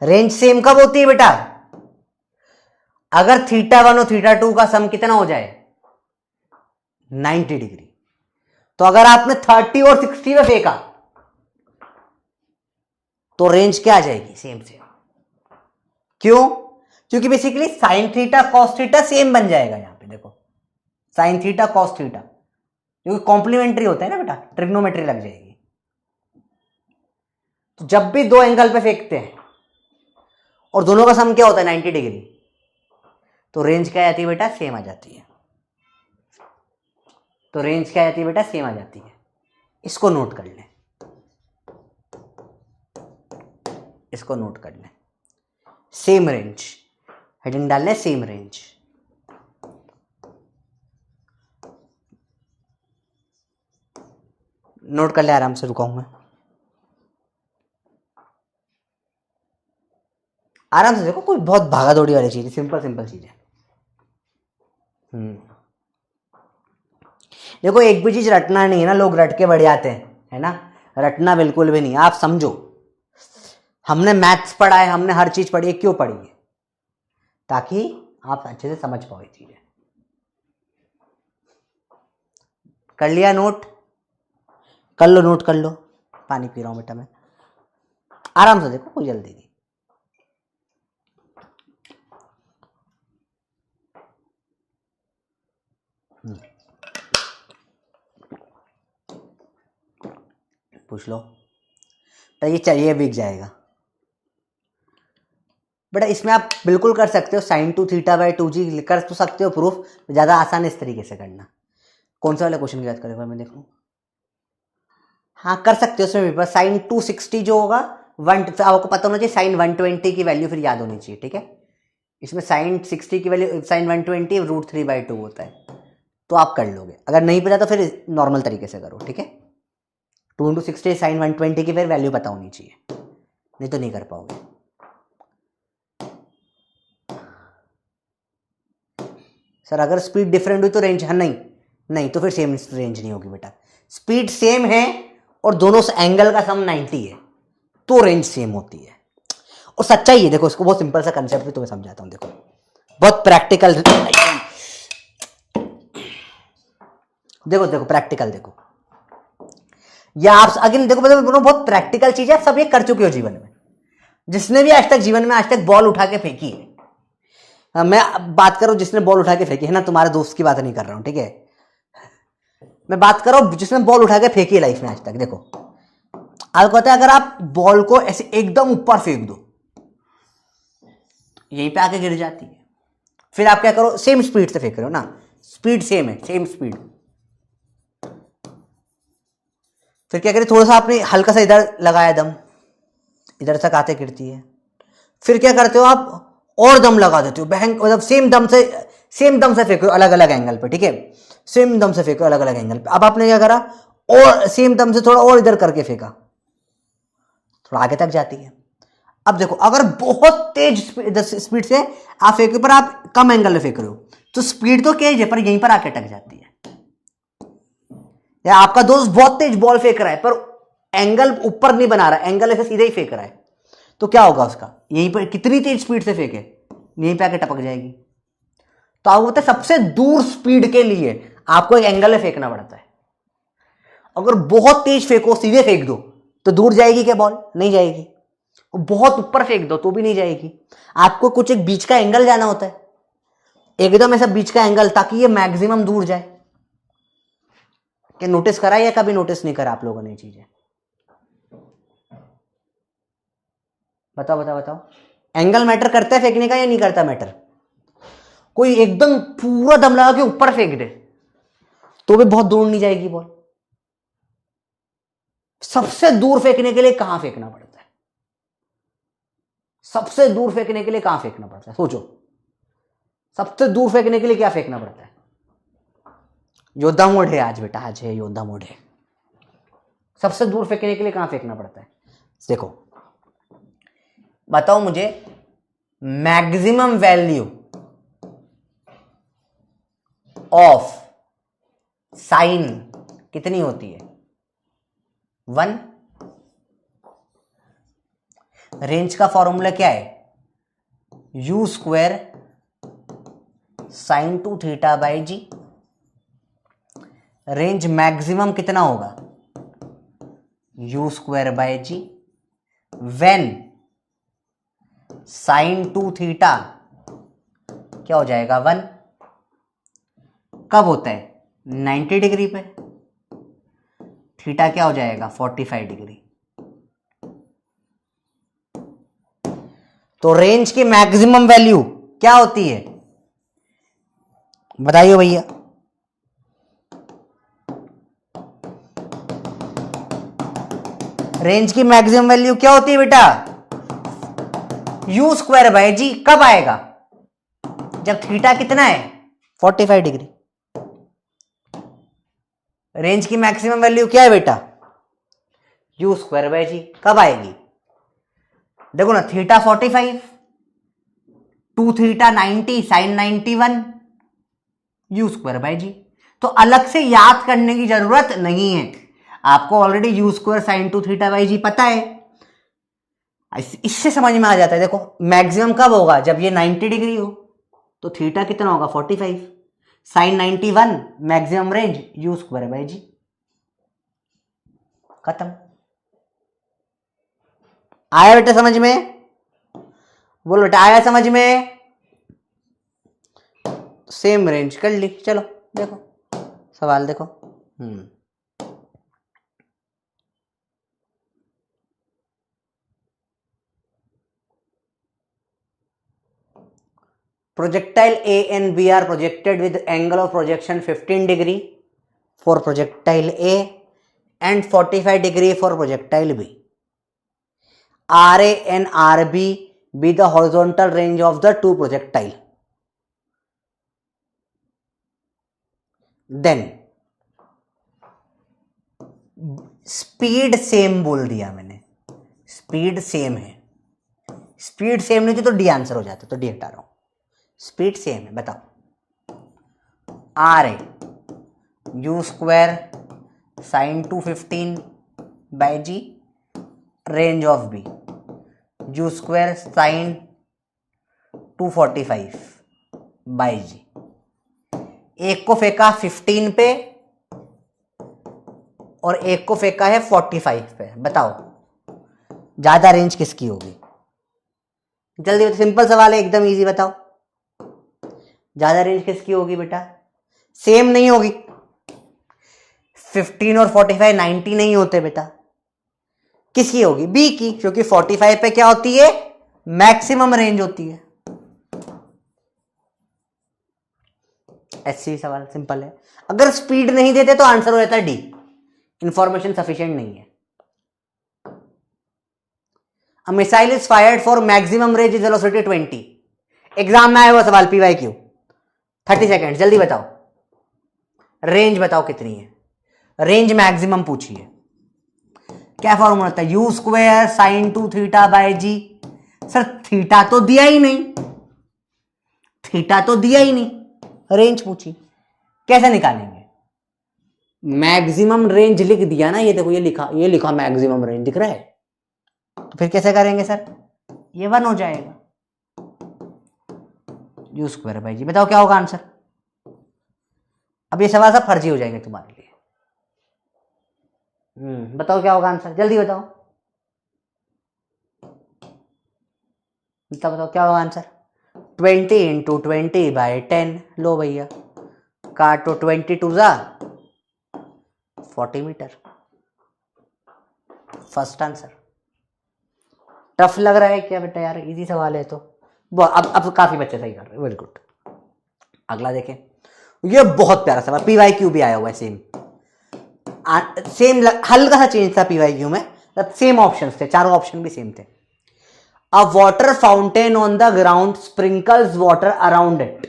रेंज सेम कब होती है बेटा? अगर θ1 और θ2 का सम कितना हो जाए 90 डिग्री। तो अगर आपने 30 और 60 में फेंका तो रेंज क्या आ जाएगी? Same same. क्यों? क्योंकि basically sign theta cos theta same बन जाएगा। यहां पे देखो साइन थीटा कॉस थीटा, क्योंकि कॉम्प्लीमेंट्री होता है ना बेटा, ट्रिग्नोमेट्री लग जाएगी। तो जब भी दो एंगल पे फेंकते हैं और दोनों का सम क्या होता है 90 डिग्री, तो रेंज क्या आती है बेटा? सेम आ जाती है। तो रेंज क्या आती है बेटा? सेम आ जाती है। इसको नोट कर लें, इसको नोट कर लें। सेम रेंज, हेडिंग डाल लें सेम रेंज। नोट कर ले आराम से, रुकाऊं मैं। आराम से देखो, कोई बहुत भागा दौड़ी वाली चीज है, सिंपल सिंपल चीज है। देखो एक भी चीज रटना नहीं है ना, लोग रट के बढ़ जाते हैं, है ना। रटना बिल्कुल भी नहीं, आप समझो। हमने मैथ्स पढ़ा है, हमने हर चीज पढ़ी है, क्यों पढ़ी है? ताकि आप अच्छे से समझ पाओ ये चीजें। कर लिया नोट? कर लो नोट, कर लो। पानी पी रहा हूं बेटा मैं, आराम से देखो, कोई जल्दी नहीं। पूछ लो। तो ये चलिए बिक जाएगा बेटा। इसमें आप बिल्कुल कर सकते हो, साइन 2 θ/2g कर तो सकते हो प्रूफ, ज्यादा आसान इस तरीके से करना। कौन सा वाला क्वेश्चन की बात करेगा मैं देखूं? हाँ कर सकते हो उसमें भी, साइन 260 जो होगा 1, आपको पता होना चाहिए साइन 120 की वैल्यू फिर याद होनी चाहिए, ठीक है। इसमें साइन 60 की वैल्यू साइन 120 √3/2 होता है, तो आप कर लोगे। अगर नहीं पता तो फिर नॉर्मल तरीके से करो, ठीक है। 2 × 60 साइन 120 की फिर वैल्यू पता होनी चाहिए, नहीं तो नहीं कर पाओगे। सर अगर स्पीड डिफरेंट हुई तो रेंज है? नहीं नहीं, तो फिर सेम रेंज नहीं होगी बेटा। स्पीड सेम है और दोनों से एंगल का सम 90 है, तो रेंज सेम होती है। और सच्चाई है, देखो इसको बहुत सिंपल सा कंसेप्ट भी तुम्हें समझाता हूं। देखो बहुत प्रैक्टिकल, देखो देखो प्रैक्टिकल देखो, या आप अगेन देखो, मतलब बहुत प्रैक्टिकल चीज है, आप सब ये कर चुके हो जीवन में। जिसने भी आज तक जीवन में आज तक बॉल उठा के फेंकी है, मैं बात करूं जिसने बॉल उठा के फेंकी है ना, तुम्हारे दोस्त की बात नहीं कर रहा हूं, ठीक है। मैं बात कर रहा हूं जिसने बॉल उठा के फेंकी है लाइफ में आज तक। देखो आपको कहता है अगर आप बॉल को ऐसे एकदम ऊपर फेंक दो, यहीं पे आके गिर जाती है। फिर आप क्या करो, सेम स्पीड से फेंक रहे हो ना, स्पीड सेम है, सेम स्पीड। फिर क्या करें, थोड़ा सा आपने हल्का सा इधर लगाया दम, इधर तक आते गिरती है। फिर क्या करते हो आप, और दम लगा देते हो, मतलब सेम दम से फेंको अलग अलग एंगल पे, ठीक है। सेम दम से फेंको अलग अलग एंगल पे। अब आपने क्या करा, और सेम दम से थोड़ा और इधर करके फेंका, थोड़ा आगे तक जाती है। अब देखो अगर बहुत तेज स्पीड से आप फेंके, पर आप कम एंगल में फेंक रहे हो, तो स्पीड तो तेज है पर यहीं पर आके टक जाती है। या आपका दोस्त बहुत तेज बॉल फेंक रहा है पर एंगल ऊपर नहीं बना रहा, एंगल ऐसे सीधे ही फेंक रहा है, तो क्या होगा उसका, यहीं पर कितनी तेज स्पीड से फेंके यहीं पे आके टपक जाएगी। तो आपको पता है सबसे दूर स्पीड के लिए आपको एक एंगल में फेंकना पड़ता है। अगर बहुत तेज फेंको, सीधे फेंक दो, तो दूर जाएगी क्या बॉल? नहीं जाएगी। और बहुत ऊपर फेंक दो तो भी नहीं जाएगी। आपको कुछ एक बीच का एंगल जाना होता है, एकदम ऐसा बीच का एंगल, ताकि ये मैक्सिमम दूर जाए। क्या नोटिस करा या कभी नोटिस नहीं करा आप लोगों ने ये चीजें? बताओ बताओ बताओ, एंगल मैटर करता है फेंकने का या नहीं करता मैटर? कोई एकदम पूरा दम लगा के ऊपर फेंक दे तो भी बहुत दूर नहीं जाएगी बॉल। सबसे दूर फेंकने के लिए कहां फेंकना पड़ता है? सबसे दूर फेंकने के लिए कहां फेंकना पड़ता है? सोचो, सबसे दूर फेंकने के लिए क्या फेंकना पड़ता है? योद्धा मोड है आज बेटा, आज है योद्धा मोड है। सबसे दूर फेंकने के लिए कहां फेंकना पड़ता है? देखो बताओ मुझे, मैक्सिमम वैल्यू ऑफ साइन कितनी होती है? 1। रेंज का फॉर्मूला क्या है? You square sine 2 theta by G. Range maximum कितना होगा? U square by G when sine 2 theta क्या हो जाएगा 1। कब होता है? 90 डिग्री पे। थीटा क्या हो जाएगा? 45 डिग्री। तो रेंज की मैक्सिमम वैल्यू क्या होती है बताइए भैया? रेंज की मैक्सिमम वैल्यू क्या होती है बेटा? U square by g. कब आएगा? जब थीटा कितना है? 45 डिग्री। रेंज की मैक्सिमम वैल्यू क्या है बेटा? U square by g. कब आएगी? देखो ना, theta 45, 2 theta 90, sine 91, u square by g. तो अलग से याद करने की जरूरत नहीं है, आपको already u square sine 2 theta by g पता है। इससे समझ में आ जाता है। देखो मैक्सिमम कब होगा? जब ये 90 डिग्री हो। तो थीटा कितना होगा? 45, sine 91, maximum range u square by g. खत्म। आया बेटा समझ में? बोलो बेटा आया समझ में? सेम रेंज कर ली। चलो देखो सवाल देखो। Projectile A and B are projected with angle of projection 15 degree for projectile A and 45 degree for projectile B. RA and RB be the horizontal range of the two projectile. Then speed same बोल दिया मैंने, speed same है। Speed same नहीं थी तो D answer हो जाता, तो डी हटा रहा हूं। स्पीड सेम है, बताओ। R A u square sine 215 by g, range of B u square sine 245 by g. एक को फेंका 15 पे और एक को फेंका है 45 पे। बताओ ज्यादा रेंज किसकी होगी? जल्दी, सिंपल सवाल है, एकदम इजी। बताओ ज्यादा रेंज किसकी होगी बेटा? सेम नहीं होगी। 15 और 45 90 नहीं होते बेटा। किसकी होगी? बी की, क्योंकि 45 पे क्या होती है? मैक्सिमम रेंज होती है। ऐसी सवाल सिंपल है। अगर स्पीड नहीं देते तो आंसर हो जाता है डी, इंफॉर्मेशन सफिशिएंट नहीं है। A missile is fired for maximum range is velocity 20. Exam में आया हुआ सवाल, PYQ 30 सेकेंड, जल्दी बताओ रेंज बताओ कितनी है? रेंज मैक्सिमम पूछिए। क्या फॉर्मूला होता है? You square sine 2 theta by g. Sir theta तो दिया ही नहीं, थीटा तो दिया ही नहीं, रेंज पूछी, कैसे निकालेंगे? मैक्सिमम रेंज लिख दिया ना, ये देखो ये लिखा मैक्सिमम रेंज दिख रहा है, तो फिर कैसे करेंगे सर? ये 1 हो जाएगा यू स्क्वायर बाई जी। बताओ क्या होगा आंसर? अब ये सवाल सब फर्जी हो जाएंगे तुम्हारे लिए। बताओ क्या होगा आंसर? जल्दी बताओ, बताओ क्या होगा आंसर? 20 into 20 by 10। लो भैया काटो, 20 टू जा 40 मीटर। First answer. टफ लग रहा है क्या बेटा? यार इजी सवाल है तो अब काफी बच्चे सही कर रहे हैं, वेरी गुड। अगला देखें, ये बहुत प्यारा सवाल, PYQ भी आया हुआ है सेम हल्का सा चेंज था PYQ में, सेम ऑप्शंस थे, चारों ऑप्शन भी सेम थे। A water fountain on the ground sprinkles water around it.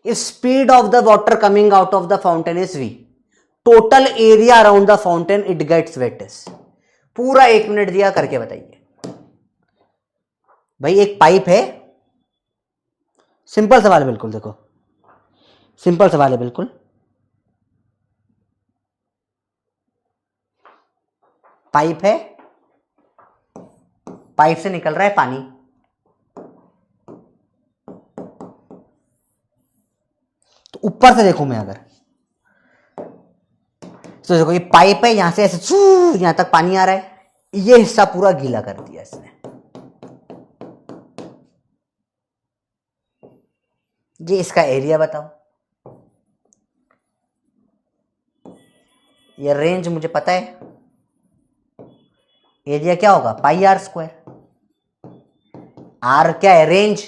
If speed of the water coming out of the fountain is v, total area around the fountain it gets wet is. पूरा 1 minute दिया, करके बताइए भाई। एक pipe है, simple सवाल है बिल्कुल, देखो सिंपल सवाल है बिल्कुल। पाइप है, पाइप से निकल रहा है पानी, तो ऊपर से देखूं मैं अगर, तो देखो ये पाइप है, यहां से ऐसे यहां तक पानी आ रहा है, ये हिस्सा पूरा गीला कर दिया इसने। ये इसका एरिया बताओ। ये रेंज मुझे पता है, एरिया क्या होगा, पाई आर स्क्वायर। आर क्या है, रेंज,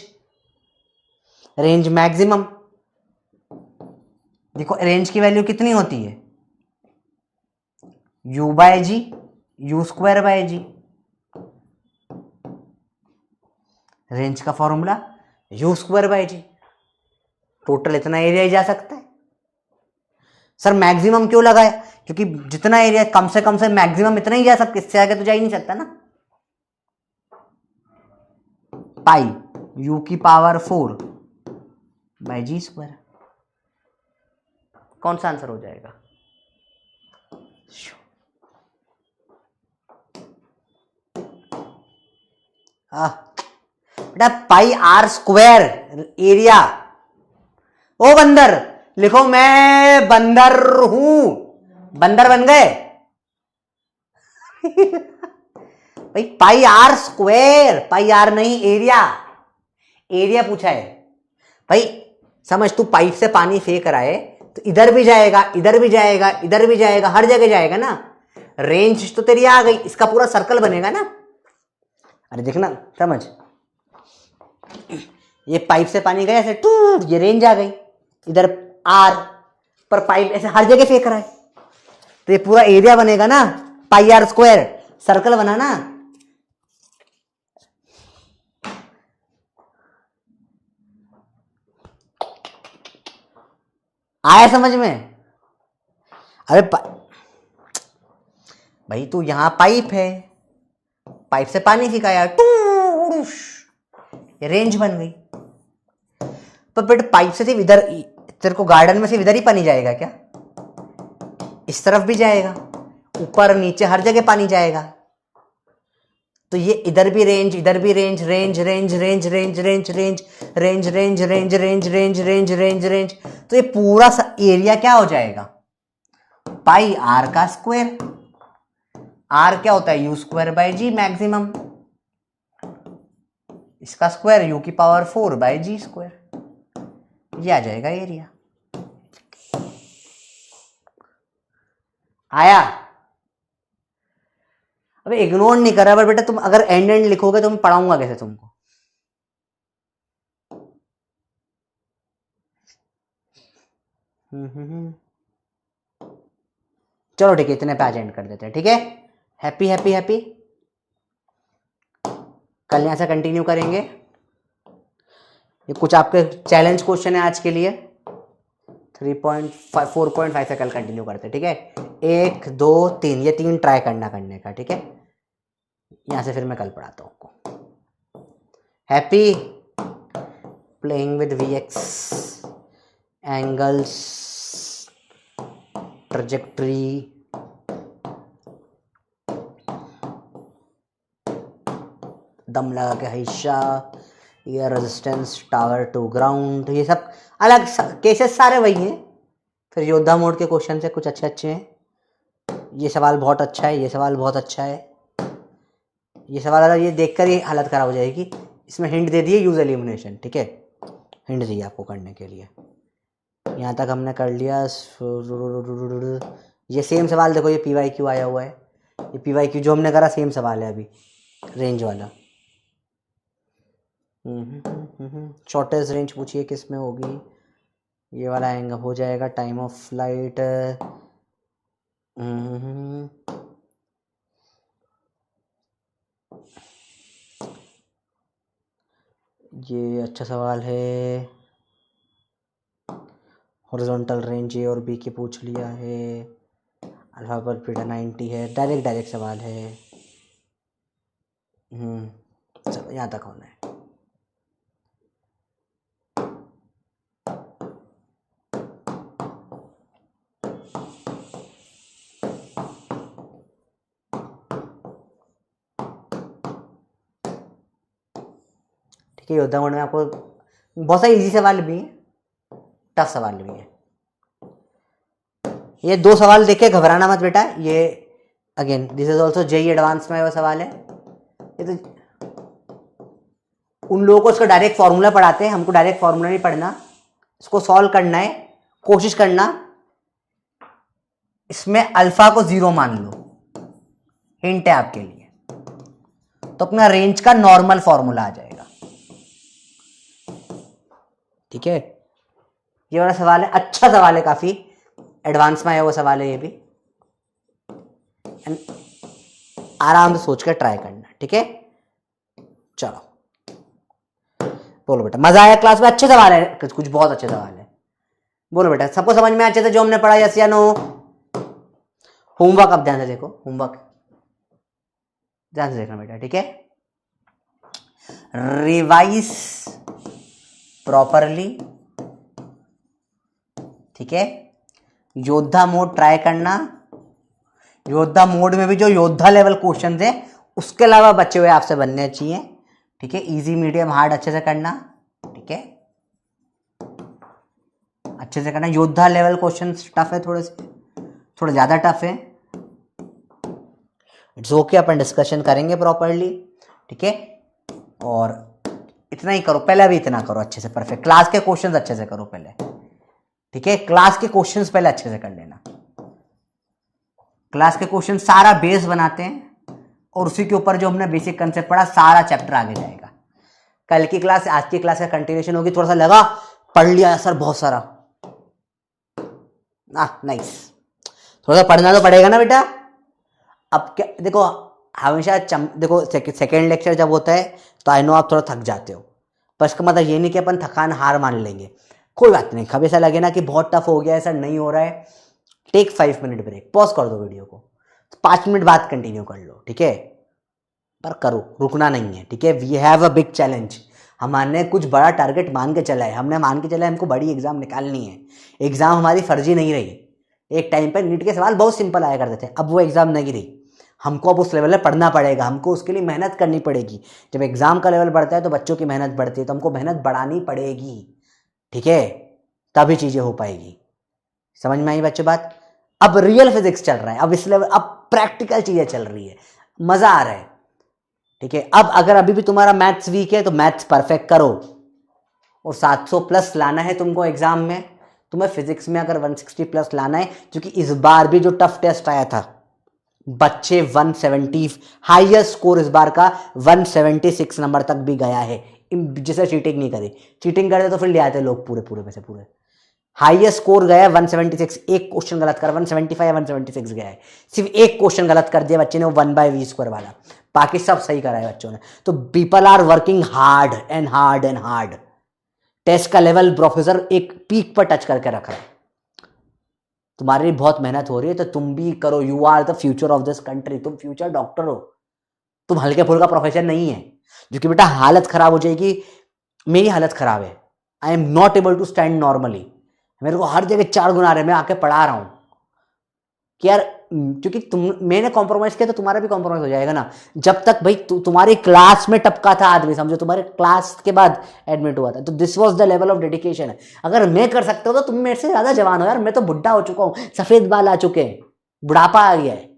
रेंज मैक्सिमम। देखो रेंज की वैल्यू कितनी होती है, u by g, u square by g. Range का formula u square by g, total इतना एरिया ही जा सकता है। सर मैक्सिमम क्यों लगाया, क्योंकि जितना एरिया कम से मैक्सिमम इतना ही जा सकता, इससे आगे तो जा ही नहीं सकता ना। पाई u की पावर 4 बाय जी स्क्वायर, कौन सा आंसर हो जाएगा, बेटा पाई आर स्क्वायर एरिया। ओ बंदर लिखो, मैं बंदर हूं, बंदर बन गए भाई, पाई आर स्क्वायर, पाई आर नहीं एरिया, एरिया पूछा है भाई। समझ, तू पाइप से पानी फेंक रहा है तो इधर भी जाएगा, इधर भी जाएगा, इधर भी जाएगा, हर जगह जाएगा ना। रेंज तो तेरी आ गई, इसका पूरा सर्कल बनेगा ना। अरे देखना, समझ, ये पाइप से पानी गया ऐसे टूट, ये रेंज आ गई, इधर आर पर पाइप ऐसे हर जगह फेंक रहा है, तो ये पूरा एरिया बनेगा ना, पाई आर स्क्वायर, सर्कल बना ना। आया समझ में। अरे भाई तू यहां पाइप है, पाइप से पानी फेंकाया, ये रेंज बन गई। पर बेटा पाइप से सिर्फ इधर, तेरे को गार्डन में सिर्फ इधर ही पानी जाएगा क्या, इस तरफ भी जाएगा, ऊपर नीचे हर जगह पानी जाएगा। तो ये इधर भी रेंज, इधर भी range, range range range range range range range range range range range range range range, तो ये पूरा एरिया क्या हो जाएगा, पाई आर का स्क्वायर। आर क्या होता है, you square by g maximum, इसका स्क्वायर यू की पावर 4 बाय जी स्क्वायर, ये आ जाएगा एरिया। आया। अबे इग्नोर नहीं कर रहा, पर बेटा तुम अगर एंड एंड लिखोगे तो मैं पढ़ाऊंगा कैसे तुमको। चलो ठीक है, इतने पे आज एंड कर देते हैं, ठीक है। हैप्पी हैप्पी हैप्पी, कल यहां से कंटिन्यू करेंगे। ये कुछ आपके चैलेंज क्वेश्चन है आज के लिए, 4.5 से कल कंटिन्यू करते हैं, ठीक है। 1 2 3, ये 3 ट्राई करने का, ठीक है। यहां से फिर मैं कल पढ़ाता हूँ आपको। Happy, playing with VX, angles, trajectory, दम लगा के हिस्सा, ये रेजिस्टेंस, टावर टू ग्राउंड, ये सब अलग केसेस सारे वही हैं। फिर योद्धा मोड के क्वेश्चन से कुछ अच्छे अच्छे हैं। ये सवाल बहुत अच्छा है, ये सवाल बहुत अच्छा है, ये सवाल ये देखकर ही हालत खराब हो जाएगी। इसमें हिंट दे दिए, यूज एलिमिनेशन, ठीक है, हिंट दिए आपको करने के लिए। यहाँ तक हमने कर लिया। ये सेम सवाल देखो, ये PYQ आया हुआ है, ये PYQ जो हमने करा सेम सवाल है अभी, रेंज वाला। शॉर्टेस्ट रेंज पूछिए किस में होगी, ये वाला आएगा, हो जाएगा टाइम ऑफ फ्लाइट। ये अच्छा सवाल है। हॉरिजॉन्टल रेंज A और B की पूछ लिया है, अल्फा पर बीटा 90 है, डायरेक्ट सवाल है। चलो यहाँ तक होना है। ठीक है, योद्धा मोड में आपको बहुत सारे इजी सवाल भी हैं, टफ सवाल भी हैं। ये 2 सवाल देख के घबराना मत बेटा, ये again this is also JEE advance में वो सवाल है। ये तो उन लोगों को इसका डायरेक्ट फॉर्मूला पढ़ाते हैं, हमको डायरेक्ट फॉर्मूला नहीं पढ़ना, इसको सॉल्व करना है, कोशिश करना इसमें अल्फा को 0 मान लो, हिंट है आपके लिए, तो अपना रेंज का नॉर्मल फॉर्मूला आ जाएगा। ठीक है, ये वाला सवाल है, अच्छा सवाल है, काफी एडवांस में आया वो सवाल है ये भी, आराम से सोच कर ट्राई करना। ठीक है, चलो बोलो बेटा, मजा आया क्लास में? अच्छे सवाल है, कुछ बहुत अच्छे सवाल है। बोलो बेटा, सबको समझ में अच्छे से जो हमने पढ़ा, यस या नो? होमवर्क अब ध्यान से देखो, होमवर्क ध्यान से देखना बेटा। ठीक है, रिवाइज प्रॉपरली। ठीक है, योद्धा मोड ट्राई करना, योद्धा मोड में भी जो योद्धा लेवल क्वेश्चन है उसके अलावा बचे हुए आपसे बनने चाहिए। ठीक है, इजी मीडियम हार्ड अच्छे से करना। ठीक है, अच्छे से करना। योद्धा लेवल क्वेश्चन टफ है, थोड़े से, थोड़ा ज्यादा टफ है। इट्स ओके, अपन डिस्कशन करेंगे प्रॉपरली। ठीक है, और इतना ही करो पहले, अभी इतना करो अच्छे से, परफेक्ट। क्लास के क्वेश्चंस अच्छे से करो पहले। ठीक है, क्लास के क्वेश्चंस पहले अच्छे से कर लेना। क्लास के क्वेश्चन सारा बेस बनाते हैं और उसी के ऊपर जो हमने बेसिक कंसेप्ट पढ़ा सारा चैप्टर आगे जाएगा। कल की क्लास आज की क्लास का कंटिन्यूएशन होगी। थोड़ा सा लगा पढ़ लिया सर बहुत सारा, नाइस, थोड़ा सा पढ़ना तो पड़ेगा ना बेटा। अब क्या देखो, हमेशा देखो सेकेंड लेक्चर जब होता है तो आई नो आप थोड़ा थक जाते हो, पर इसका मतलब ये नहीं कि अपन थकान हार मान लेंगे। कोई बात नहीं, कभी ऐसा लगे ना कि बहुत टफ हो गया, ऐसा नहीं हो रहा है, टेक 5 मिनट ब्रेक, पॉज कर दो वीडियो को, 5 मिनट बाद कंटिन्यू कर लो। ठीक है, पर करो, रुकना नहीं है। ठीक है, we have a big challenge. हमने कुछ बड़ा टारगेट मान के चला है, हमने मान के चला है हमको बड़ी एग्जाम निकालनी है। एग्जाम हमारी फर्जी नहीं रही। एक टाइम पर नीट के सवाल बहुत सिंपल आया करते थे, अब वो एग्जाम नहीं रही। हमको अब उस लेवल पे पढ़ना पड़ेगा, हमको उसके लिए मेहनत करनी पड़ेगी। जब एग्जाम का लेवल बढ़ता है तो बच्चों की मेहनत बढ़ती है, तो हमको मेहनत बढ़ानी पड़ेगी। ठीक है, तभी चीजें हो पाएगी। समझ में आई बच्चों बात? अब रियल फिजिक्स चल रहा है, अब इस लेवल, अब प्रैक्टिकल चीजें चल रही है, मजा आ रहा है। ठीक है, अब अगर अभी भी तुम्हारा मैथ्स वीक है तो मैथ्स परफेक्ट करो, और 700 प्लस लाना है तुमको एग्जाम में। तुम्हें फिजिक्स में अगर 160 प्लस लाना है, क्योंकि इस बार भी जो टफ टेस्ट आया था बच्चे 170, हाईएस्ट स्कोर इस बार का 176 नंबर तक भी गया है, जिसे चीटिंग नहीं करी। चीटिंग करते तो फिर ले आते लोग पूरे में से पूरे। हाईएस्ट स्कोर गया 176, एक क्वेश्चन गलत कर 175 या 176 गया है, सिर्फ एक क्वेश्चन गलत कर दिया बच्चे ने, वो 1/v² वाला, बाकी सब सही करा है बच्चों ने। तो people are working hard and hard and hard. Test का लेवल प्रोफेसर एक पीक पर टच करके रख रहा है। तुम्हारी बहुत मेहनत हो रही है तो तुम भी करो। You are the future of this country, तुम फ्यूचर डॉक्टर हो, तुम हल्के फुल्का प्रोफेशन नहीं है। जो कि बेटा हालत खराब हो जाएगी, मेरी हालत खराब है, I am not able to stand normally, मेरे को हर जगह 4 गुना आ रहे हैं, मैं आके पढ़ा रहा हूं कि यार, क्योंकि मैंने कॉम्प्रोमाइज किया तो तुम्हारा भी कॉम्प्रोमाइज हो जाएगा ना। जब तक भाई तुम्हारी क्लास में टपका था आदमी, समझो तुम्हारे क्लास के बाद एडमिट हुआ था, तो this was the level of dedication. अगर मैं कर सकता हूं तो तुम मेरे से ज्यादा जवान हो यार, मैं तो बुढ़ा हो चुका हूं, सफेद बाल आ चुके हैं, बुढ़ापा आ गया है,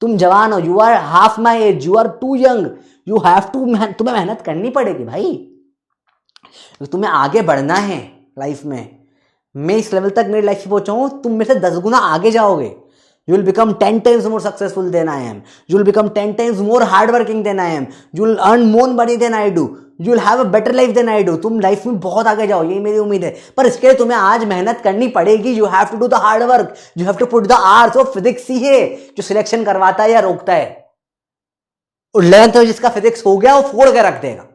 तुम जवान हो, you are half my age, you are too young, you have to, तुम्हें मेहनत करनी पड़ेगी भाई, तुम्हें आगे बढ़ना है लाइफ में। मैं इस लेवल तक मेरी लाइफ में पहुंचा हूं, तुम मेरे से 10 गुना आगे जाओगे। You will become 10 times more successful than I am. You will become 10 times more hardworking than I am. You will earn more money than I do. You will have a better life than I do. तुम life में बहुत आगे जाओ, यही मेरी उम्मीद है। पर इसके लिए तुम्हें आज मेहनत करनी पड़ेगी। You have to do the hard work. You have to put the hours of physics ही है जो सिलेक्शन करवाता है या रोकता है। और 11th में जिसका फिजिक्स हो गया वो फोड़ के रख देगा।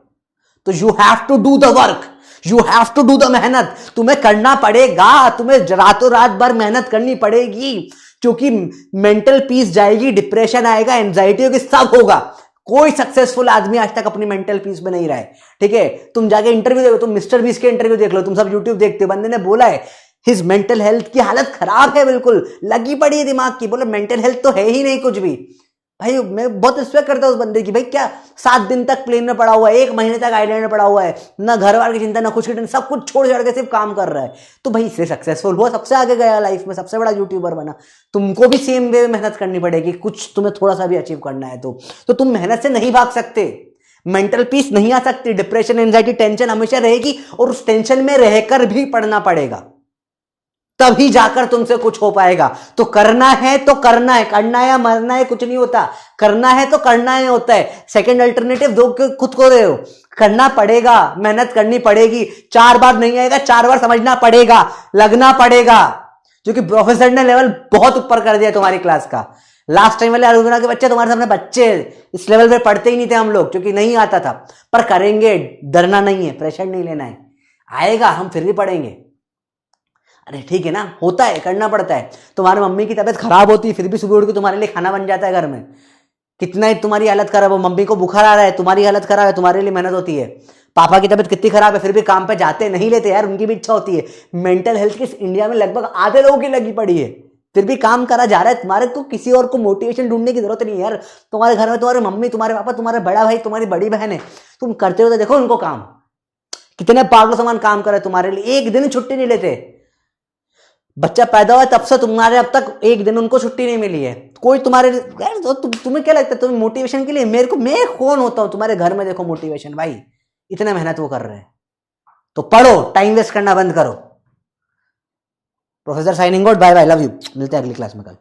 तो you have to do the work. You have to do the मेहनत, तुम्हें करना पड़ेगा, तुम्हें रातों रात भर मेहनत करनी पड़ेगी, क्योंकि मेंटल पीस जाएगी, डिप्रेशन आएगा, एंजाइटी होगी, सब होगा। कोई सक्सेसफुल आदमी आज तक अपनी मेंटल पीस में नहीं रहा है। ठीक है, तुम जाके इंटरव्यू देखो, तुम मिस्टर बीस के इंटरव्यू देख लो, तुम सब यूट्यूब देखते हो, बंदे ने बोला है हिज मेंटल हेल्थ की हालत खराब है, बिल्कुल लगी पड़ी है दिमाग की, बोले मेंटल हेल्थ तो है ही नहीं कुछ भी। भाई मैं बहुत रिस्पेक्ट करता हूँ उस बंदे की। भाई क्या 7 दिन तक प्लेन में पड़ा हुआ है, 1 महीने तक आइलैंड में पड़ा हुआ है, ना घर वार की चिंता ना कुछ की टेंशन, सब कुछ छोड़ छाड़ के सिर्फ काम कर रहा है। तो भाई इससे सक्सेसफुल हुआ, सबसे आगे गया लाइफ में, सबसे बड़ा यूट्यूबर बना। तुमको भी सेम वे में मेहनत करनी पड़ेगी, कुछ तुम्हें थोड़ा सा भी अचीव करना है तो तुम मेहनत से नहीं भाग सकते। मेंटल पीस नहीं आ सकती, डिप्रेशन एंजाइटी टेंशन हमेशा रहेगी, और उस टेंशन में रहकर भी पढ़ना पड़ेगा, तभी जाकर तुमसे कुछ हो पाएगा। तो करना है तो करना है, करना है या मरना है, कुछ नहीं होता। करना है तो करना है होता है, सेकंड अल्टरनेटिव दो खुद को दे हो। करना पड़ेगा, मेहनत करनी पड़ेगी, 4 बार नहीं आएगा, 4 बार समझना पड़ेगा, लगना पड़ेगा, क्योंकि प्रोफेसर ने लेवल बहुत ऊपर कर दिया तुम्हारी क्लास का। लास्ट टाइम वाले अरुणा के बच्चे तुम्हारे सामने बच्चे इस लेवल पे पढ़ते ही नहीं थे हम लोग, क्योंकि नहीं आता था। पर करेंगे, डरना नहीं है, प्रेशर नहीं लेना है, आएगा, हम फिर भी पढ़ेंगे। अरे ठीक है ना, होता है, करना पड़ता है। तुम्हारी मम्मी की तबीयत खराब होती है, फिर भी सुबह उठ के तुम्हारे लिए खाना बन जाता है घर में। कितना ही तुम्हारी हालत खराब हो, मम्मी को बुखार आ रहा है, तुम्हारी हालत खराब है, तुम्हारे लिए मेहनत होती है। पापा की तबीयत कितनी खराब है, फिर भी काम पे जाते नहीं लेते यार, उनकी भी इच्छा होती है। मेंटल हेल्थ की इंडिया में लगभग आधे लोगों की लगी पड़ी है, फिर भी काम करा जा रहा है। तुम्हारे को किसी और को मोटिवेशन ढूंढने की जरूरत नहीं है यार। तुम्हारे घर में तुम्हारे मम्मी, तुम्हारे पापा, तुम्हारे बड़ा भाई, तुम्हारी बड़ी बहन है, तुम करते हो तो देखो उनको काम, कितने पागलों समान काम कर रहे तुम्हारे लिए, एक दिन छुट्टी नहीं लेते। बच्चा पैदा हुआ तब से तुम्हारे अब तक एक दिन उनको छुट्टी नहीं मिली है। कोई तुम्हारे यार तो तुम्हें क्या लगता है, तुम्हें मोटिवेशन के लिए मैं कौन होता हूं तुम्हारे घर में? देखो मोटिवेशन भाई, इतना मेहनत वो कर रहे हैं, तो पढ़ो, टाइम वेस्ट करना बंद करो। Professor signing out, bye bye, love you, मिलते हैं अगली क्लास में कल।